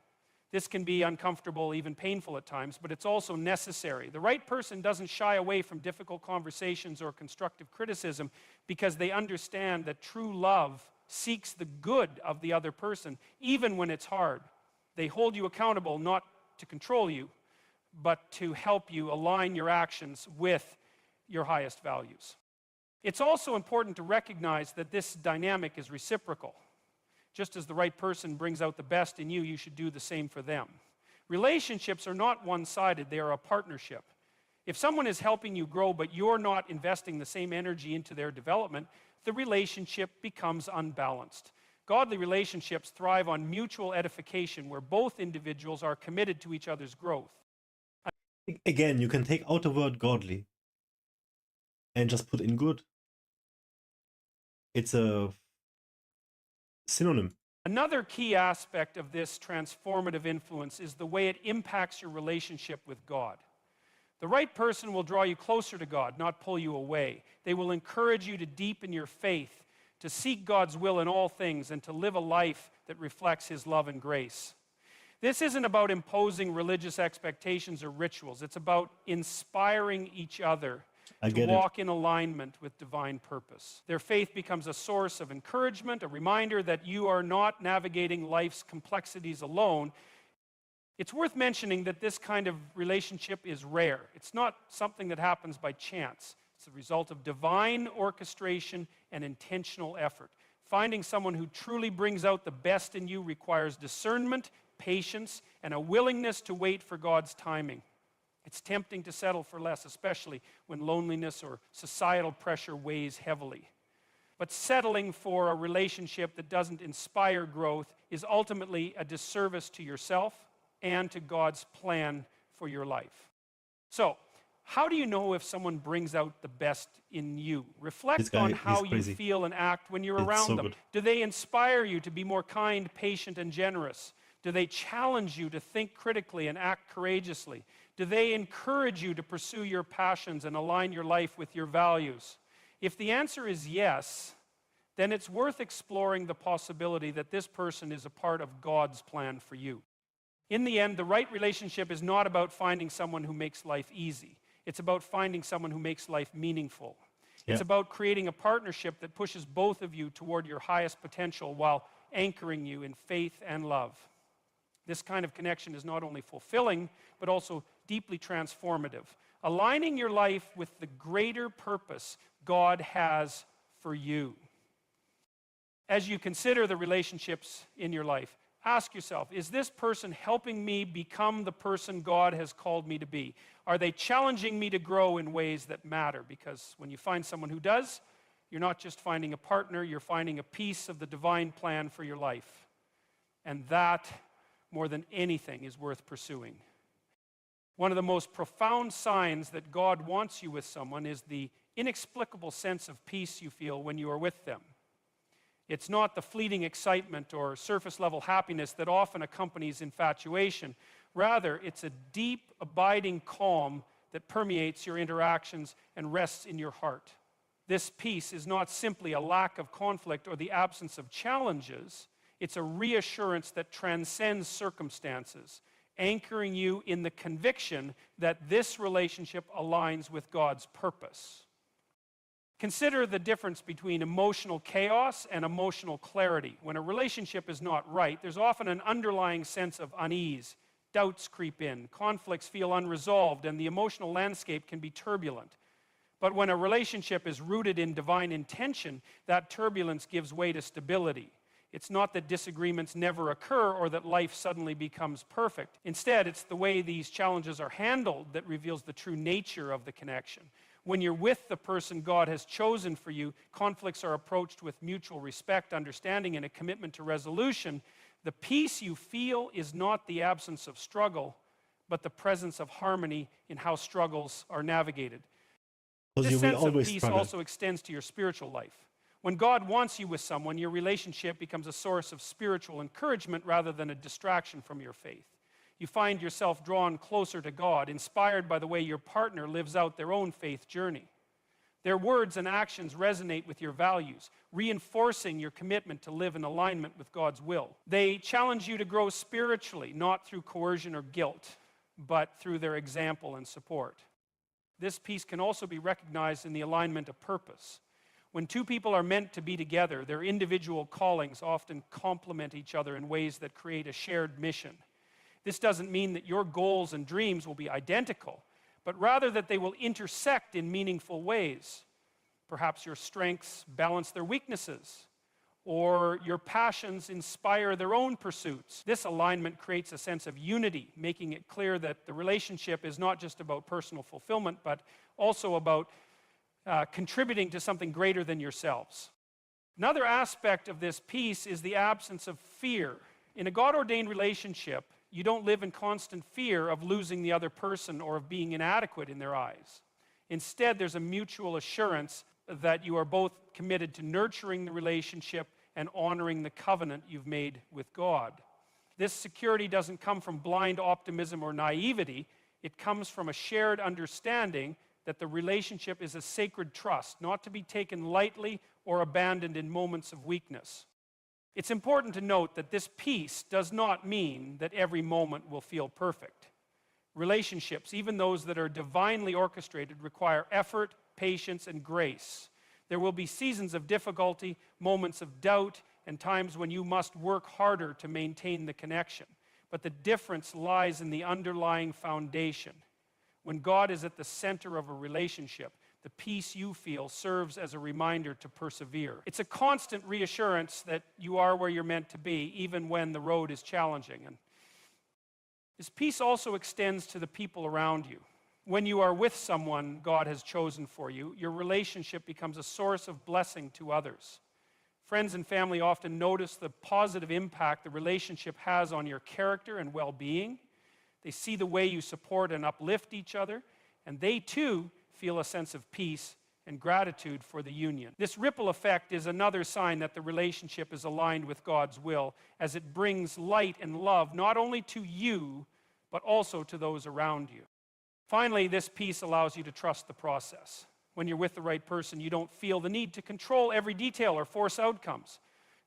This can be uncomfortable, even painful at times, but it's also necessary. The right person doesn't shy away from difficult conversations or constructive criticism because they understand that true love seeks the good of the other person, even when it's hard. They hold you accountable not to control you, but to help you align your actions with your highest values. It's also important to recognize that this dynamic is reciprocal. Just as the right person brings out the best in you, you should do the same for them. Relationships are not one-sided, they are a partnership. If someone is helping you grow, but you're not investing the same energy into their development, the relationship becomes unbalanced. Godly relationships thrive on mutual edification, where both individuals are committed to each other's growth. Again, you can take out the word godly and just put in good. It's a synonym. Another key aspect of this transformative influence is the way it impacts your relationship with God. The right person will draw you closer to God, not pull you away. They will encourage you to deepen your faith, to seek God's will in all things, and to live a life that reflects His love and grace. This isn't about imposing religious expectations or rituals. It's about inspiring each other to walk in alignment with divine purpose. Their faith becomes a source of encouragement, a reminder that you are not navigating life's complexities alone. It's worth mentioning that this kind of relationship is rare. It's not something that happens by chance. It's the result of divine orchestration and intentional effort. Finding someone who truly brings out the best in you requires discernment, patience, and a willingness to wait for God's timing. It's tempting to settle for less, especially when loneliness or societal pressure weighs heavily. But settling for a relationship that doesn't inspire growth is ultimately a disservice to yourself and to God's plan for your life. So, how do you know if someone brings out the best in you? This Reflect guy on is how you crazy. feel and act when you're It's around so them. good. Do they inspire you to be more kind, patient, and generous? Do they challenge you to think critically and act courageously? Do they encourage you to pursue your passions and align your life with your values? If the answer is yes, then it's worth exploring the possibility that this person is a part of God's plan for you. In the end, the right relationship is not about finding someone who makes life easy. It's about finding someone who makes life meaningful. It's Yeah. about creating a partnership that pushes both of you toward your highest potential while anchoring you in faith and love. This kind of connection is not only fulfilling, but also deeply transformative, aligning your life with the greater purpose God has for you. As you consider the relationships in your life, ask yourself, is this person helping me become the person God has called me to be? Are they challenging me to grow in ways that matter? Because when you find someone who does, you're not just finding a partner, you're finding a piece of the divine plan for your life. And that, more than anything, is worth pursuing. One of the most profound signs that God wants you with someone is the inexplicable sense of peace you feel when you are with them. It's not the fleeting excitement or surface-level happiness that often accompanies infatuation. Rather, it's a deep, abiding calm that permeates your interactions and rests in your heart. This peace is not simply a lack of conflict or the absence of challenges. It's a reassurance that transcends circumstances, anchoring you in the conviction that this relationship aligns with God's purpose. Consider the difference between emotional chaos and emotional clarity. When a relationship is not right, there's often an underlying sense of unease. Doubts creep in, conflicts feel unresolved, and the emotional landscape can be turbulent. But when a relationship is rooted in divine intention, that turbulence gives way to stability. It's not that disagreements never occur or that life suddenly becomes perfect. Instead, it's the way these challenges are handled that reveals the true nature of the connection. When you're with the person God has chosen for you, conflicts are approached with mutual respect, understanding, and a commitment to resolution. The peace you feel is not the absence of struggle, but the presence of harmony in how struggles are navigated. Because This you will sense of always peace struggle. also extends to your spiritual life. When God wants you with someone, your relationship becomes a source of spiritual encouragement rather than a distraction from your faith. You find yourself drawn closer to God, inspired by the way your partner lives out their own faith journey. Their words and actions resonate with your values, reinforcing your commitment to live in alignment with God's will. They challenge you to grow spiritually, not through coercion or guilt, but through their example and support. This peace can also be recognized in the alignment of purpose. When two people are meant to be together, their individual callings often complement each other in ways that create a shared mission. This doesn't mean that your goals and dreams will be identical, but rather that they will intersect in meaningful ways. Perhaps your strengths balance their weaknesses, or your passions inspire their own pursuits. This alignment creates a sense of unity, making it clear that the relationship is not just about personal fulfillment, but also about contributing to something greater than yourselves. Another aspect of this peace is the absence of fear. In a God-ordained relationship, you don't live in constant fear of losing the other person or of being inadequate in their eyes. Instead, there's a mutual assurance that you are both committed to nurturing the relationship and honoring the covenant you've made with God. This security doesn't come from blind optimism or naivety. It comes from a shared understanding that the relationship is a sacred trust, not to be taken lightly or abandoned in moments of weakness. It's important to note that this peace does not mean that every moment will feel perfect. Relationships, even those that are divinely orchestrated, require effort, patience, and grace. There will be seasons of difficulty, moments of doubt, and times when you must work harder to maintain the connection. But the difference lies in the underlying foundation. When God is at the center of a relationship, the peace you feel serves as a reminder to persevere. It's a constant reassurance that you are where you're meant to be, even when the road is challenging. And this peace also extends to the people around you. When you are with someone God has chosen for you, your relationship becomes a source of blessing to others. Friends and family often notice the positive impact the relationship has on your character and well-being. They see the way you support and uplift each other, and they too feel a sense of peace and gratitude for the union. This ripple effect is another sign that the relationship is aligned with God's will, as it brings light and love not only to you, but also to those around you. Finally, this peace allows you to trust the process. When you're with the right person, you don't feel the need to control every detail or force outcomes.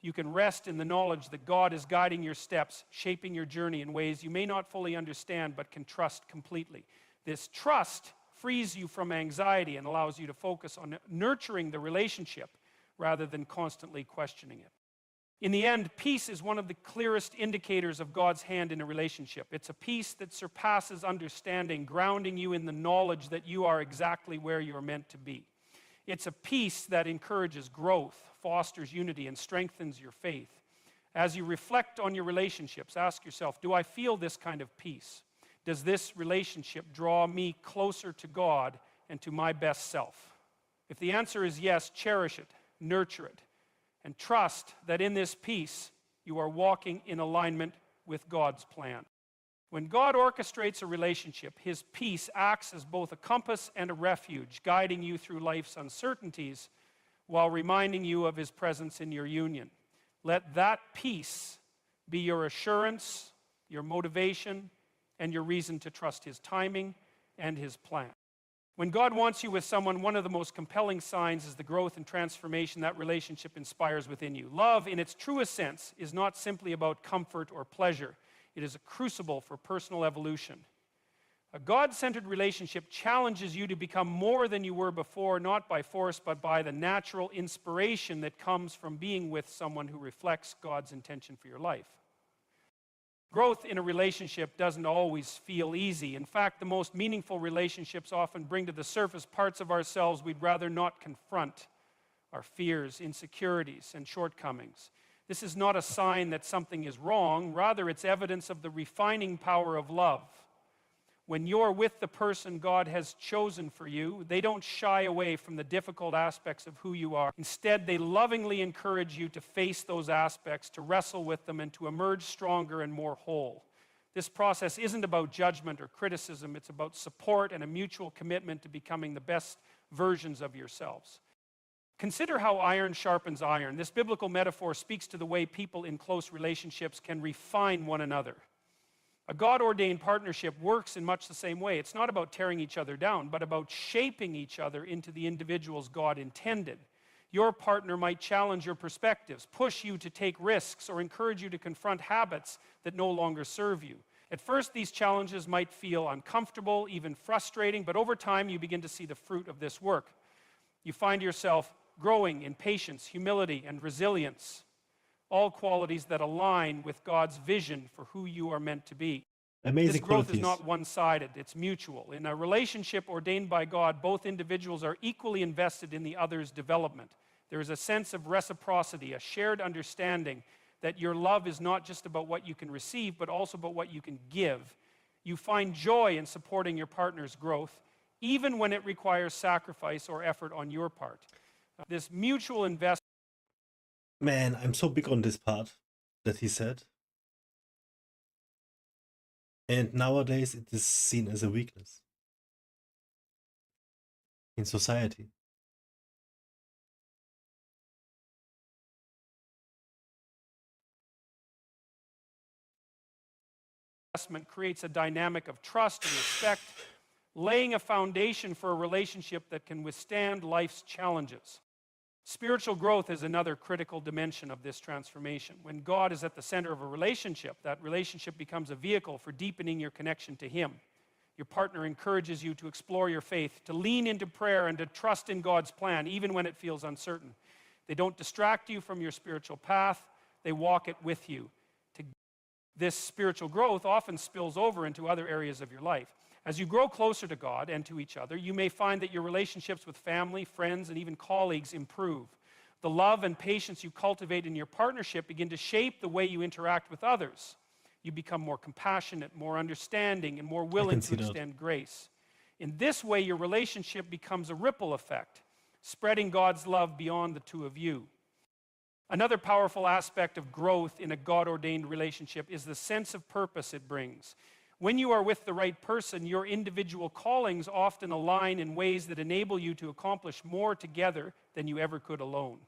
You can rest in the knowledge that God is guiding your steps, shaping your journey in ways you may not fully understand, but can trust completely. This trust frees you from anxiety and allows you to focus on nurturing the relationship rather than constantly questioning it. In the end, peace is one of the clearest indicators of God's hand in a relationship. It's a peace that surpasses understanding, grounding you in the knowledge that you are exactly where you're meant to be. It's a peace that encourages growth, fosters unity, and strengthens your faith. As you reflect on your relationships, ask yourself, do I feel this kind of peace? Does this relationship draw me closer to God and to my best self? If the answer is yes, cherish it, nurture it, and trust that in this peace you are walking in alignment with God's plan. When God orchestrates a relationship, his peace acts as both a compass and a refuge, guiding you through life's uncertainties while reminding you of his presence in your union. Let that peace be your assurance, your motivation, and your reason to trust his timing and his plan. When God wants you with someone, one of the most compelling signs is the growth and transformation that relationship inspires within you. Love, in its truest sense, is not simply about comfort or pleasure. It is a crucible for personal evolution. A God-centered relationship challenges you to become more than you were before, not by force, but by the natural inspiration that comes from being with someone who reflects God's intention for your life. Growth in a relationship doesn't always feel easy. In fact, the most meaningful relationships often bring to the surface parts of ourselves we'd rather not confront: our fears, insecurities, and shortcomings. This is not a sign that something is wrong. Rather, it's evidence of the refining power of love. When you're with the person God has chosen for you, they don't shy away from the difficult aspects of who you are. Instead, they lovingly encourage you to face those aspects, to wrestle with them, and to emerge stronger and more whole. This process isn't about judgment or criticism. It's about support and a mutual commitment to becoming the best versions of yourselves. Consider how iron sharpens iron. This biblical metaphor speaks to the way people in close relationships can refine one another. A God-ordained partnership works in much the same way. It's not about tearing each other down, but about shaping each other into the individuals God intended. Your partner might challenge your perspectives, push you to take risks, or encourage you to confront habits that no longer serve you. At first, these challenges might feel uncomfortable, even frustrating, but over time, you begin to see the fruit of this work. You find yourself growing in patience, humility, and resilience. All qualities that align with God's vision for who you are meant to be. Amazing This growth qualities. is not one-sided, it's mutual. In a relationship ordained by God, both individuals are equally invested in the other's development. There is a sense of reciprocity, a shared understanding that your love is not just about what you can receive, but also about what you can give. You find joy in supporting your partner's growth, even when it requires sacrifice or effort on your part. This mutual investment. Man, I'm so big on this part that he said. And nowadays it is seen as a weakness in society. Creates a dynamic of trust and respect, laying a foundation for a relationship that can withstand life's challenges. Spiritual growth is another critical dimension of this transformation. When God is at the center of a relationship, that relationship becomes a vehicle for deepening your connection to Him. Your partner encourages you to explore your faith, to lean into prayer, and to trust in God's plan, even when it feels uncertain. They don't distract you from your spiritual path, they walk it with you. This spiritual growth often spills over into other areas of your life. As you grow closer to God and to each other, you may find that your relationships with family, friends, and even colleagues improve. The love and patience you cultivate in your partnership begin to shape the way you interact with others. You become more compassionate, more understanding, and more willing to extend grace. In this way, your relationship becomes a ripple effect, spreading God's love beyond the two of you. Another powerful aspect of growth in a God-ordained relationship is the sense of purpose it brings. When you are with the right person, your individual callings often align in ways that enable you to accomplish more together than you ever could alone.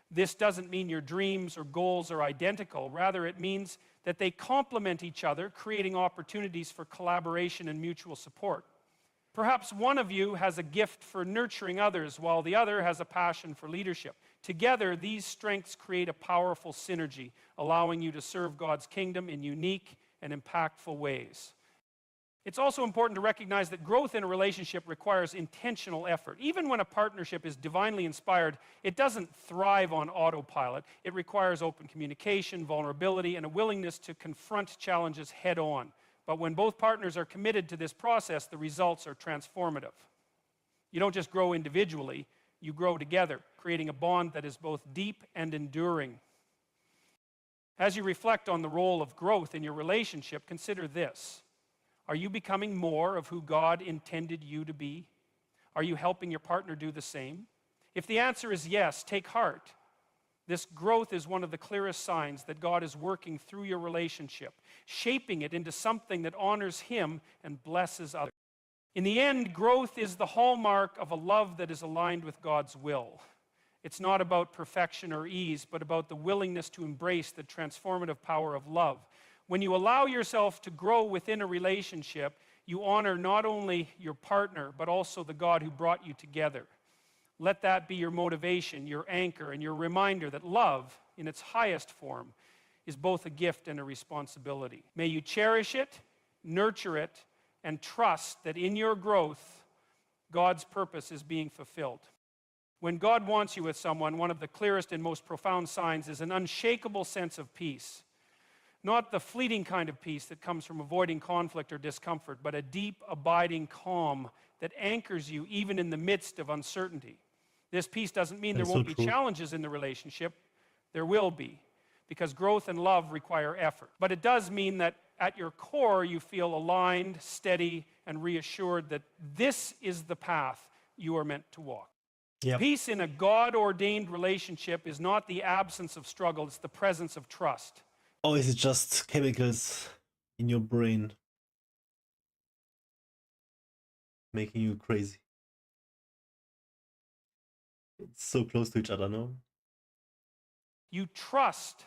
This doesn't mean your dreams or goals are identical. Rather, it means that they complement each other, creating opportunities for collaboration and mutual support. Perhaps one of you has a gift for nurturing others, while the other has a passion for leadership. Together, these strengths create a powerful synergy, allowing you to serve God's kingdom in unique and impactful ways. It's also important to recognize that growth in a relationship requires intentional effort. Even when a partnership is divinely inspired, it doesn't thrive on autopilot. It requires open communication, vulnerability, and a willingness to confront challenges head on. But when both partners are committed to this process, the results are transformative. You don't just grow individually, you grow together, creating a bond that is both deep and enduring. As you reflect on the role of growth in your relationship, consider this. Are you becoming more of who God intended you to be? Are you helping your partner do the same? If the answer is yes, take heart. This growth is one of the clearest signs that God is working through your relationship, shaping it into something that honors Him and blesses others. In the end, growth is the hallmark of a love that is aligned with God's will. It's not about perfection or ease, but about the willingness to embrace the transformative power of love. When you allow yourself to grow within a relationship, you honor not only your partner, but also the God who brought you together. Let that be your motivation, your anchor, and your reminder that love, in its highest form, is both a gift and a responsibility. May you cherish it, nurture it, and trust that in your growth, God's purpose is being fulfilled. When God wants you with someone, one of the clearest and most profound signs is an unshakable sense of peace. Not the fleeting kind of peace that comes from avoiding conflict or discomfort, but a deep, abiding calm that anchors you even in the midst of uncertainty. This peace doesn't mean there won't be challenges in the relationship. There will be, because growth and love require effort. But it does mean that at your core, you feel aligned, steady, and reassured that this is the path you are meant to walk. Yep. Peace in a God-ordained relationship is not the absence of struggle, it's the presence of trust. Or is it just chemicals in your brain making you crazy? It's so close to each other, no? You trust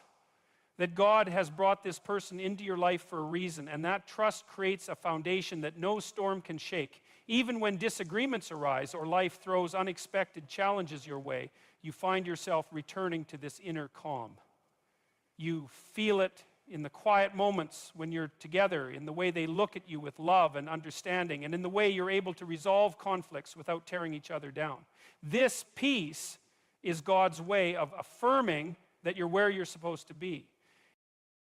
that God has brought this person into your life for a reason, and that trust creates a foundation that no storm can shake. Even when disagreements arise or life throws unexpected challenges your way, you find yourself returning to this inner calm. You feel it in the quiet moments when you're together, in the way they look at you with love and understanding, and in the way you're able to resolve conflicts without tearing each other down. This peace is God's way of affirming that you're where you're supposed to be.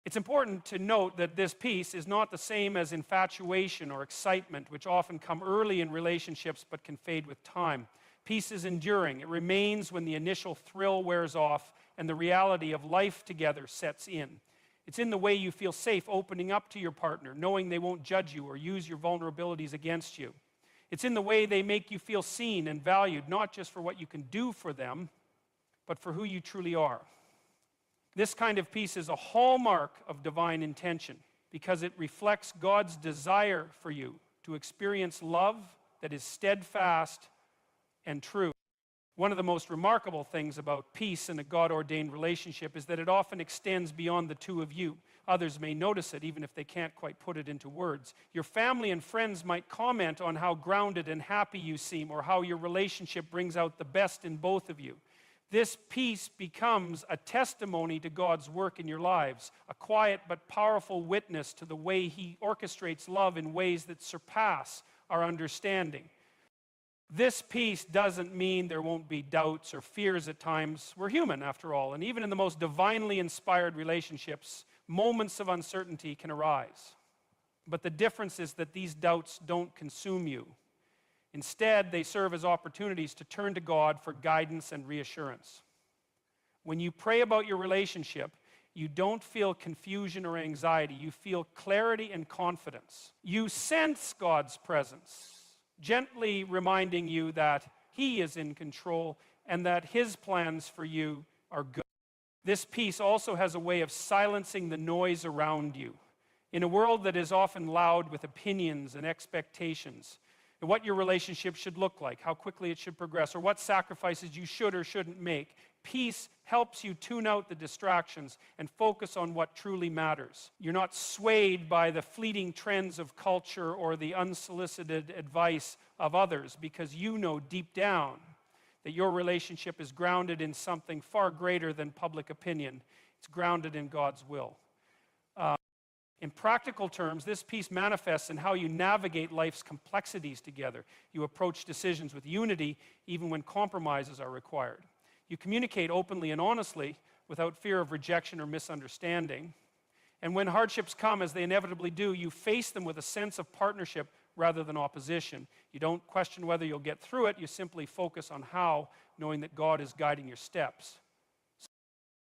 It's important to note that this peace is not the same as infatuation or excitement, which often come early in relationships but can fade with time. Peace is enduring. It remains when the initial thrill wears off and the reality of life together sets in. It's in the way you feel safe opening up to your partner, knowing they won't judge you or use your vulnerabilities against you. It's in the way they make you feel seen and valued, not just for what you can do for them, but for who you truly are. This kind of peace is a hallmark of divine intention because it reflects God's desire for you to experience love that is steadfast and true. One of the most remarkable things about peace in a God-ordained relationship is that it often extends beyond the two of you. Others may notice it even if they can't quite put it into words. Your family and friends might comment on how grounded and happy you seem or how your relationship brings out the best in both of you. This peace becomes a testimony to God's work in your lives, a quiet but powerful witness to the way He orchestrates love in ways that surpass our understanding. This peace doesn't mean there won't be doubts or fears at times. We're human, after all, and even in the most divinely inspired relationships, moments of uncertainty can arise. But the difference is that these doubts don't consume you. Instead, they serve as opportunities to turn to God for guidance and reassurance. When you pray about your relationship, you don't feel confusion or anxiety. You feel clarity and confidence. You sense God's presence, gently reminding you that He is in control and that His plans for you are good. This peace also has a way of silencing the noise around you. In a world that is often loud with opinions and expectations, and what your relationship should look like, how quickly it should progress, or what sacrifices you should or shouldn't make, peace helps you tune out the distractions and focus on what truly matters. You're not swayed by the fleeting trends of culture or the unsolicited advice of others, because you know deep down that your relationship is grounded in something far greater than public opinion. It's grounded in God's will. In practical terms, this peace manifests in how you navigate life's complexities together. You approach decisions with unity, even when compromises are required. You communicate openly and honestly without fear of rejection or misunderstanding. And when hardships come, as they inevitably do, you face them with a sense of partnership rather than opposition. You don't question whether you'll get through it. You simply focus on how, knowing that God is guiding your steps.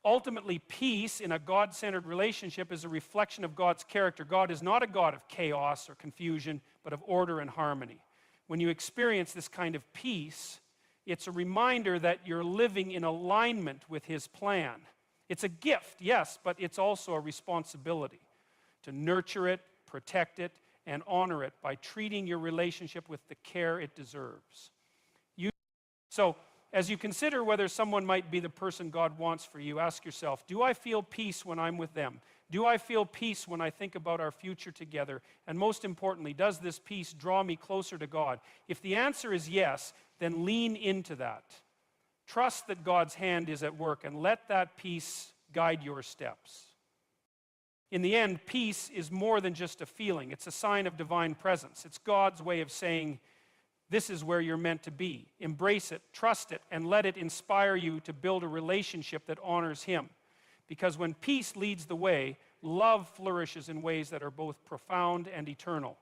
Ultimately, peace in a God-centered relationship is a reflection of God's character. God is not a God of chaos or confusion, but of order and harmony. When you experience this kind of peace, it's a reminder that you're living in alignment with His plan. It's a gift, yes, but it's also a responsibility to nurture it, protect it, and honor it by treating your relationship with the care it deserves. So, as you consider whether someone might be the person God wants for you, ask yourself, do I feel peace when I'm with them? Do I feel peace when I think about our future together? And most importantly, does this peace draw me closer to God? If the answer is yes, then lean into that. Trust that God's hand is at work and let that peace guide your steps. In the end, peace is more than just a feeling. It's a sign of divine presence. It's God's way of saying, this is where you're meant to be. Embrace it, trust it, and let it inspire you to build a relationship that honors Him. Because when peace leads the way, love flourishes in ways that are both profound and eternal.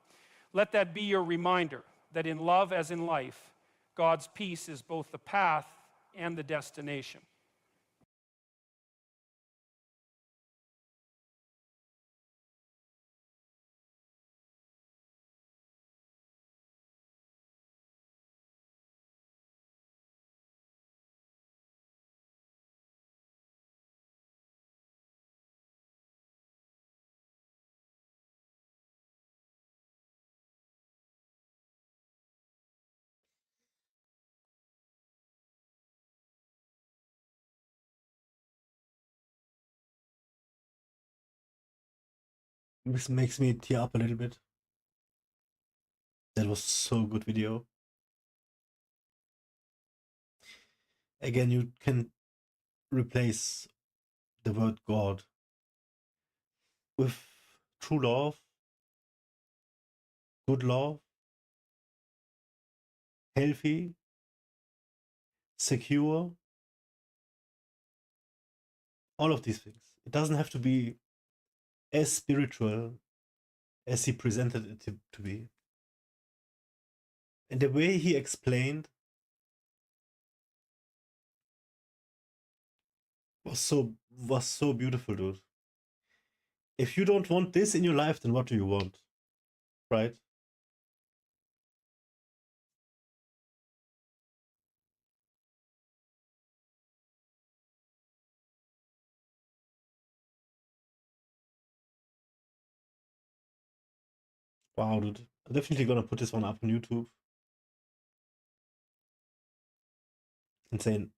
Let that be your reminder that in love as in life, God's peace is both the path and the destination. This makes me tear up a little bit. That was so good video. Again, you can replace the word God with true love, good love, healthy, secure, all of these things. It doesn't have to be as spiritual as he presented it to be. And the way he explained was so beautiful, dude. If you don't want this in your life, then what do you want? Right? Wow, dude. I'm definitely gonna put this one up on YouTube. Insane.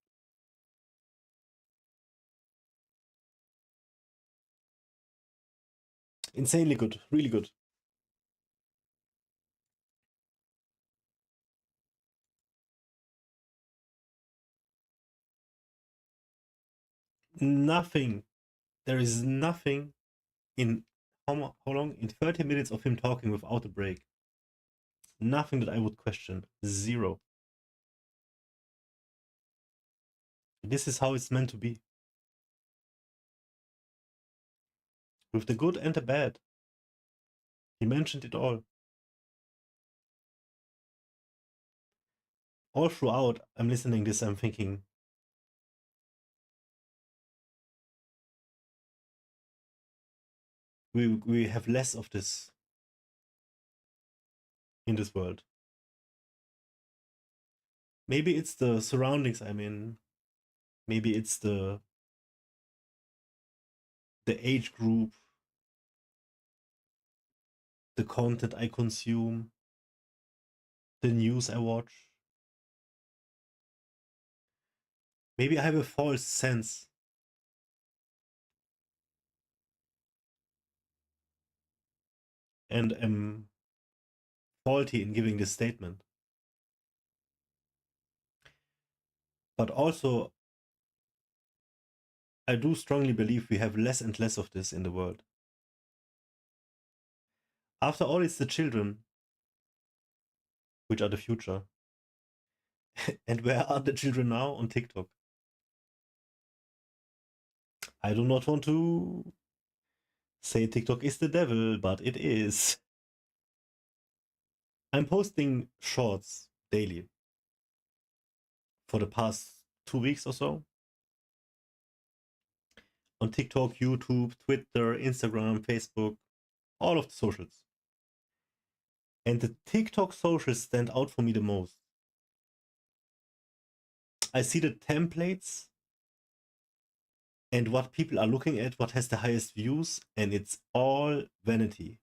Insanely good. Really good. Nothing. There is nothing in how long? In 30 minutes of him talking without a break. Nothing that I would question. Zero. This is how it's meant to be. With the good and the bad. He mentioned it all. All throughout, I'm listening this, I'm thinking, we have less of this in this world. Maybe it's the surroundings I'm in. Maybe it's the age group. the content I consume, the news I watch. Maybe I have a false sense. And am faulty in giving this statement. But also, I do strongly believe we have less and less of this in the world. After all, it's the children which are the future. And where are the children now? On TikTok. I do not want to say TikTok is the devil, but it is. I'm posting shorts daily for the past 2 weeks or so. On TikTok, YouTube, Twitter, Instagram, Facebook, all of the socials. And the TikTok socials stand out for me the most. I see the templates and what people are looking at, what has the highest views, and it's all vanity.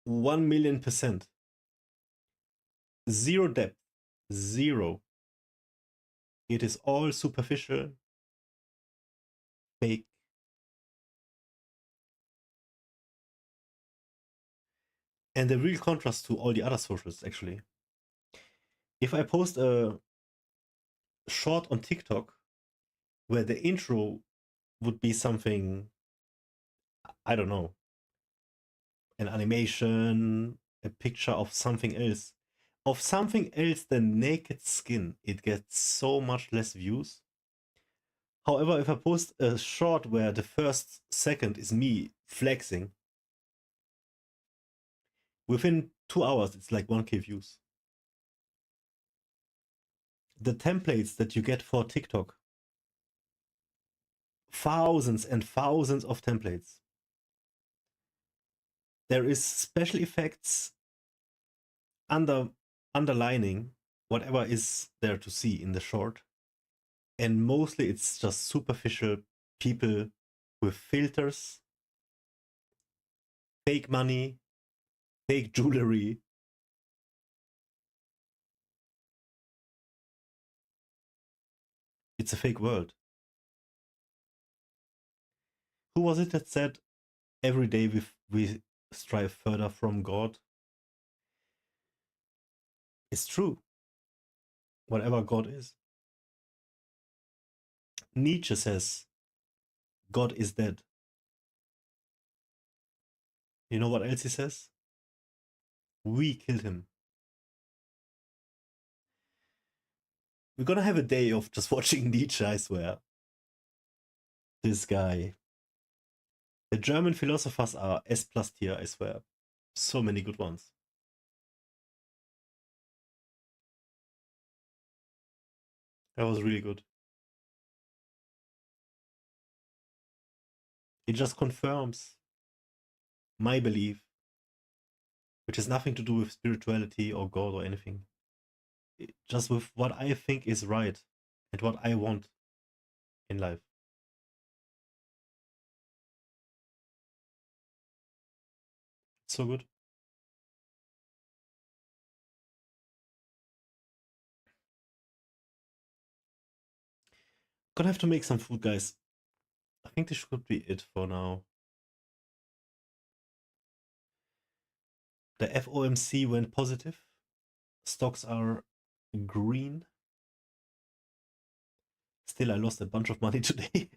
1,000,000%. Zero depth. Zero. It is all superficial, fake. And the real contrast to all the other socials, actually. If I post a short on TikTok where the intro would be something, I don't know, an animation, a picture of something else, than naked skin, it gets so much less views. However, if I post a short where the first second is me flexing, within 2 hours, it's like 1K views. The templates that you get for TikTok, thousands and thousands of templates. There is special effects underlining whatever is there to see in the short. And mostly it's just superficial people with filters, fake money, fake jewelry. It's a fake world. Who was it that said every day we strive further from God? It's true. Whatever God is. Nietzsche says God is dead. You know what else he says? We killed him. We're gonna have a day of just watching Nietzsche, I swear. This guy. The German philosophers are S+ tier, I swear. So many good ones. That was really good. It just confirms my belief, which has nothing to do with spirituality or God or anything. Just with what I think is right and what I want in life. So good. Gonna have to make some food, guys. I think this should be it for now. The FOMC went positive. Stocks are green. Still, I lost a bunch of money today.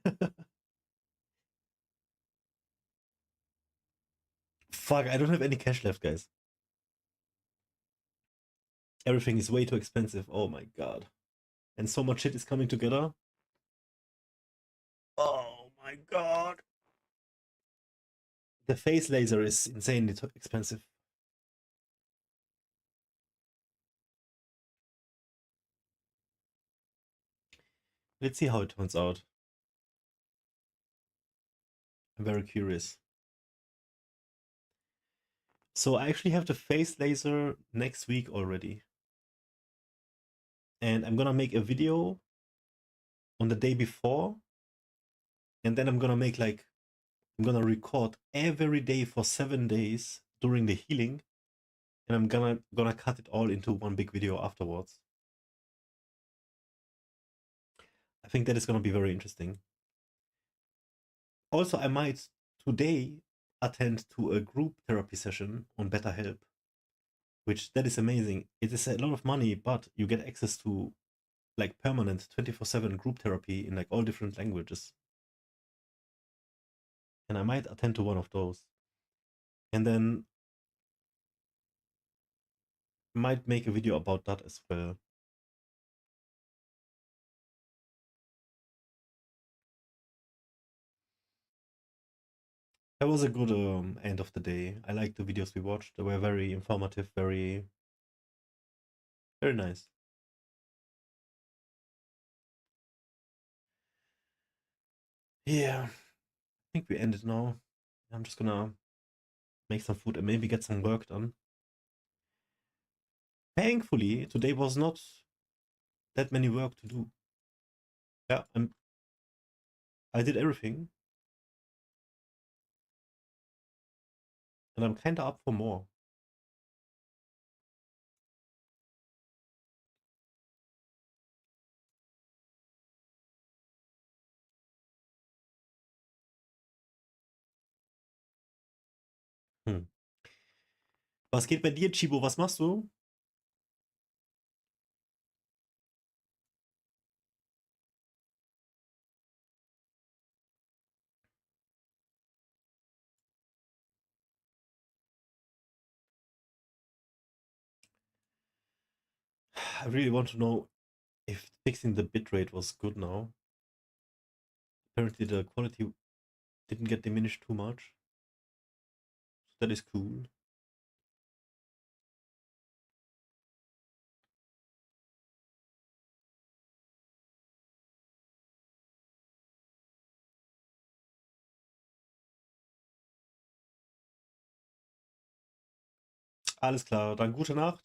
Fuck, I don't have any cash left, guys. Everything is way too expensive. Oh my god. And so much shit is coming together. Oh my god. The phase laser is insanely expensive. Let's see how it turns out. I'm very curious. So I actually have the phase laser next week already. And I'm gonna make a video on the day before. And then I'm gonna make like I'm gonna record every day for 7 days during the healing, and I'm gonna cut it all into one big video afterwards. I think that is gonna be very interesting. Also, I might today attend to a group therapy session on BetterHelp, which that is amazing. It is a lot of money, but you get access to like permanent 24/7 group therapy in like all different languages. And I might attend to one of those. And then might make a video about that as well. That was a good end of the day. I liked the videos we watched. They were very informative, very, very nice. Yeah, I think we ended now. I'm just gonna make some food and maybe get some work done. Thankfully, today was not that many work to do. Yeah, I did everything. And I'm kinda up for more. Hm. Was geht bei dir, Chibo? Was machst du? I really want to know if fixing the bitrate was good now. Apparently the quality didn't get diminished too much. So that is cool. Alles klar, dann gute Nacht.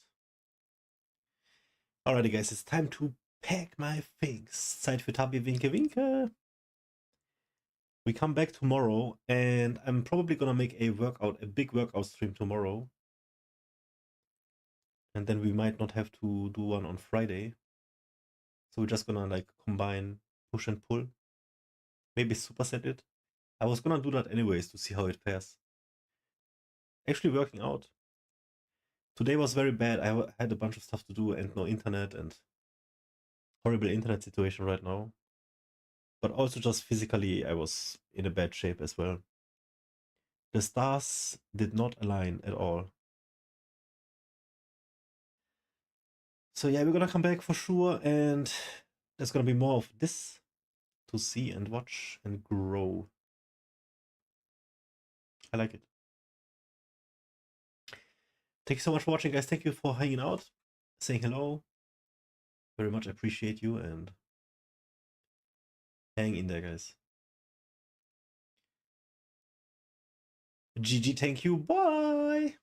Alrighty guys, it's time to pack my things. Zeit für Tabi Winke Winke. We come back tomorrow and I'm probably gonna make a big workout stream tomorrow. And then we might not have to do one on Friday. So we're just gonna like combine push and pull. Maybe superset it. I was gonna do that anyways to see how it fares. Actually working out. Today was very bad. I had a bunch of stuff to do and no internet and horrible internet situation right now. But also just physically, I was in a bad shape as well. The stars did not align at all. So yeah, we're gonna come back for sure, and there's gonna be more of this to see and watch and grow. I like it. Thank you so much for watching, guys. Thank you for hanging out, saying hello. Very much appreciate you, and hang in there, guys. GG, thank you, bye!